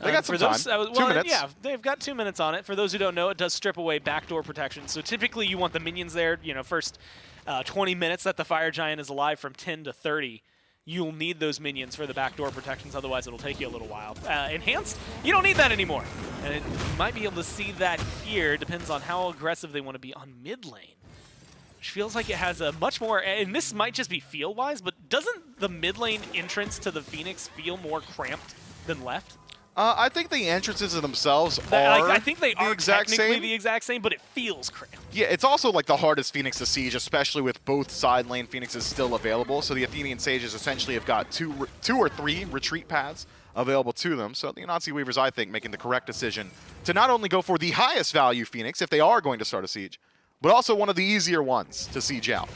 They got some time. 2 minutes. Yeah, they've got 2 minutes on it. For those who don't know, it does strip away backdoor protection. So typically you want the minions there, first 20 minutes that the Fire Giant is alive from 10 to 30. You'll need those minions for the backdoor protections, otherwise it'll take you a little while. Enhanced, you don't need that anymore. And you might be able to see that here. Depends on how aggressive they want to be on mid lane. Which feels like it has a much more, and this might just be feel-wise, but doesn't the mid lane entrance to the Phoenix feel more cramped than left? I think the entrances themselves I think they are technically technically the exact same, but it feels cramped. Yeah, it's also like the hardest Phoenix to siege, especially with both side lane Phoenixes still available. So the Athenian Sages essentially have got two or three retreat paths available to them. So the Anansi Weavers, I think, making the correct decision to not only go for the highest value Phoenix if they are going to start a siege, but also one of the easier ones to siege out.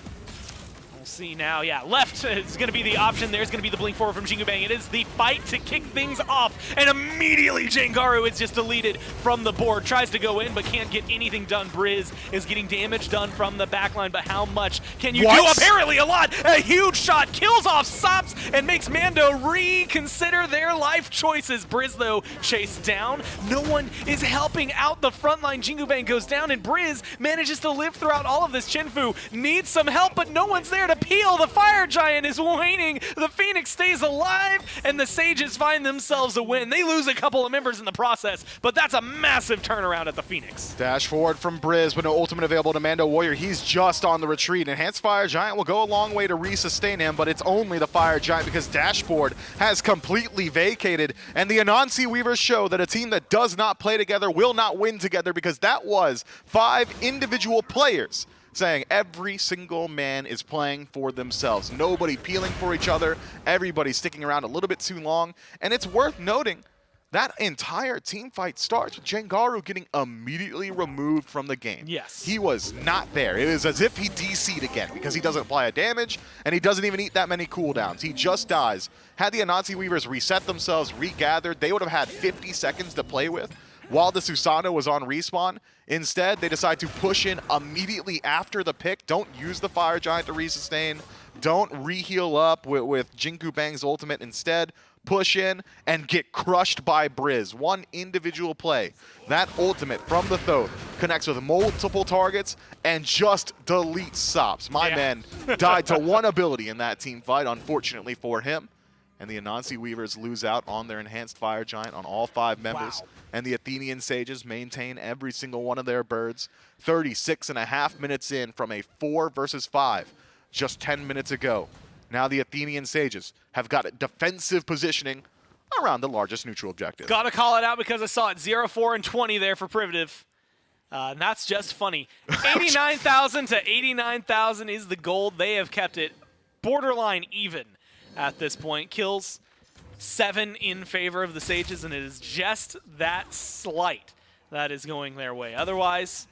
See now, yeah, left is going to be the option. There's going to be the blink forward from Jingu Bang. It is the fight to kick things off, and immediately Jangaru is just deleted from the board. Tries to go in, but can't get anything done. Briz is getting damage done from the backline, but how much can you do? Apparently a lot. A huge shot kills off Sops and makes Mando reconsider their life choices. Briz, though, chased down. No one is helping out the front line. Jingu Bang goes down, and Briz manages to live throughout all of this. Chinfu needs some help, but no one's there to peel. The Fire Giant is waning. The Phoenix stays alive, and the Sages find themselves a win. They lose a couple of members in the process, but that's a massive turnaround at the Phoenix. Dash forward from Briz, but no ultimate available to Mando Warrior. He's just on the retreat. Enhanced Fire Giant will go a long way to resustain him, but it's only the Fire Giant because Dashboard has completely vacated, and the Anansi Weavers show that a team that does not play together will not win together, because that was 5 individual players saying every single man is playing for themselves. Nobody peeling for each other. Everybody sticking around a little bit too long. And it's worth noting that entire team fight starts with Jengaru getting immediately removed from the game. Yes. He was not there. It was as if he DC'd again because he doesn't apply a damage and he doesn't even eat that many cooldowns. He just dies. Had the Anansi Weavers reset themselves, regathered, they would have had 50 seconds to play with while the Susanoo was on respawn. Instead, they decide to push in immediately after the pick. Don't use the Fire Giant to resustain. Don't re-heal up with Jinku Bang's ultimate. Instead, push in and get crushed by Briz. One individual play. That ultimate from the Thoth connects with multiple targets and just deletes Sops. My man died to one ability in that team fight, unfortunately for him. And the Anansi Weavers lose out on their Enhanced Fire Giant on all 5 members. Wow. And the Athenian Sages maintain every single one of their birds. 36.5 minutes in from a 4 versus 5 just 10 minutes ago. Now the Athenian Sages have got a defensive positioning around the largest neutral objective. Gotta call it out because I saw it 0, 4, and 20 there for Privative. And that's just funny. 89,000 to 89,000 is the gold. They have kept it borderline even at this point. Kills 7 in favor of the Sages, and it is just that slight that is going their way. Otherwise,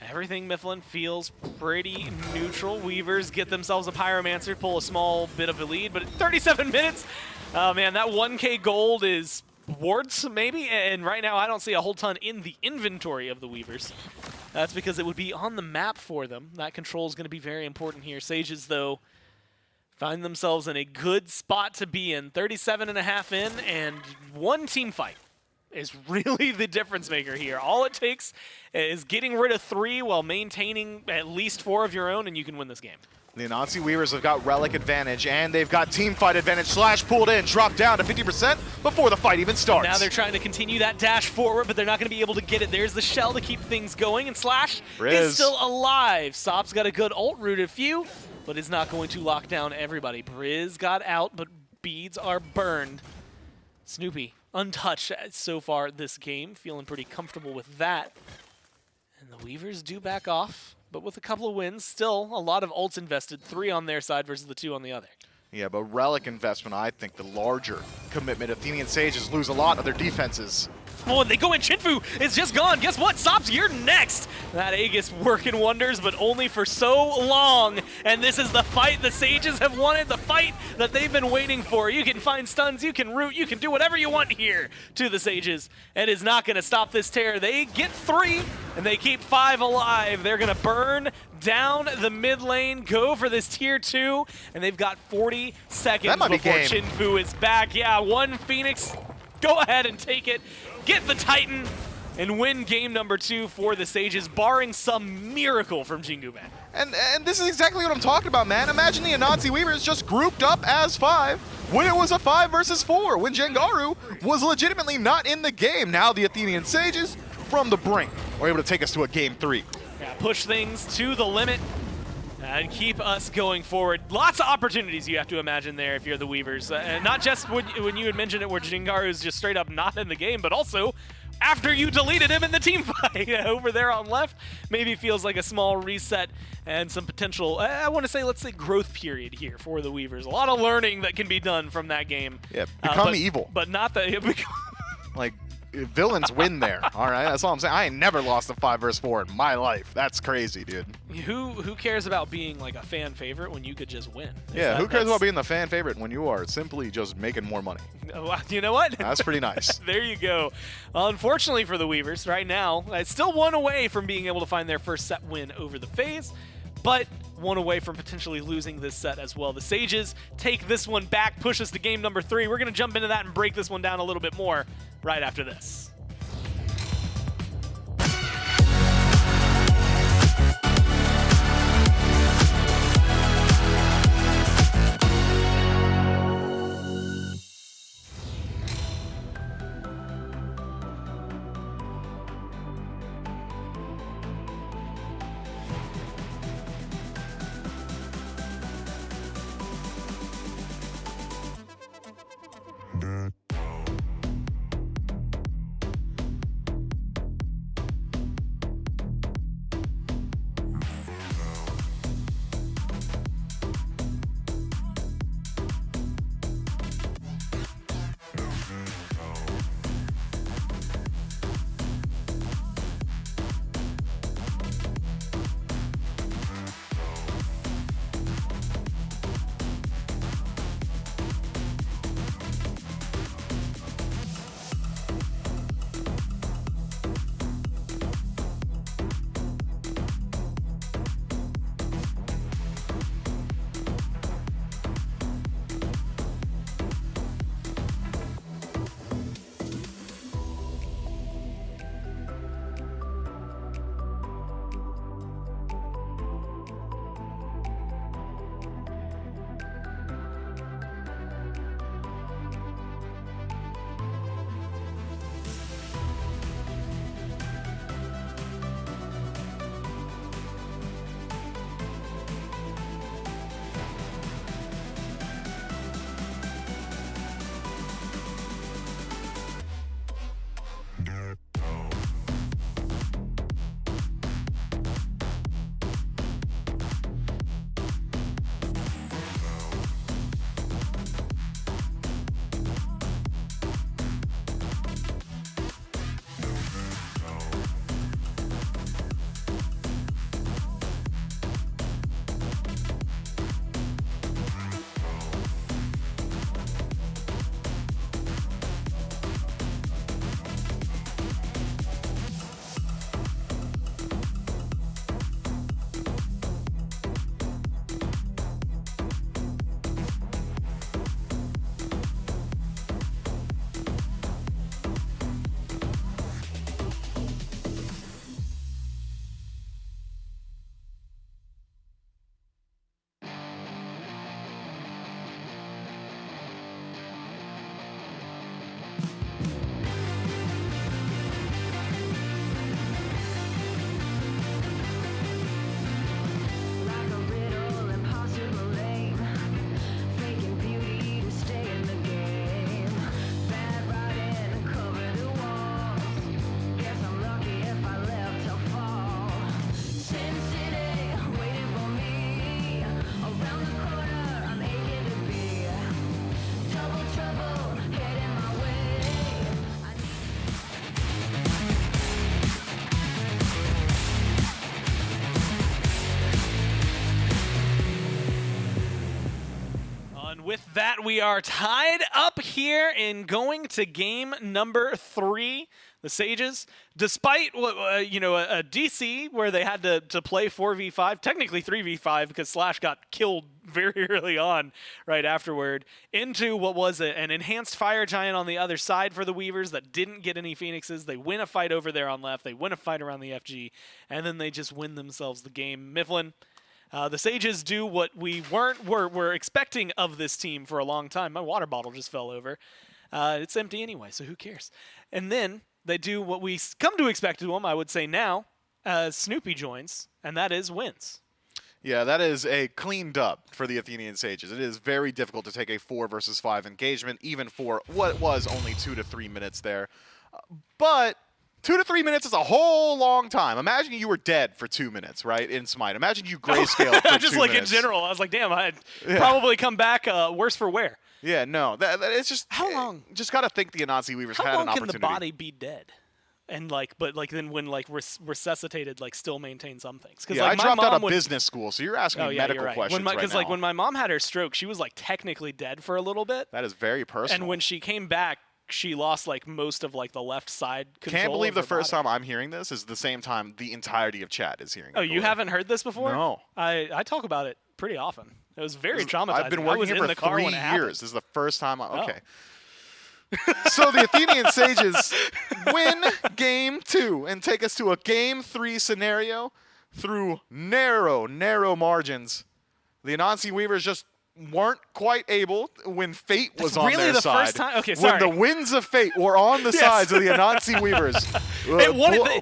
everything Mifflin feels pretty neutral. Weavers get themselves a Pyromancer, pull a small bit of a lead, but at 37 minutes, oh man, that 1K gold is wards maybe, and right now I don't see a whole ton in the inventory of the Weavers. That's because it would be on the map for them. That control is going to be very important here. Sages, though, find themselves in a good spot to be in. 37.5 in, and one team fight is really the difference maker here. All it takes is getting rid of 3 while maintaining at least 4 of your own, and you can win this game. The Anansi Weavers have got Relic advantage, and they've got team fight advantage. Slash pulled in, dropped down to 50% before the fight even starts. Now they're trying to continue that dash forward, but they're not going to be able to get it. There's the shell to keep things going, and Slash is still alive. Sop's got a good ult rooted few, but is not going to lock down everybody. Briz got out, but beads are burned. Snoopy untouched so far this game, feeling pretty comfortable with that. And the Weavers do back off, but with a couple of wins, still a lot of ults invested, 3 on their side versus the 2 on the other. Yeah, but Relic investment, I think the larger commitment. Athenian Sages lose a lot of their defenses. Oh, and they go in. Chinfu is just gone. Guess what? Sops, you're next. That Aegis working wonders, but only for so long. And this is the fight the Sages have wanted, the fight that they've been waiting for. You can find stuns, you can root, you can do whatever you want here to the Sages. And it's not going to stop this tear. They get 3, and they keep 5 alive. They're going to burn down the mid lane, go for this tier 2, and they've got 40 seconds before Chinfu is back. Yeah, one Phoenix. Go ahead and take it. Get the Titan and win game number 2 for the Sages, barring some miracle from Jingu Bang. And this is exactly what I'm talking about, man. Imagine the Anansi Weavers just grouped up as 5 when it was a 5 versus 4, when Jengaru was legitimately not in the game. Now the Athenian Sages, from the brink, are able to take us to a game 3. Yeah, push things to the limit and keep us going forward. Lots of opportunities you have to imagine there if you're the Weavers. And not just when you had mentioned it where Jingaru is just straight up not in the game, but also after you deleted him in the team fight over there on left. Maybe feels like a small reset and some potential, I want to say, let's say growth period here for the Weavers. A lot of learning that can be done from that game. Yeah, become evil. But not the... like, villains win there, all right? That's all I'm saying. I ain't never lost a 5 versus 4 in my life. That's crazy, dude. Who cares about being like a fan favorite when you could just win? Yeah, who cares about being the fan favorite when you are simply just making more money? You know what? That's pretty nice. There you go. Unfortunately for the Weavers, right now, it's still 1 away from being able to find their first set win over the FaZe, but 1 away from potentially losing this set as well. The Sages take this one back, push us to game number 3. We're going to jump into that and break this one down a little bit more right after this. With that, we are tied up here in going to game number 3. The Sages, despite a DC where they had to play 4v5, technically 3v5 because Slash got killed very early on right afterward, into what was an enhanced Fire Giant on the other side for the Weavers that didn't get any Phoenixes. They win a fight over there on left, they win a fight around the FG, and then they just win themselves the game. Mifflin, the Sages do what we were expecting of this team for a long time. My water bottle just fell over. It's empty anyway, so who cares? And then they do what we come to expect of them, I would say now, as Snoopy joins, and that is wins. Yeah, that is a clean dub for the Athenian Sages. It is very difficult to take a 4 versus 5 engagement, even for what was only 2 to 3 minutes there. But 2 to 3 minutes is a whole long time. Imagine you were dead for 2 minutes, right, in Smite. Imagine you grayscale for just 2 like minutes. in general, I was like, damn, I'd probably come back worse for wear. Yeah, no, it's just how long? Just got to think the Anansi Weavers had an opportunity. How long can the body be dead? And then when resuscitated, still maintain some things. Yeah, I dropped out of business school, so you're asking me medical questions Because right now. when my mom had her stroke, she was technically dead for a little bit. That is very personal. And when she came back, she lost most of the left side control. Can't believe of the her first body. time I'm hearing this is the same time the entirety of chat is hearing it. Oh, you haven't heard this before? No. I talk about it pretty often. It was very traumatizing. I've been working here for 3 years. This is the first time. Okay. So the Athenian Sages win game 2 and take us to a game 3 scenario through narrow margins. The Anansi Weavers just weren't quite able when fate was on really their the side. First time? Okay, sorry. When the winds of fate were on the sides of the Anansi Weavers,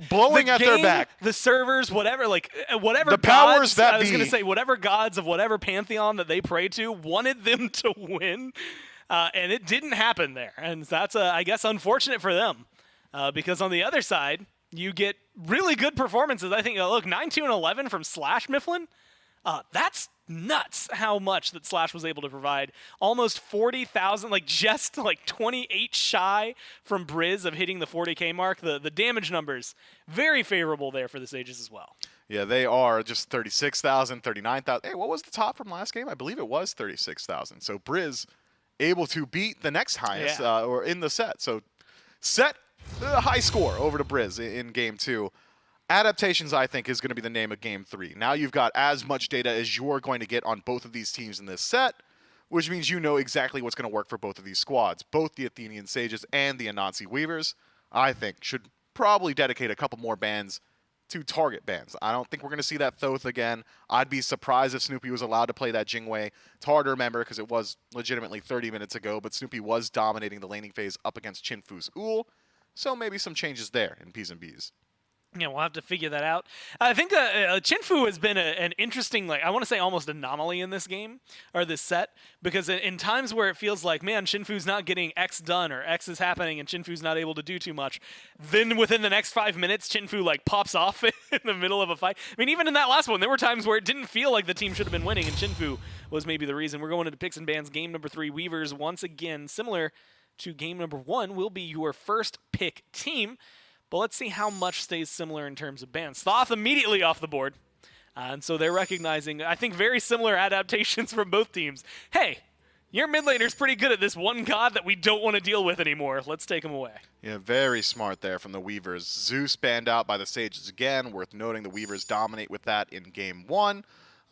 blowing the at game, their back. The servers, whatever The gods, powers that I was be. going to say, whatever gods of whatever pantheon that they pray to wanted them to win. and it didn't happen there. And that's, I guess, unfortunate for them because on the other side, you get really good performances. I think, look, 9-2 and 11 from Slash Mifflin. That's nuts how much that Slash was able to provide. Almost 40,000, like just like 28 shy from Briz of hitting the 40K mark. The damage numbers, very favorable there for the Sages as well. Yeah, they are just 36,000, 39,000. Hey, what was the top from last game? I believe it was 36,000. So Briz able to beat the next highest or in the set. So set high score over to Briz in game 2. Adaptations, I think, is going to be the name of Game 3. Now you've got as much data as you're going to get on both of these teams in this set, which means you know exactly what's going to work for both of these squads. Both the Athenian Sages and the Anansi Weavers, I think, should probably dedicate a couple more bans to target bans. I don't think we're going to see that Thoth again. I'd be surprised if Snoopy was allowed to play that Jingwei. It's hard to remember because it was legitimately 30 minutes ago, but Snoopy was dominating the laning phase up against Chinfu's Ull, so maybe some changes there in P's and B's. Yeah, we'll have to figure that out. I think Chinfu has been an interesting, like, I want to say almost anomaly in this game, or this set, because in times where it feels like, man, Chinfu's not getting X done, or X is happening, and Chinfu's not able to do too much, then within the next 5 minutes, Chinfu, like, pops off in the middle of a fight. I mean, even in that last one, there were times where it didn't feel like the team should have been winning, and Chinfu was maybe the reason. We're going into Picks and Bans game number 3. Weavers, once again, similar to game number 1, will be your first pick team. But let's see how much stays similar in terms of bans. Thoth immediately off the board. And so they're recognizing, I think, very similar adaptations from both teams. Hey, your mid laner's pretty good at this one god that we don't want to deal with anymore. Let's take him away. Yeah, very smart there from the Weavers. Zeus banned out by the Sages again. Worth noting the Weavers dominate with that in game 1.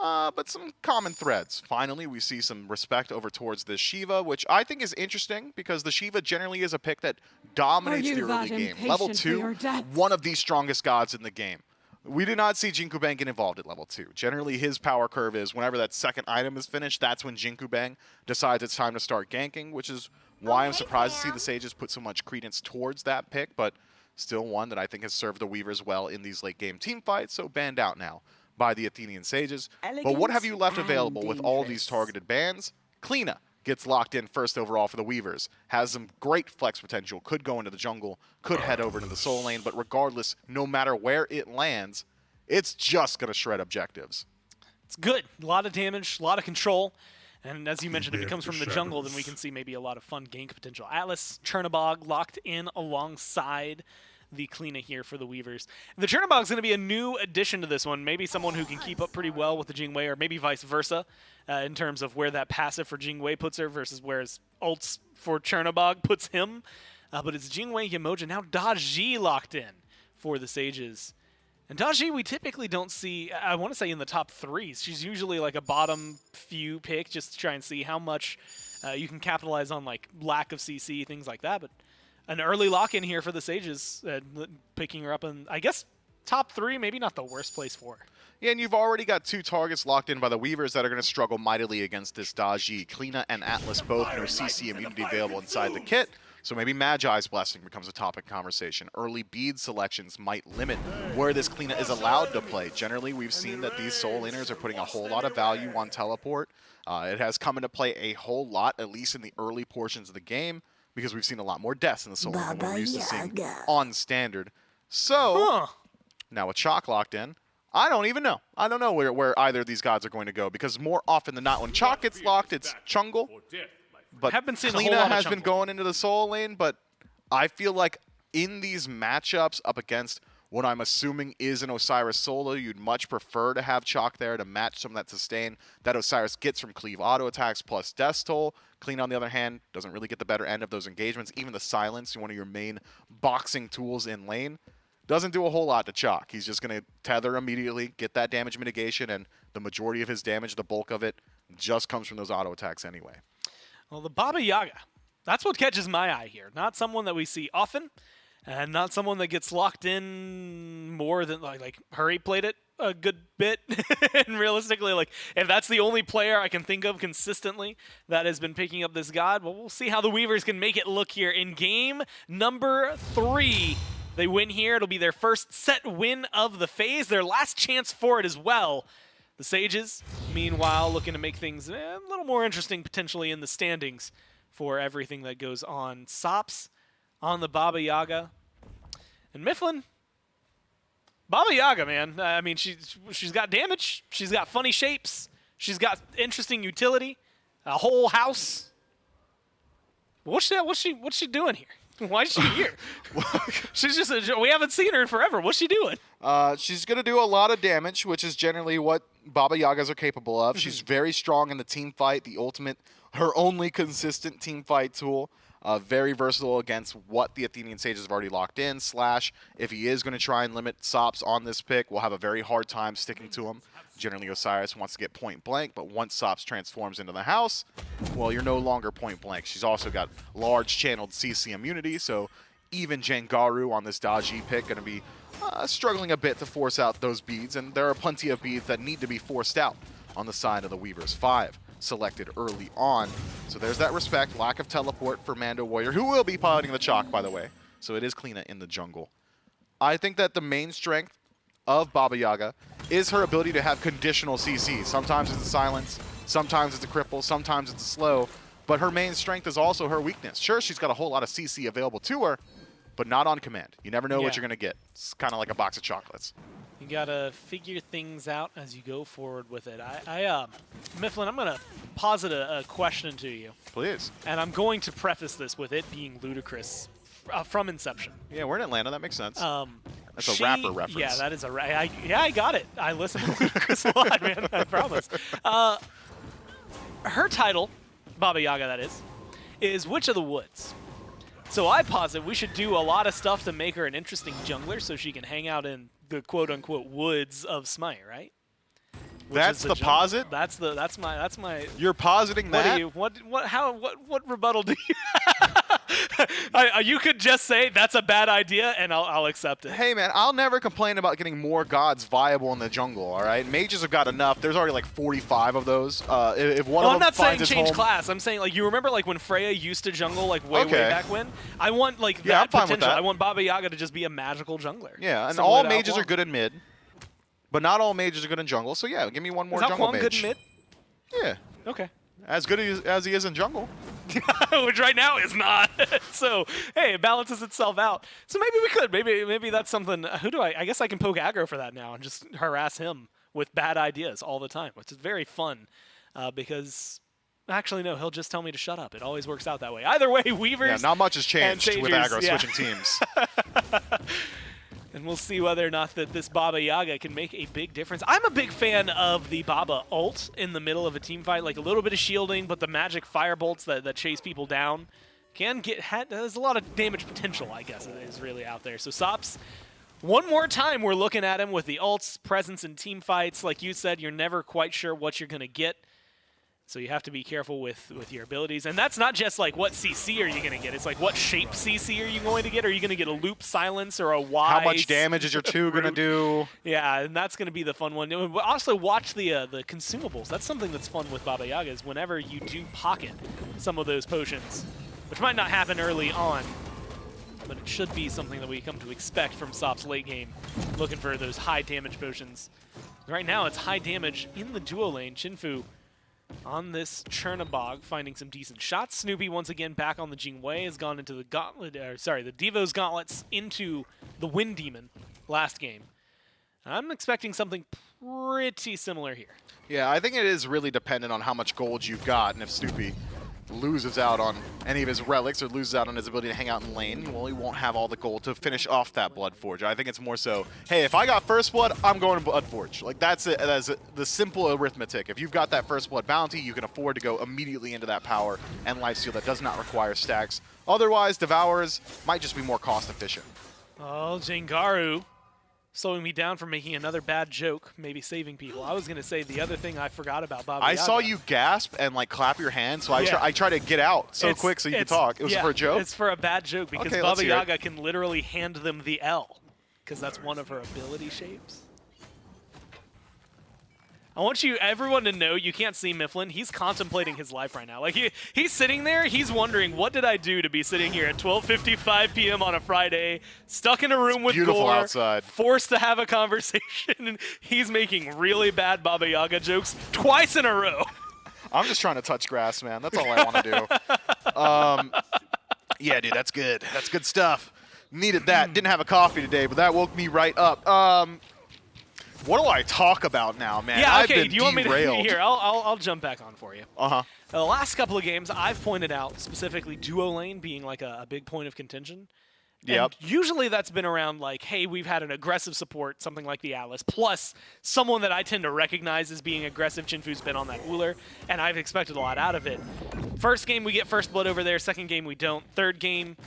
But some common threads. Finally, we see some respect over towards this Shiva, which I think is interesting because the Shiva generally is a pick that dominates the early game. Level 2, one of the strongest gods in the game. We did not see Jinkubang get involved at level 2. Generally, his power curve is whenever that second item is finished, that's when Jinkubang decides it's time to start ganking, which is why I'm surprised to see the Sages put so much credence towards that pick, but still one that I think has served the Weavers well in these late game team fights, so banned out now by the Athenian Sages. But what have you left available with all these targeted bans? Kleena gets locked in first overall for the Weavers. Has some great flex potential. Could go into the jungle. Could head over to the soul lane. But regardless, no matter where it lands, it's just going to shred objectives. It's good. A lot of damage, a lot of control. And as you mentioned, if it comes from the jungle, then we can see maybe a lot of fun gank potential. Atlas, Chernobog locked in alongside the Kleena here for the Weavers. The Chernobog is going to be a new addition to this one. Maybe someone who can keep up pretty well with the Jingwei, or maybe vice versa, in terms of where that passive for Jingwei puts her versus where his ults for Chernobog puts him. But it's Jingwei, Yamoja, now Daji locked in for the Sages. And Daji, we typically don't see, I want to say in the top 3s. She's usually like a bottom few pick just to try and see how much you can capitalize on like lack of CC, things like that. But an early lock-in here for the Sages, picking her up in, I guess, top 3, maybe not the worst place for her. Yeah, and you've already got 2 targets locked in by the Weavers that are going to struggle mightily against this Daji. Kleena and Atlas both no CC immunity available inside the kit, so maybe Magi's Blessing becomes a topic of conversation. Early bead selections might limit where this Kleena is allowed to play. Generally, we've seen that these soul laners are putting a whole lot of value on teleport. It has come into play a whole lot, at least in the early portions of the game, because we've seen a lot more deaths in the soul lane than we're used to seeing on standard. So, now with Chalk locked in, I don't even know. I don't know where either of these gods are going to go, because more often than not, when Chalk gets locked, it's Chungle. But Kleena has been going into the soul lane, but I feel like in these matchups up against what I'm assuming is an Osiris solo, you'd much prefer to have Chalk there to match some of that sustain that Osiris gets from cleave auto attacks plus Death Toll. Kleena, on the other hand, doesn't really get the better end of those engagements. Even the silence, one of your main boxing tools in lane, doesn't do a whole lot to Chalk. He's just going to tether immediately, get that damage mitigation, and the majority of his damage, the bulk of it, just comes from those auto attacks anyway. Well, the Baba Yaga, that's what catches my eye here. Not someone that we see often, and not someone that gets locked in more than, like Hurry played it a good bit. And realistically, like, if that's the only player I can think of consistently that has been picking up this god, well, we'll see how the Weavers can make it look here in game number 3. They win here. It'll be their first set win of the phase, their last chance for it as well. The Sages, meanwhile, looking to make things a little more interesting potentially in the standings for everything that goes on. Sops on the Baba Yaga. And Mifflin, Baba Yaga, man. I mean, she's got damage. She's got funny shapes. She's got interesting utility. A whole house. What's she doing here? Why is she here? She's just we haven't seen her in forever. What's she doing? She's going to do a lot of damage, which is generally what Baba Yagas are capable of. She's very strong in the team fight, the ultimate, her only consistent team fight tool. Very versatile against what the Athenian Sages have already locked in. Slash, if he is going to try and limit Sops on this pick, we'll have a very hard time sticking to him. Generally, Osiris wants to get point blank, but once Sops transforms into the house, well, you're no longer point blank. She's also got large channeled CC immunity, so even Jengaru on this dodgy pick going to be struggling a bit to force out those beads, and there are plenty of beads that need to be forced out on the side of the Weavers 5. Selected early on. So there's that respect. Lack of teleport for Mando Warrior, who will be piloting the chalk, by the way. So it is Kleena in the jungle. I think that the main strength of Baba Yaga is her ability to have conditional CC. Sometimes it's a silence, sometimes it's a cripple, sometimes it's a slow, but her main strength is also her weakness. Sure, she's got a whole lot of CC available to her, but not on command. You never know what you're going to get. It's kind of like a box of chocolates. You gotta figure things out as you go forward with it. Mifflin, I'm gonna posit a question to you. Please. And I'm going to preface this with it being ludicrous from inception. Yeah, we're in Atlanta. That makes sense. That's a rapper reference. Yeah, that is I got it. I listen to Ludacris a lot, man. I promise. Her title, Baba Yaga, that is Witch of the Woods. So I posit we should do a lot of stuff to make her an interesting jungler so she can hang out in the quote-unquote woods of Smite, right? That's the posit? That's my You're positing that? What rebuttal do you you could just say that's a bad idea and I'll accept it. Hey man, I'll never complain about getting more gods viable in the jungle, all right? Mages have got enough. There's already like 45 of those. If one of them I'm not saying finds his change home, class. I'm saying like you remember like when Freya used to jungle like way back when? I want like Yeah, I'm that fine with potential. that. I want Baba Yaga to just be a magical jungler. yeah, and Similar all to mages Alquan. are good in mid, but not all mages are good in jungle. So yeah, give me one more Is jungle Alquan mage. good in mid? Yeah, Okay. as good as he is in jungle. Which right now is not. So hey, it balances itself out. So maybe we could. Maybe that's something. Who do I guess I can poke aggro for that now and just harass him with bad ideas all the time, which is very fun. Because actually no, he'll just tell me to shut up. It always works out that way. Either way, Weavers. Yeah, not much has changed with Sagers, aggro yeah. switching teams. And we'll see whether or not that this Baba Yaga can make a big difference. I'm a big fan of the Baba ult in the middle of a team fight, like a little bit of shielding, but the magic fire bolts that chase people down there's a lot of damage potential, I guess, is really out there. So Sops, one more time we're looking at him with the ults, presence in team fights. Like you said, you're never quite sure what you're going to get. So you have to be careful with your abilities. And that's not just like what CC are you going to get. It's like what shape CC are you going to get? Are you going to get a loop silence or a Y? How much damage is your 2 going to do? Yeah, and that's going to be the fun one. Also watch the consumables. That's something that's fun with Baba Yaga is whenever you do pocket some of those potions, which might not happen early on, but it should be something that we come to expect from Sop's late game, looking for those high damage potions. Right now it's high damage in the duo lane. Shinfu on this Chernabog, finding some decent shots. Snoopy once again back on the Jingwei, has gone into the gauntlet, the Devo's gauntlets into the Wind Demon last game. I'm expecting something pretty similar here. Yeah, I think it is really dependent on how much gold you've got, and if Snoopy loses out on any of his relics or loses out on his ability to hang out in lane, well, he won't have all the gold to finish off that Blood Forge. I think it's more so, hey, if I got First Blood, I'm going to Blood Forge. Like, that's it. That's the simple arithmetic. If you've got that First Blood bounty, you can afford to go immediately into that power and lifesteal that does not require stacks. Otherwise, Devourers might just be more cost efficient. Oh, Jengaru slowing me down from making another bad joke, maybe saving people. I was going to say the other thing I forgot about Baba I Yaga. saw you gasp and like clap your hands, so I try to get out so quick so you can talk. It was for a joke? It's for a bad joke because Okay, let's Baba hear it. Yaga can literally hand them the L because that's one of her ability shapes. I want everyone to know, you can't see Mifflin. He's contemplating his life right now. Like he's sitting there, he's wondering, what did I do to be sitting here at 12:55 p.m. on a Friday, stuck in a room with beautiful Gore, outside. forced to have a conversation, and he's making really bad Baba Yaga jokes twice in a row. I'm just trying to touch grass, man. That's all I want to do. Yeah, dude, that's good. That's good stuff. Needed that. Didn't have a coffee today, but that woke me right up. What do I talk about now, man? Yeah, okay. I've been Do you want me to derailed. here? I'll jump back on for you. Uh-huh. The last couple of games, I've pointed out specifically duo lane being like a big point of contention. Yep. And usually that's been around like, hey, we've had an aggressive support, something like the Atlas, plus someone that I tend to recognize as being aggressive. Chinfu's been on that Wooler, and I've expected a lot out of it. First game, we get first blood over there. Second game, we don't. Third game,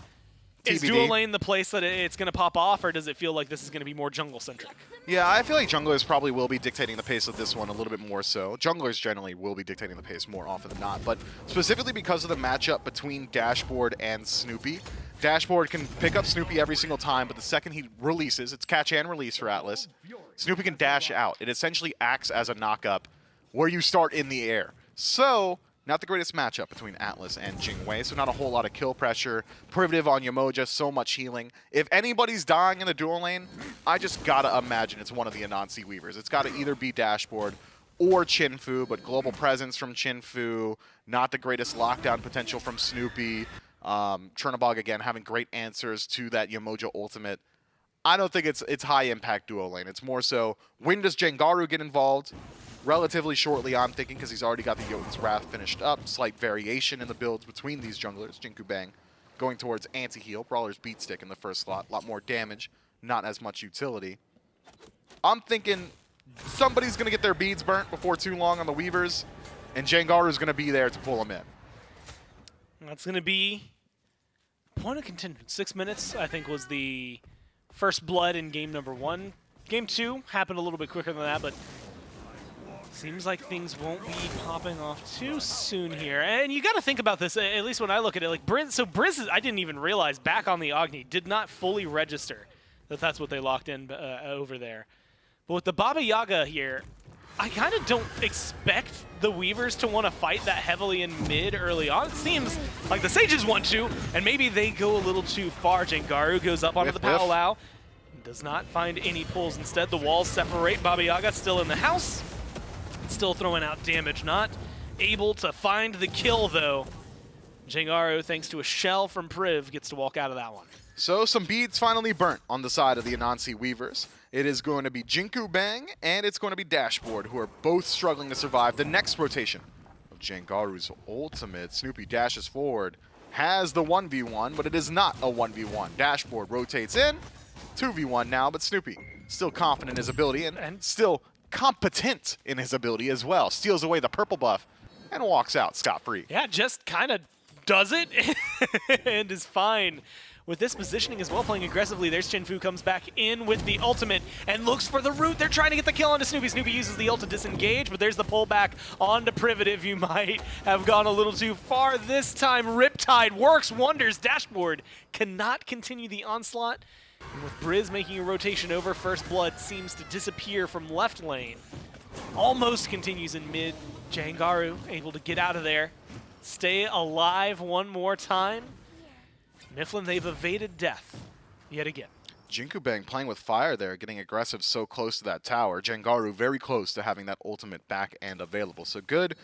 is TBD. duo lane the place that it's going to pop off, or does it feel like this is going to be more jungle-centric? Yeah, I feel like junglers probably will be dictating the pace of this one a little bit more so. Junglers generally will be dictating the pace more often than not, but specifically because of the matchup between Dashboard and Snoopy. Dashboard can pick up Snoopy every single time, but the second he releases, it's catch and release for Atlas, Snoopy can dash out. It essentially acts as a knock-up where you start in the air. So, not the greatest matchup between Atlas and Jingwei, so not a whole lot of kill pressure. Privative on Yamoja, so much healing. If anybody's dying in the dual lane, I just gotta imagine it's one of the Anansi Weavers. It's gotta either be Dashboard or Chinfu, but global presence from Chinfu, not the greatest lockdown potential from Snoopy. Chernobog, again, having great answers to that Yamoja ultimate. I don't think it's high-impact duo lane. It's more so, when does Jengaru get involved? Relatively shortly, I'm thinking, because he's already got the Jotun's Wrath finished up. Slight variation in the builds between these junglers. Jinku Bang going towards anti-heal. Brawler's Beat Stick in the first slot. A lot more damage, not as much utility. I'm thinking somebody's going to get their beads burnt before too long on the Weavers, and Jengaru's going to be there to pull them in. That's going to be point of contention. 6 minutes, I think, was the first blood in game number 1. Game 2 happened a little bit quicker than that, but seems like things won't be popping off too soon here. And you got to think about this, at least when I look at it. Like Briz is, I didn't even realize, back on the Agni, did not fully register that that's what they locked in over there. But with the Baba Yaga here, I kind of don't expect the Weavers to want to fight that heavily in mid early on. It seems like the Sages want to, and maybe they go a little too far. Jengaru goes up onto the Powwow, does not find any pulls. Instead, the walls separate. Baba Yaga still in the house, still throwing out damage. Not able to find the kill, though. Jengaru, thanks to a shell from Priv, gets to walk out of that one. So some beads finally burnt on the side of the Anansi Weavers. It is going to be Jinku Bang and it's going to be Dashboard, who are both struggling to survive the next rotation of Jengaru's ultimate. Snoopy dashes forward, has the 1v1, but it is not a 1v1. Dashboard rotates in, 2v1 now, but Snoopy still confident in his ability and still competent in his ability as well. Steals away the purple buff and walks out scot-free. Yeah, just kind of does it and is fine. With this positioning as well, playing aggressively, there's Chinfu, comes back in with the ultimate and looks for the root. They're trying to get the kill onto Snoopy. Snoopy uses the ult to disengage, but there's the pullback onto Privative. You might have gone a little too far this time. Riptide works wonders. Dashboard cannot continue the onslaught. And with Briz making a rotation over, First Blood seems to disappear from left lane. Almost continues in mid. Jengaru able to get out of there. Stay alive one more time. Mifflin, they've evaded death yet again. Jinku Bang playing with fire there, getting aggressive so close to that tower. Jengaru very close to having that ultimate back end available. So good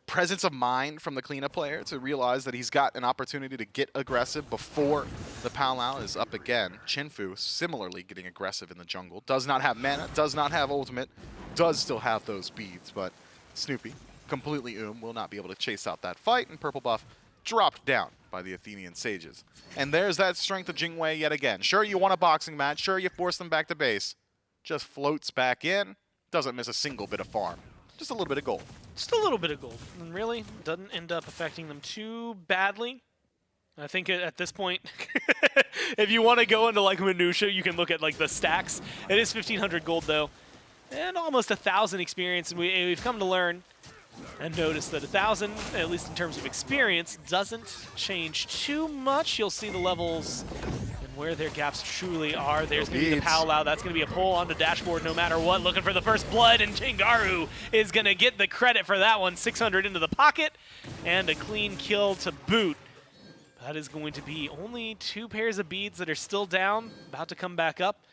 presence of mind from the cleanup player to realize that he's got an opportunity to get aggressive before the Powwow is up again. Chinfu similarly getting aggressive in the jungle. Does not have mana, does not have ultimate, does still have those beads, but Snoopy, completely will not be able to chase out that fight, and purple buff dropped down by the Athenian Sages. And there's that strength of Jingwei yet again. Sure, you won a boxing match. Sure, you forced them back to base. Just floats back in. Doesn't miss a single bit of farm. Just a little bit of gold. Just a little bit of gold. And really doesn't end up affecting them too badly. I think at this point, if you want to go into like minutia, you can look at like the stacks. It is 1,500 gold though. And almost 1,000 experience. And we've come to learn and notice that 1,000, at least in terms of experience, doesn't change too much. You'll see the levels and where their gaps truly are. There's going to be the Powwow. That's going to be a pull onto Dashboard no matter what. Looking for the first blood, and Jengaru is going to get the credit for that one. 600 into the pocket, and a clean kill to boot. That is going to be only 2 pairs of beads that are still down, about to come back up.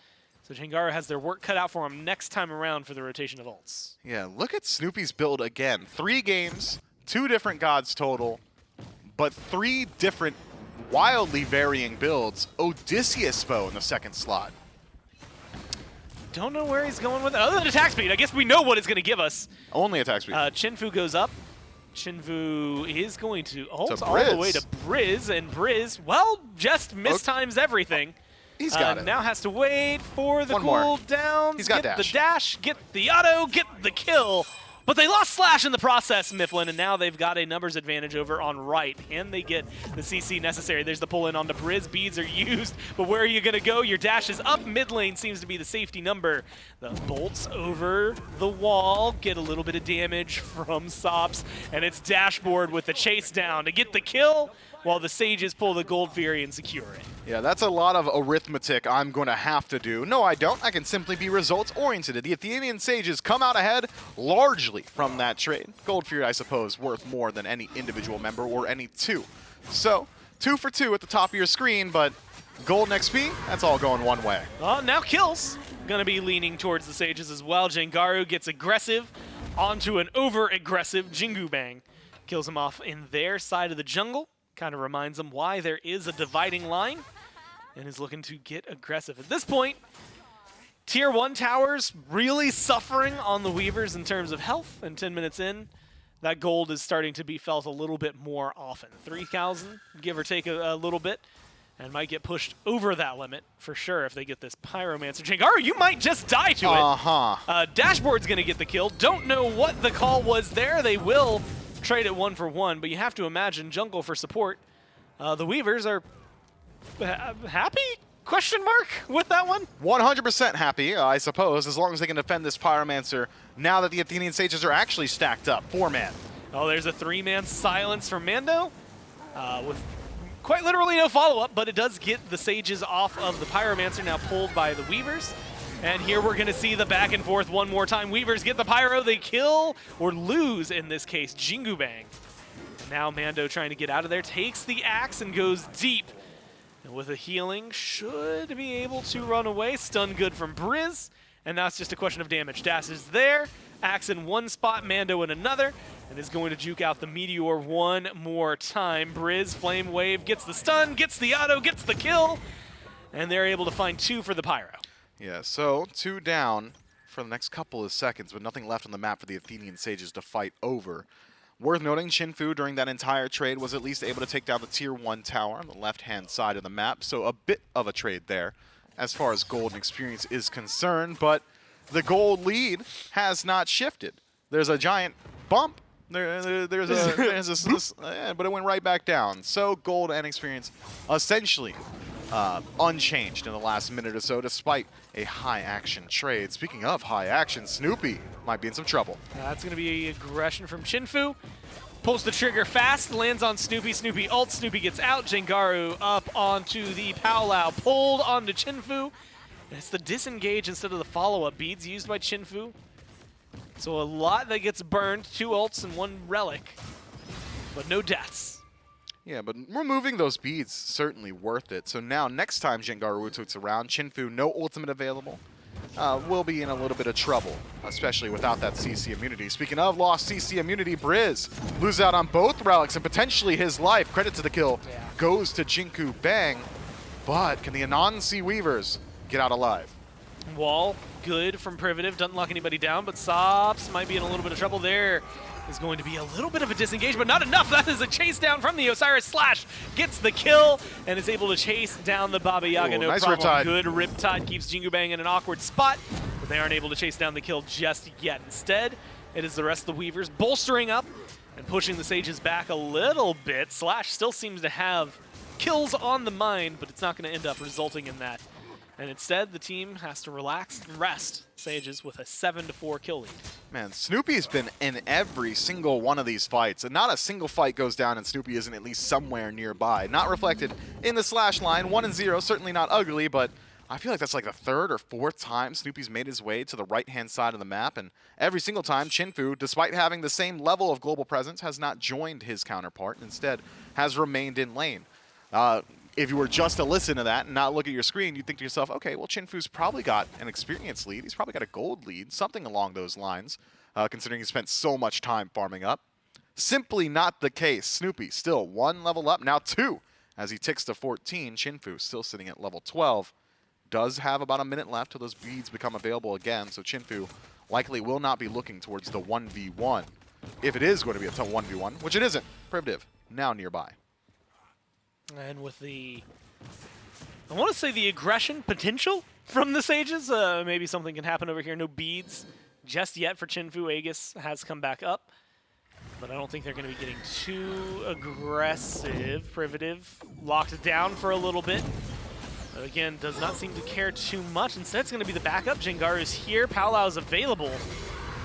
So Jengaru has their work cut out for him next time around for the rotation of ults. Yeah, look at Snoopy's build again. 3 games, 2 different gods total, but 3 different wildly varying builds. Odysseus bow in the 2nd slot. Don't know where he's going with it. Other than attack speed, I guess we know what it's going to give us. Only attack speed. Chinfu goes up. Chinfu is going to ult all Briz. the way to Briz, and Briz, well, just mistimes everything. He's got it. Now has to wait for the One more. cooldowns. He's got get dash. the dash, get the auto, get the kill. But they lost Slash in the process, Mifflin, and now they've got a numbers advantage over on right, and they get the CC necessary. There's the pull in onto Briz. Beads are used, but where are you going to go? Your dash is up. Mid lane seems to be the safety number. The bolts over the wall get a little bit of damage from Sops, and it's Dashboard with the chase down to get the kill while the Sages pull the Gold Fury and secure it. Yeah, that's a lot of arithmetic I'm going to have to do. No, I don't. I can simply be results-oriented. The Athenian Sages come out ahead largely from that trade. Gold Fury, I suppose, worth more than any individual member or any 2. So, 2 for 2 at the top of your screen, but gold and XP, that's all going one way. Now kills. Going to be leaning towards the Sages as well. Jengaru gets aggressive onto an over-aggressive Jingu Bang. Kills him off in their side of the jungle. Kind of reminds them why there is a dividing line, and is looking to get aggressive. At this point, Tier 1 towers really suffering on the Weavers in terms of health, and 10 minutes in, that gold is starting to be felt a little bit more often. 3,000, give or take a little bit, and might get pushed over that limit for sure if they get this Pyromancer. Jengaru, you might just die to it. Dashboard's going to get the kill. Don't know what the call was there. They will trade it 1 for 1, but you have to imagine jungle for support. The Weavers are happy? Question mark with that one? 100% happy, I suppose, as long as they can defend this Pyromancer now that the Athenian Sages are actually stacked up. 4-man. Oh, there's a 3-man silence from Mando with quite literally no follow-up, but it does get the Sages off of the Pyromancer, now pulled by the Weavers. And here we're going to see the back and forth one more time. Weavers get the Pyro, they kill, or lose in this case, Jingu Bang. And now Mando trying to get out of there, takes the axe and goes deep. And with a healing, should be able to run away. Stun good from Briz, and now it's just a question of damage. Dash is there, axe in one spot, Mando in another, and is going to juke out the Meteor one more time. Briz, Flame Wave, gets the stun, gets the auto, gets the kill, and they're able to find 2 for the Pyro. Yeah, so 2 down for the next couple of seconds, but nothing left on the map for the Athenian Sages to fight over. Worth noting, Chinfu during that entire trade was at least able to take down the Tier 1 tower on the left-hand side of the map, so a bit of a trade there as far as gold and experience is concerned, but the gold lead has not shifted. There's a giant bump. There's a but it went right back down. So gold and experience essentially unchanged in the last minute or so, despite a high-action trade. Speaking of high-action, Snoopy might be in some trouble. That's going to be aggression from Chinfu. Pulls the trigger fast, lands on Snoopy. Snoopy ult, Snoopy gets out. Jengaru up onto the Powwow, pulled onto Chinfu. And it's the disengage instead of the follow-up. Beads used by Chinfu. So a lot that gets burned, 2 ults and 1 relic, but no deaths. Yeah, but removing those beads certainly worth it. So now, next time Jengaru tweets around, Chinfu, no ultimate available, will be in a little bit of trouble, especially without that CC immunity. Speaking of lost CC immunity, Briz loses out on both relics and potentially his life. Credit to the kill goes to Jingu Bang, but can the Anansi Weavers get out alive? Wall, good from Privative, doesn't lock anybody down, but Sops might be in a little bit of trouble there. Is going to be a little bit of a disengage, but not enough. That is a chase down from the Osiris. Slash gets the kill and is able to chase down the Baba Yaga. No nice problem. Riptide. Good Riptide keeps Jingu Bang in an awkward spot, but they aren't able to chase down the kill just yet. Instead, it is the rest of the Weavers bolstering up and pushing the Sages back a little bit. Slash still seems to have kills on the mind, but it's not going to end up resulting in that. And instead, the team has to relax and rest Sages with a 7-4 kill lead. Man, Snoopy's been in every single one of these fights, and not a single fight goes down and Snoopy isn't at least somewhere nearby. Not reflected in the slash line, 1-0, certainly not ugly, but I feel like that's like the 3rd or 4th time Snoopy's made his way to the right-hand side of the map, and every single time Chinfu, despite having the same level of global presence, has not joined his counterpart, and instead has remained in lane. If you were just to listen to that and not look at your screen, you'd think to yourself, okay, well, Chinfu's probably got an experience lead. He's probably got a gold lead, something along those lines, considering he spent so much time farming up. Simply not the case. Snoopy still 1 level up, now 2 as he ticks to 14. Chinfu still sitting at level 12. Does have about a minute left till those beads become available again, so Chinfu likely will not be looking towards the 1v1. If it is going to be a 1v1, which it isn't. Privative now nearby. And with the, I want to say the aggression potential from the Sages, maybe something can happen over here. No beads just yet for Chinfu. Aegis has come back up, but I don't think they're going to be getting too aggressive. Privative locked down for a little bit. But again, does not seem to care too much. Instead, it's going to be the backup. Jengaru's here. Palau is available.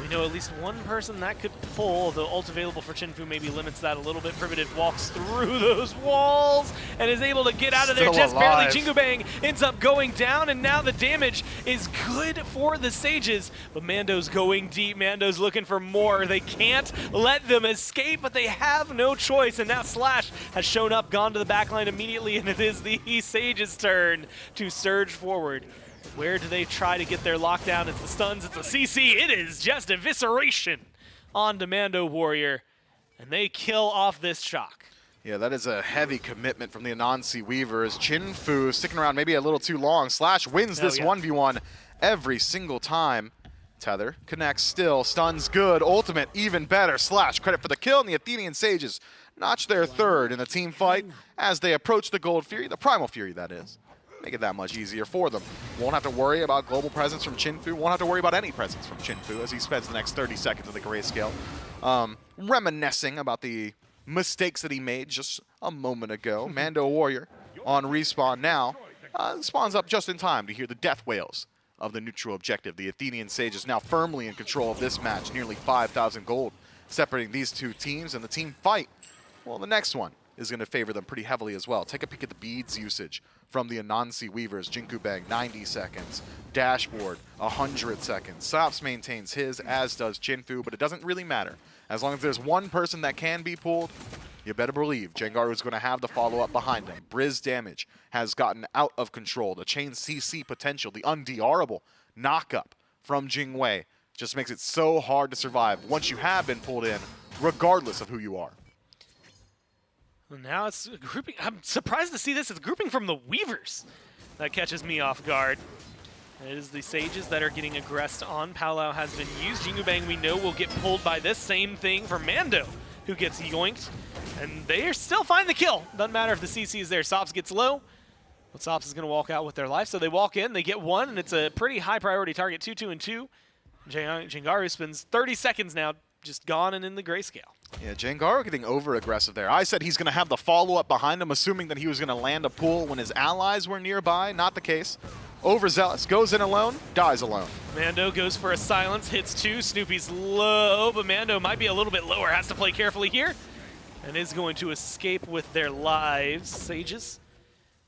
We know at least one person that could pull. The ult available for Chinfu maybe limits that a little bit. Privative walks through those walls and is able to get out of there Still just alive. barely. Jingu Bang ends up going down, and now the damage is good for the Sages. But Mando's going deep. Mando's looking for more. They can't let them escape, but they have no choice. And now Slash has shown up, gone to the backline immediately, and it is the Sages' turn to surge forward. Where do they try to get their lockdown? It's the stuns, it's the CC. It is just evisceration on Mando Warrior, and they kill off this shock. Yeah, that is a heavy commitment from the Anansi Weavers. Chinfu sticking around maybe a little too long. Slash wins this 1v1 every single time. Tether connects still, stuns good, ultimate even better. Slash credit for the kill, and the Athenian Sages notch their 3rd in the team fight as they approach the Gold Fury, the Primal Fury that is. Make it that much easier for them. Won't have to worry about global presence from Chinfu. Won't have to worry about any presence from Chinfu as he spends the next 30 seconds of the grayscale reminiscing about the mistakes that he made just a moment ago. Mando Warrior on respawn now. Spawns up just in time to hear the death wails of the neutral objective. The Athenian Sages now firmly in control of this match. Nearly 5,000 gold separating these two teams, and the team fight, well, the next one is going to favor them pretty heavily as well. Take a peek at the beads usage from the Anansi Weavers. Jinku Bang, 90 seconds. Dashboard, 100 seconds. Sops maintains his, as does Chinfu, but it doesn't really matter. As long as there's one person that can be pulled, you better believe Jengaru's going to have the follow-up behind him. Briz damage has gotten out of control. The chain CC potential, the undr'able knock-up from Jingwei just makes it so hard to survive once you have been pulled in, regardless of who you are. Now it's a grouping. I'm surprised to see this. It's grouping from the Weavers that catches me off guard. It is the Sages that are getting aggressed on. Palau has been used. Jingu Bang, we know, will get pulled by this. Same thing for Mando, who gets yoinked. And they are still find the kill. Doesn't matter if the CC is there. Sops gets low, but Sops is going to walk out with their life. So they walk in, they get one, and it's a pretty high priority target. 2, 2, and 2. Jengaru spends 30 seconds now just gone and in the grayscale. Yeah, Jengaru getting over-aggressive there. I said he's going to have the follow-up behind him, assuming that he was going to land a pull when his allies were nearby. Not the case. Overzealous, goes in alone, dies alone. Mando goes for a silence, hits 2. Snoopy's low, but Mando might be a little bit lower. Has to play carefully here, and is going to escape with their lives. Sages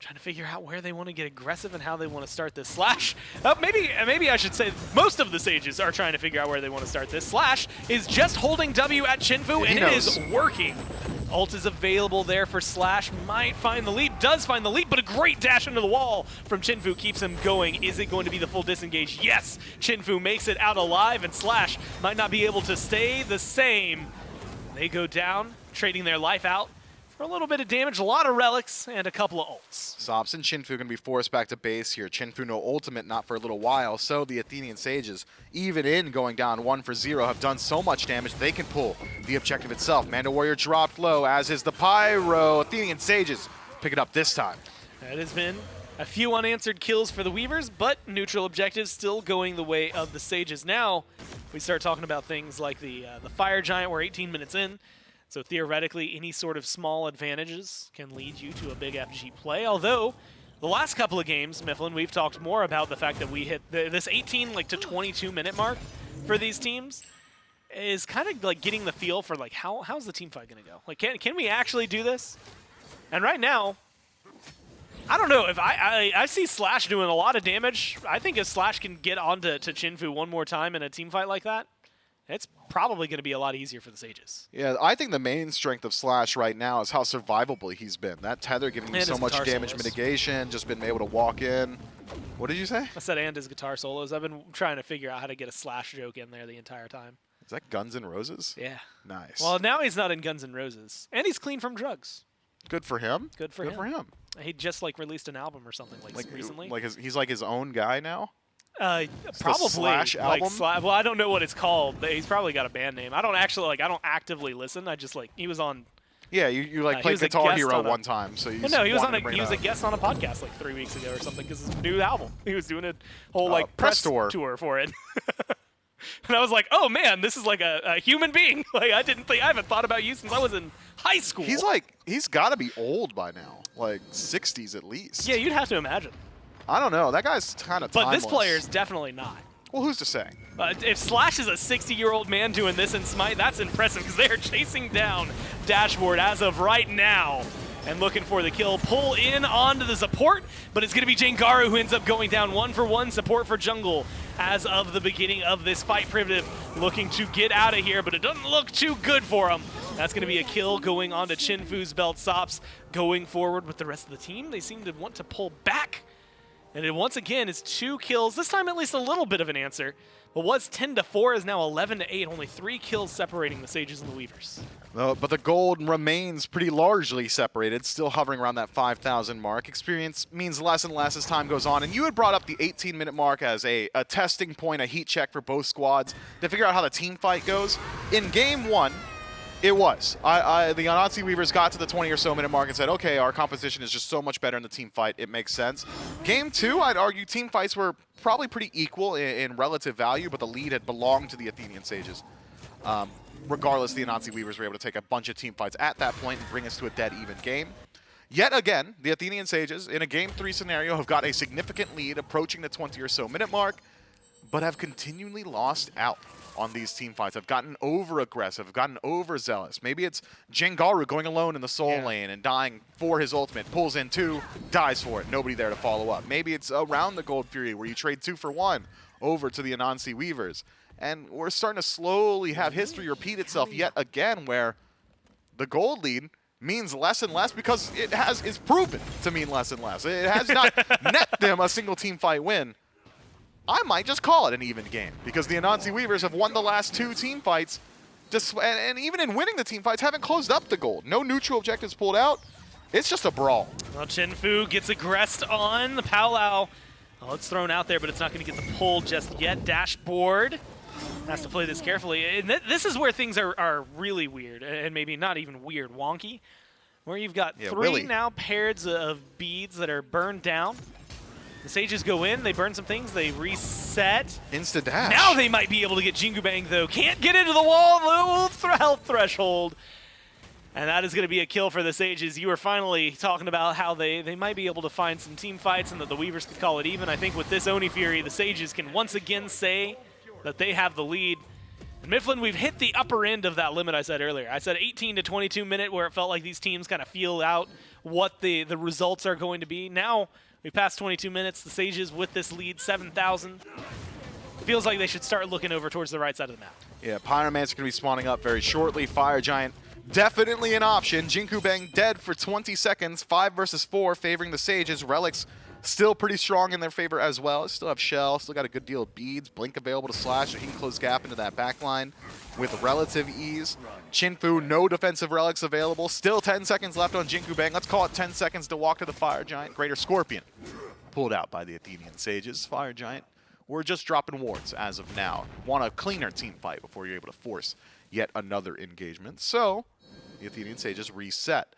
trying to figure out where they want to get aggressive and how they want to start this. Slash, maybe I should say most of the Sages are trying to figure out where they want to start this. Slash is just holding W at Chinfu, and it is working. Ult is available there for Slash. Might find the leap, does find the leap, but a great dash into the wall from Chinfu keeps him going. Is it going to be the full disengage? Yes! Chinfu makes it out alive, and Slash might not be able to stay the same. They go down, trading their life out for a little bit of damage, a lot of relics, and a couple of ults. Sops and Chinfu going to be forced back to base here. Chinfu no ultimate, not for a little while. So the Athenian Sages, even in going down 1 for 0, have done so much damage they can pull the objective itself. Mando Warrior dropped low, as is the Pyro. Athenian Sages pick it up this time. That has been a few unanswered kills for the Weavers, but neutral objectives still going the way of the Sages. Now we start talking about things like the Fire Giant. We're 18 minutes in. So theoretically, any sort of small advantages can lead you to a big FG play. Although, the last couple of games, Mifflin, we've talked more about the fact that we hit this 18 to 22 minute mark for these teams is kind of like getting the feel for like how's the team fight going to go? Like, can we actually do this? And right now, I don't know if I see Slash doing a lot of damage. I think if Slash can get onto Chinfu one more time in a team fight like that, it's probably going to be a lot easier for the Sages. Yeah, I think the main strength of Slash right now is how survivable he's been. That tether giving you so much damage solos. mitigation, just been able to walk in. What did you say? I said and his guitar solos. I've been trying to figure out how to get a Slash joke in there the entire time. Is that Guns N' Roses? Yeah. Nice. Well, now he's not in Guns N' Roses, and he's clean from drugs. good for him. Good for him. He just released an album or something recently. He's like his own guy now. Probably Slash album? well, I don't know what it's called, but he's probably got a band name. I don't actually I don't actively listen. I just he was on. Yeah, you he played was a Guitar guest Hero on a- one time, so you. Well, no, he was wanted on to bring he it was a up. guest on a podcast 3 weeks ago or something because his new album. He was doing a whole press tour for it. And I was like, oh man, this is like a human being. I haven't thought about you since I was in high school. He's got to be old by now, like 60s at least. Yeah, you'd have to imagine. I don't know. That guy's kind of. But this player's definitely not. Well, who's to say? If Slash is a 60-year-old man doing this in Smite, that's impressive because they are chasing down Dashboard as of right now and looking for the kill. Pull in onto the support, but it's going to be Jengaru who ends up going down 1-for-1 support for jungle as of the beginning of this fight. Primitive looking to get out of here, but it doesn't look too good for him. That's going to be a kill going on to Chinfu's belt. Sops going forward with the rest of the team. They seem to want to pull back. And it once again is 2 kills, this time at least a little bit of an answer. What was 10-4 is now 11-8, only 3 kills separating the Sages and the Weavers. But the gold remains pretty largely separated, still hovering around that 5,000 mark. Experience means less and less as time goes on. And you had brought up the 18-minute mark as a testing point, a heat check for both squads to figure out how the team fight goes. In Game 1, it was. The Anansi Weavers got to the 20 or so minute mark and said, okay, our composition is just so much better in the team fight, it makes sense. Game 2, I'd argue team fights were probably pretty equal in relative value, but the lead had belonged to the Athenian Sages. Regardless, the Anansi Weavers were able to take a bunch of team fights at that point and bring us to a dead even game. Yet again, the Athenian Sages, in a Game 3 scenario, have got a significant lead approaching the 20 or so minute mark, but have continually lost out on these team fights. Have gotten over-aggressive, have gotten overzealous. Maybe it's Jengaru going alone in the soul lane and dying for his ultimate, pulls in 2, dies for it, nobody there to follow up. Maybe it's around the Gold Fury where you trade 2 for 1 over to the Anansi Weavers. And we're starting to slowly have history repeat itself yet again where the gold lead means less and less because it's proven to mean less and less. It has not net them a single team fight win. I might just call it an even game because the Anansi Weavers have won the last 2 team fights, and even in winning the team fights, haven't closed up the gold. No neutral objectives pulled out. It's just a brawl. Well, Chinfu gets aggressed on the Powwow. Oh, it's thrown out there, but it's not going to get the pull just yet. Dashboard has to play this carefully. And this is where things are really weird, and maybe not even weird, wonky, where you've got 3 now pairs of beads that are burned down. The Sages go in, they burn some things, they reset. Insta-dash. Now they might be able to get Jingu Bang, though. Can't get into the wall, low health threshold. And that is going to be a kill for the Sages. You were finally talking about how they might be able to find some team fights and that the Weavers could call it even. I think with this Oni Fury, the Sages can once again say that they have the lead. And Mifflin, we've hit the upper end of that limit I said earlier. I said 18 to 22 minute where it felt like these teams kind of feel out what the results are going to be. Now, we passed 22 minutes. The Sages with this lead, 7,000. Feels like they should start looking over towards the right side of the map. Yeah, Pyromancer going to be spawning up very shortly. Fire Giant, definitely an option. Jinku Bang dead for 20 seconds. 5 versus 4 favoring the Sages. Relics still pretty strong in their favor as well. Still have Shell, still got a good deal of beads. Blink available to Slash, so he can close gap into that back line with relative ease. Chinfu, no defensive relics available. Still 10 seconds left on Jinku Bang. Let's call it 10 seconds to walk to the Fire Giant. Greater Scorpion pulled out by the Athenian Sages. Fire Giant, we're just dropping wards as of now. Want a cleaner team fight before you're able to force yet another engagement. So the Athenian Sages reset.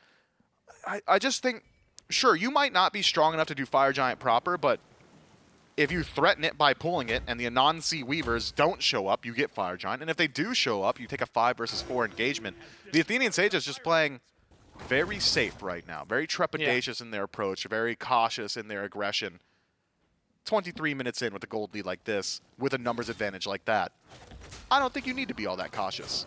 I just think, sure, you might not be strong enough to do Fire Giant proper, but if you threaten it by pulling it and the Anansi Weavers don't show up, you get Fire Giant. And if they do show up, you take a 5 versus 4 engagement. The Athenian Sages just playing very safe right now, very trepidatious in their approach, very cautious in their aggression. 23 minutes in with a gold lead like this, with a numbers advantage like that, I don't think you need to be all that cautious.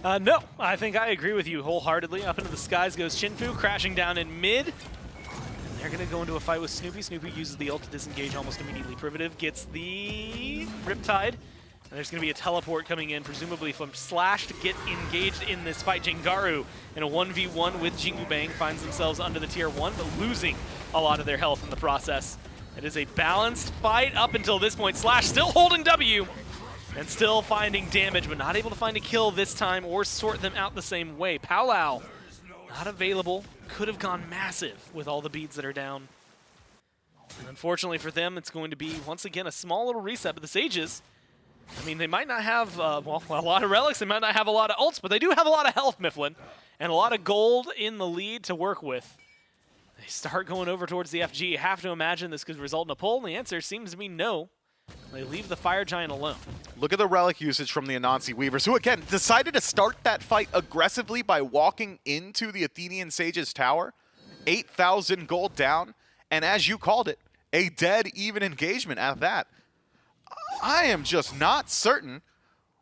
No, I think I agree with you wholeheartedly. Up into the skies goes Chinfu, crashing down in mid. And they're going to go into a fight with Snoopy. Snoopy uses the ult to disengage almost immediately. Primitive gets the Riptide. And there's going to be a teleport coming in, presumably from Slash, to get engaged in this fight. Jengaru in a 1v1 with Jingu Bang finds themselves under the tier 1, but losing a lot of their health in the process. It is a balanced fight up until this point. Slash still holding W. And still finding damage, but not able to find a kill this time or sort them out the same way. Powwow, not available. Could have gone massive with all the beads that are down. And unfortunately for them, it's going to be, once again, a small little reset. But the Sages, I mean, they might not have, well, a lot of relics. They might not have a lot of ults, but they do have a lot of health, Mifflin, and a lot of gold in the lead to work with. They start going over towards the FG. You have to imagine this could result in a pull, and the answer seems to be no. They leave the Fire Giant alone. Look at the relic usage from the Anansi Weavers, who again decided to start that fight aggressively by walking into the Athenian Sage's tower. 8,000 gold down, and as you called it, a dead even engagement at that. I am just not certain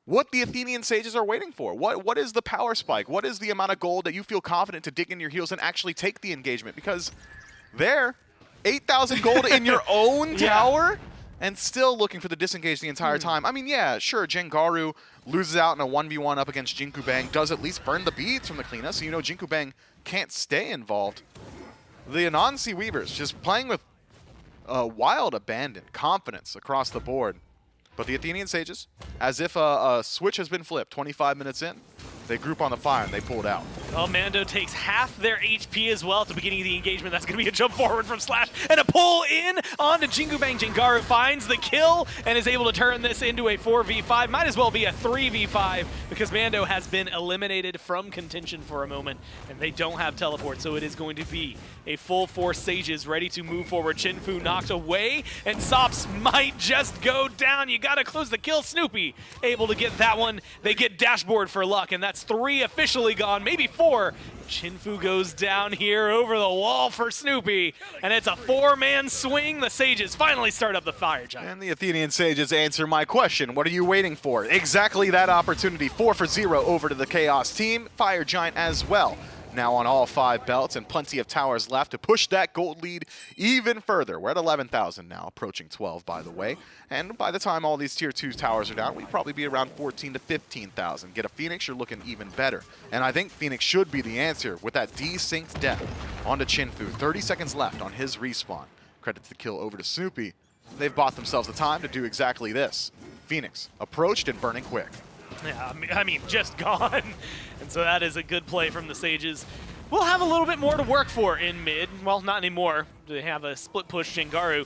what the Athenian Sages are waiting for. What is the power spike? What is the amount of gold that you feel confident to dig in your heels and actually take the engagement? Because there, 8,000 gold in your own tower? And still looking for the disengage the entire time. I mean, yeah, sure, Jengaru loses out in a 1v1 up against Jinku Bang, does at least burn the beads from the cleanup, so you know Jinku Bang can't stay involved. The Anansi Weavers just playing with wild abandon, confidence across the board. But the Athenian Sages, as if a switch has been flipped 25 minutes in, they group on the fire and they pulled out. Well, Mando takes half their HP as well at the beginning of the engagement. That's going to be a jump forward from Slash and a pull in onto Jinku Bang. Jengaru finds the kill and is able to turn this into a 4v5. Might as well be a 3v5 because Mando has been eliminated from contention for a moment and they don't have teleport. So it is going to be a full force Sages ready to move forward. Chinfu knocked away and Sops might just go down. You got to close the kill. Snoopy able to get that one. They get dashboard for luck and that's 3 officially gone, maybe 4. Chinfu goes down here over the wall for Snoopy, and it's a 4-man swing. The Sages finally start up the Fire Giant. And the Athenian Sages answer my question. What are you waiting for? Exactly that opportunity. 4-for-0 over to the Chaos team. Fire Giant as well. Now on all 5 belts and plenty of towers left to push that gold lead even further. We're at 11,000 now, approaching 12 by the way. And by the time all these tier 2 towers are down, we'd probably be around 14 to 15,000. Get a Phoenix, you're looking even better. And I think Phoenix should be the answer with that desynced death onto Chinfu. 30 seconds left on his respawn. Credit to the kill over to Snoopy. They've bought themselves the time to do exactly this. Phoenix approached and burning quick. Yeah, I mean, just gone. And so that is a good play from the Sages. We'll have a little bit more to work for in mid. Well, not anymore. They have a split push. Jengaru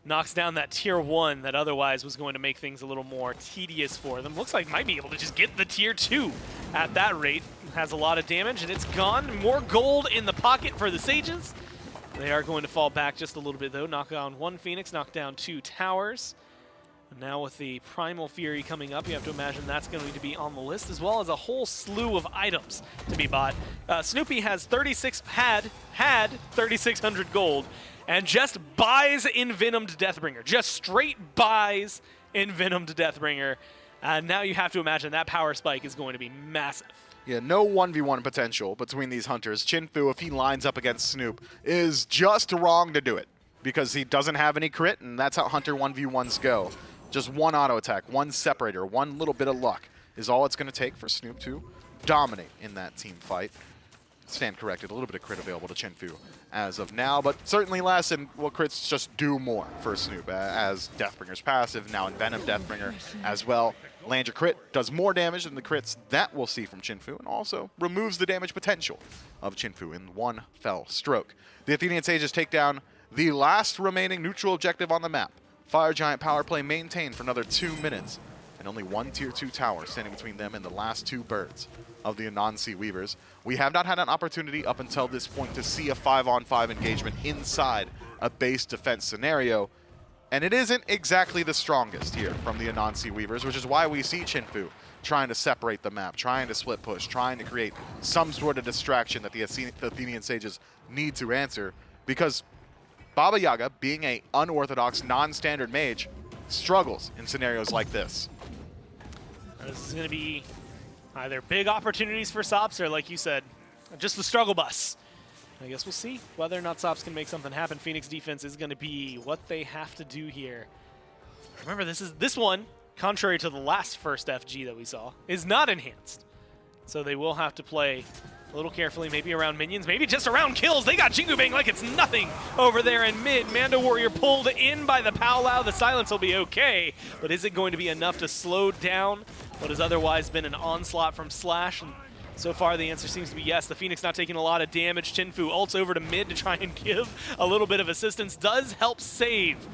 knocks down that tier 1 that otherwise was going to make things a little more tedious for them. Looks like might be able to just get the tier 2 at that rate. Has a lot of damage and it's gone. More gold in the pocket for the Sages. They are going to fall back just a little bit though. Knock down 1 Phoenix, knock down 2 towers. Now with the Primal Fury coming up, you have to imagine that's going to be on the list, as well as a whole slew of items to be bought. Snoopy has had 3,600 gold, and just buys Envenomed Deathbringer. Just straight buys Envenomed Deathbringer. And now you have to imagine that power spike is going to be massive. Yeah, no 1v1 potential between these hunters. Chinfu, if he lines up against Snoop, is just wrong to do it, because he doesn't have any crit, and that's how Hunter 1v1s go. Just 1 auto attack, 1 separator, 1 little bit of luck is all it's going to take for Snoop to dominate in that team fight. Stand corrected, a little bit of crit available to Chinfu as of now, but certainly less, and well, crits just do more for Snoop as Deathbringer's passive, now Envenomed Deathbringer as well. Land your crit does more damage than the crits that we'll see from Chinfu, and also removes the damage potential of Chinfu in 1 fell stroke. The Athenian Sages take down the last remaining neutral objective on the map. Fire Giant power play maintained for another 2 minutes, and only 1 tier 2 tower standing between them and the last 2 birds of the Anansi Weavers. We have not had an opportunity up until this point to see a 5-on-5 engagement inside a base defense scenario, and it isn't exactly the strongest here from the Anansi Weavers, which is why we see Chinfu trying to separate the map, trying to split push, trying to create some sort of distraction that the Athenian Sages need to answer, because Baba Yaga, being a unorthodox, non-standard mage, struggles in scenarios like this. This is going to be either big opportunities for Sops or, like you said, just the struggle bus. I guess we'll see whether or not Sops can make something happen. Phoenix defense is going to be what they have to do here. Remember, this one, contrary to the last first FG that we saw, is not enhanced. So they will have to play a little carefully, maybe around minions, maybe just around kills. They got Jingu Bang like it's nothing over there in mid. Mando Warrior pulled in by the Powwow. The silence will be okay, but is it going to be enough to slow down what has otherwise been an onslaught from Slash? And so far, the answer seems to be yes. The Phoenix not taking a lot of damage. Chinfu ults over to mid to try and give a little bit of assistance. Does help save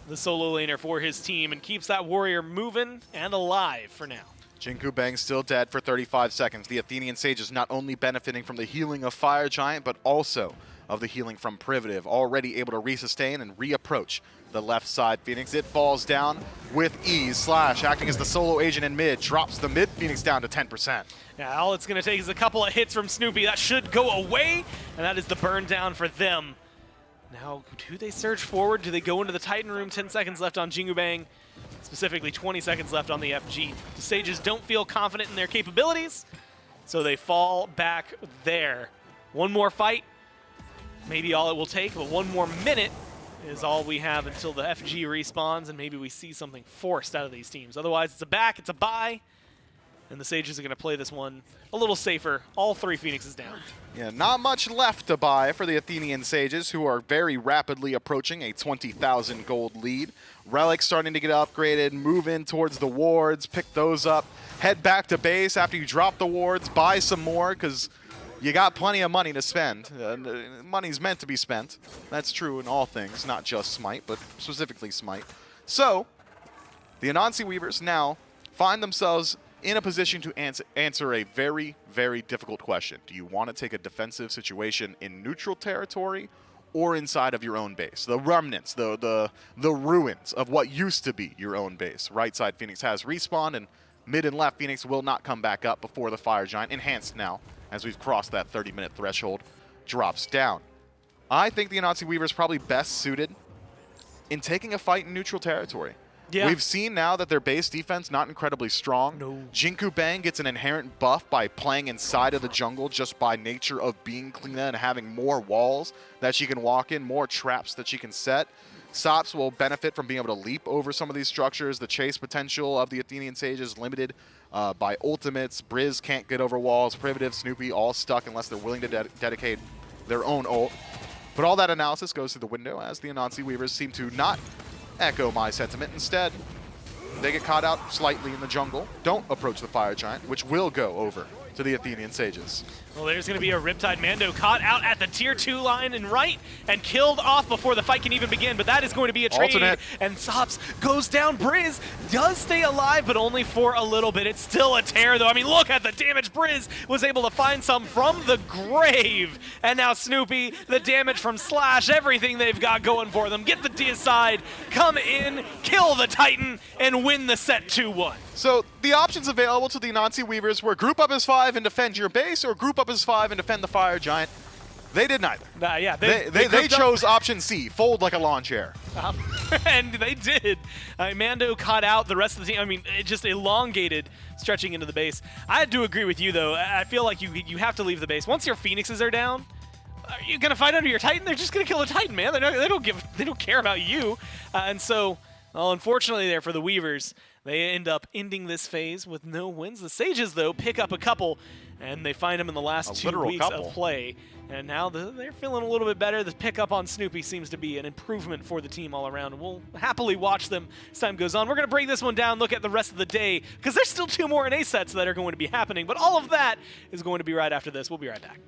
the solo laner for his team and keeps that Warrior moving and alive for now. Jinku Bang still dead for 35 seconds. The Athenian Sage is not only benefiting from the healing of Fire Giant, but also of the healing from Privative, already able to resustain and reapproach the left side Phoenix. It falls down with ease. Slash, acting as the solo agent in mid, drops the mid Phoenix down to 10%. Yeah, all it's going to take is a couple of hits from Snoopy. That should go away, and that is the burn down for them. Now, do they surge forward? Do they go into the Titan room? 10 seconds left on Jingu Bang. Specifically 20 seconds left on the FG. The Sages don't feel confident in their capabilities, so they fall back there. One more fight, maybe all it will take, but one more minute is all we have until the FG respawns, and maybe we see something forced out of these teams. Otherwise, it's a back, it's a bye, and the Sages are going to play this one a little safer. All three Phoenixes down. Yeah, not much left to buy for the Athenian Sages, who are very rapidly approaching a 20,000 gold lead. Relics starting to get upgraded, move in towards the wards, pick those up, head back to base after you drop the wards, buy some more, because you got plenty of money to spend. Money's meant to be spent. That's true in all things, not just Smite, but specifically Smite. So, the Anansi Weavers now find themselves in a position to answer a very, very difficult question. Do you want to take a defensive situation in neutral territory or inside of your own base? The remnants, the ruins of what used to be your own base. Right side Phoenix has respawned, and mid and left Phoenix will not come back up before the Fire Giant, enhanced now, as we've crossed that 30-minute threshold, drops down. I think the Anansi Weaver is probably best suited in taking a fight in neutral territory. Yeah. We've seen now that their base defense not incredibly strong. No. Jinku Bang gets an inherent buff by playing inside of the jungle just by nature of being Kleena and having more walls that she can walk in, more traps that she can set. Sops will benefit from being able to leap over some of these structures. The chase potential of the Athenian Sage is limited by ultimates. Briz can't get over walls. Privative, Snoopy, all stuck unless they're willing to dedicate their own ult. But all that analysis goes through the window as the Anansi Weavers seem to not echo my sentiment. Instead, they get caught out slightly in the jungle, don't approach the Fire Giant, which will go over to the Athenian Sages. Well, there's going to be a Riptide Mando caught out at the tier 2 line and right and killed off before the fight can even begin, but that is going to be a trade. Alternate. And Sops goes down. Briz does stay alive, but only for a little bit. It's still a tear, though. I mean, look at the damage. Briz was able to find some from the grave. And now Snoopy, the damage from Slash, everything they've got going for them. Get the D aside, come in, kill the Titan, and win the set 2-1. So the options available to the Anansi Weavers were group up as 5 and defend your base, or group up as 5 and defend the Fire Giant. They did neither. Yeah, They chose option C, fold like a lawn chair. And they did. Mando caught out the rest of the team. I mean, it just elongated, stretching into the base. I do agree with you, though. I feel like you have to leave the base. Once your Phoenixes are down, are you gonna fight under your Titan? They're just gonna kill the Titan, man. They don't care about you. And so, well, unfortunately, there for the Weavers, they end up ending this phase with no wins. The Sages, though, pick up a couple, and they find them in the last 2 weeks of play. And now they're feeling a little bit better. The pickup on Snoopy seems to be an improvement for the team all around. And we'll happily watch them as time goes on. We're going to break this one down, look at the rest of the day, because there's still 2 more NA sets that are going to be happening. But all of that is going to be right after this. We'll be right back.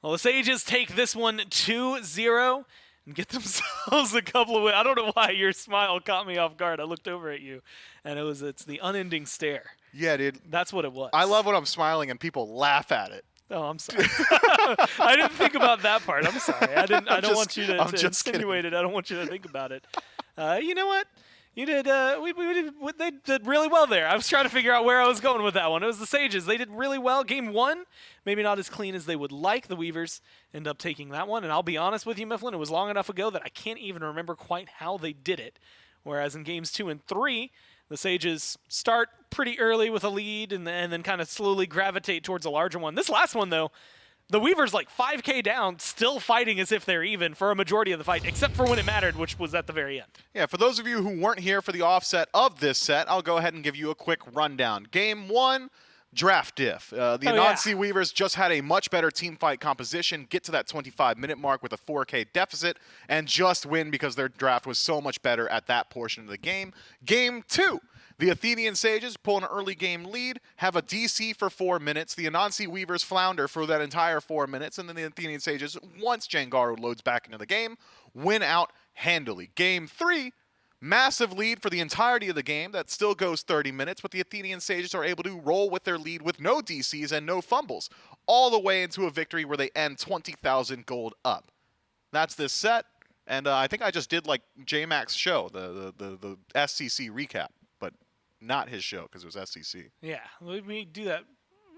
Well, the Sages take this one 2-0 and get themselves a couple of wins. I don't know why your smile caught me off guard. I looked over at you, and it's the unending stare. Yeah, dude. That's what it was. I love when I'm smiling and people laugh at it. Oh, I'm sorry. I didn't think about that part. I'm sorry. I don't want you to insinuate it. I don't want you to think about it. You know what? You did. They did really well there. I was trying to figure out where I was going with that one. It was the Sages. They did really well. Game 1, maybe not as clean as they would like. The Weavers end up taking that one. And I'll be honest with you, Mifflin, it was long enough ago that I can't even remember quite how they did it. Whereas in games 2 and 3, the Sages start pretty early with a lead and then kind of slowly gravitate towards a larger one. This last one, though, the Weavers like 5k down, still fighting as if they're even for a majority of the fight, except for when it mattered, which was at the very end. Yeah, for those of you who weren't here for the offset of this set, I'll go ahead and give you a quick rundown. Game 1, draft diff. The Anansi Weavers just had a much better team fight composition, get to that 25-minute mark with a 4k deficit, and just win because their draft was so much better at that portion of the game. Game 2. The Athenian Sages pull an early game lead, have a DC for 4 minutes. The Anansi Weavers flounder for that entire 4 minutes, and then the Athenian Sages, once Jangaru loads back into the game, win out handily. Game 3, massive lead for the entirety of the game. That still goes 30 minutes, but the Athenian Sages are able to roll with their lead with no DCs and no fumbles, all the way into a victory where they end 20,000 gold up. That's this set, and I think I just did like J-Mac's show, the SCC recap. Not his show because it was SCC. Yeah, we do that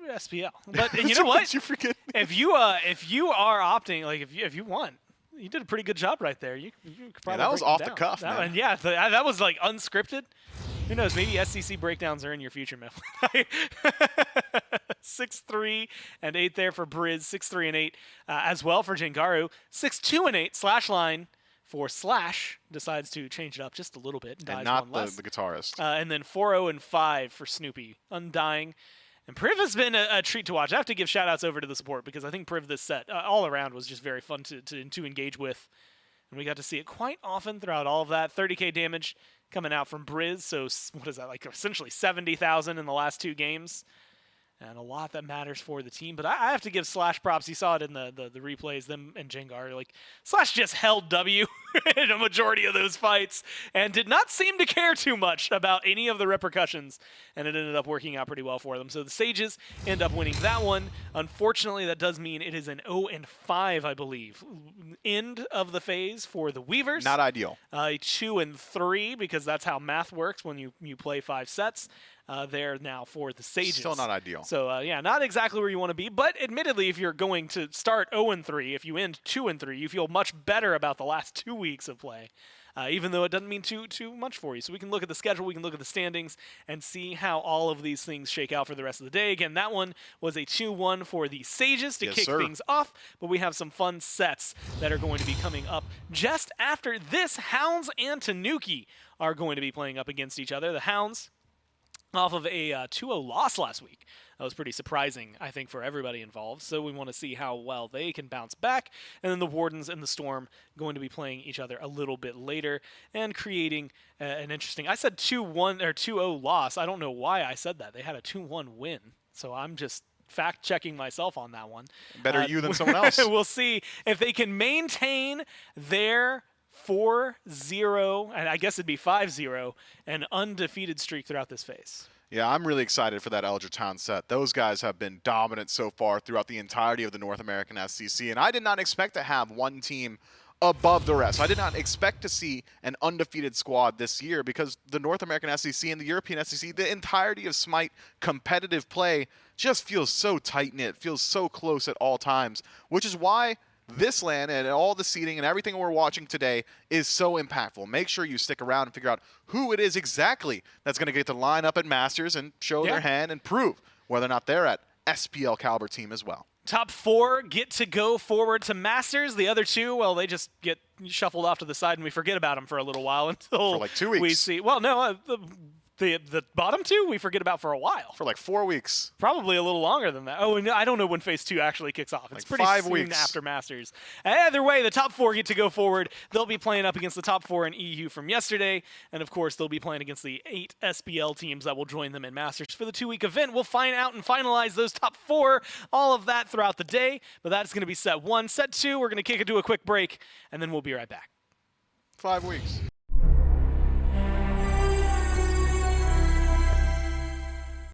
SPL. But you know what? You forget. If you are opting, like if you won, you did a pretty good job right there. You could probably that was break them off down. the cuff, man. And yeah, that was like unscripted. Who knows? Maybe SCC breakdowns are in your future, Mifflin. 6-3 and 8 there for Briz. 6-3 and 8 as well for Jangaru. 6-2 and 8 slash line. For Slash, decides to change it up just a little bit and dies and not one less. the guitarist. And then 4-0 and 5 for Snoopy, Undying. And Priv has been a treat to watch. I have to give shout-outs over to the support because I think Priv this set all around was just very fun to engage with. And we got to see it quite often throughout all of that. 30k damage coming out from Briz, so what is that, like essentially 70,000 in the last 2 games. And a lot that matters for the team. But I have to give Slash props. You saw it in the replays, them and Jengar. Like, Slash just held W in a majority of those fights and did not seem to care too much about any of the repercussions. And it ended up working out pretty well for them. So the Sages end up winning that one. Unfortunately, that does mean it is an 0 and 5, I believe. End of the phase for the Weavers. Not ideal. 2 and 3, because that's how math works when you play 5 sets. There now for the Sages. Still not ideal. So, yeah, not exactly where you want to be. But admittedly, if you're going to start 0 and 3, if you end 2 and 3, you feel much better about the last 2 weeks of play, even though it doesn't mean too much for you. So we can look at the schedule, we can look at the standings, and see how all of these things shake out for the rest of the day. Again, that one was a 2-1 for the Sages to kick things off. But we have some fun sets that are going to be coming up just after this. Hounds and Tanuki are going to be playing up against each other. The Hounds, off of a 2-0 loss last week. That was pretty surprising, I think, for everybody involved. So we want to see how well they can bounce back. And then the Wardens and the Storm going to be playing each other a little bit later and creating an interesting... I said 2-1 or 2-0 loss. I don't know why I said that. They had a 2-1 win. So I'm just fact-checking myself on that one. Better you than someone else. We'll see if they can maintain their 4-0, and I guess it'd be 5-0, an undefeated streak throughout this phase. Yeah, I'm really excited for that Eldertown set. Those guys have been dominant so far throughout the entirety of the North American SCC, and I did not expect to have one team above the rest. I did not expect to see an undefeated squad this year because the North American SCC and the European SCC, the entirety of SMITE competitive play just feels so tight-knit, feels so close at all times, which is why this LAN and all the seeding and everything we're watching today is so impactful. Make sure you stick around and figure out who it is exactly that's going to get to line up at Masters and show their hand and prove whether or not they're at SPL caliber team as well. Top 4 get to go forward to Masters. The other 2, well, they just get shuffled off to the side and we forget about them for a little while until for like 2 weeks. We see. Well, no, The bottom two we forget about for a while. For like 4 weeks. Probably a little longer than that. Oh, and I don't know when Phase 2 actually kicks off. It's Like pretty 5 soon weeks. after Masters. Either way, the top 4 get to go forward. They'll be playing up against the top 4 in EU from yesterday. And, of course, they'll be playing against the 8 SBL teams that will join them in Masters for the 2-week event. We'll find out and finalize those top 4, all of that throughout the day. But that's going to be set 1. Set 2, we're going to kick it to a quick break, and then we'll be right back. 5 weeks.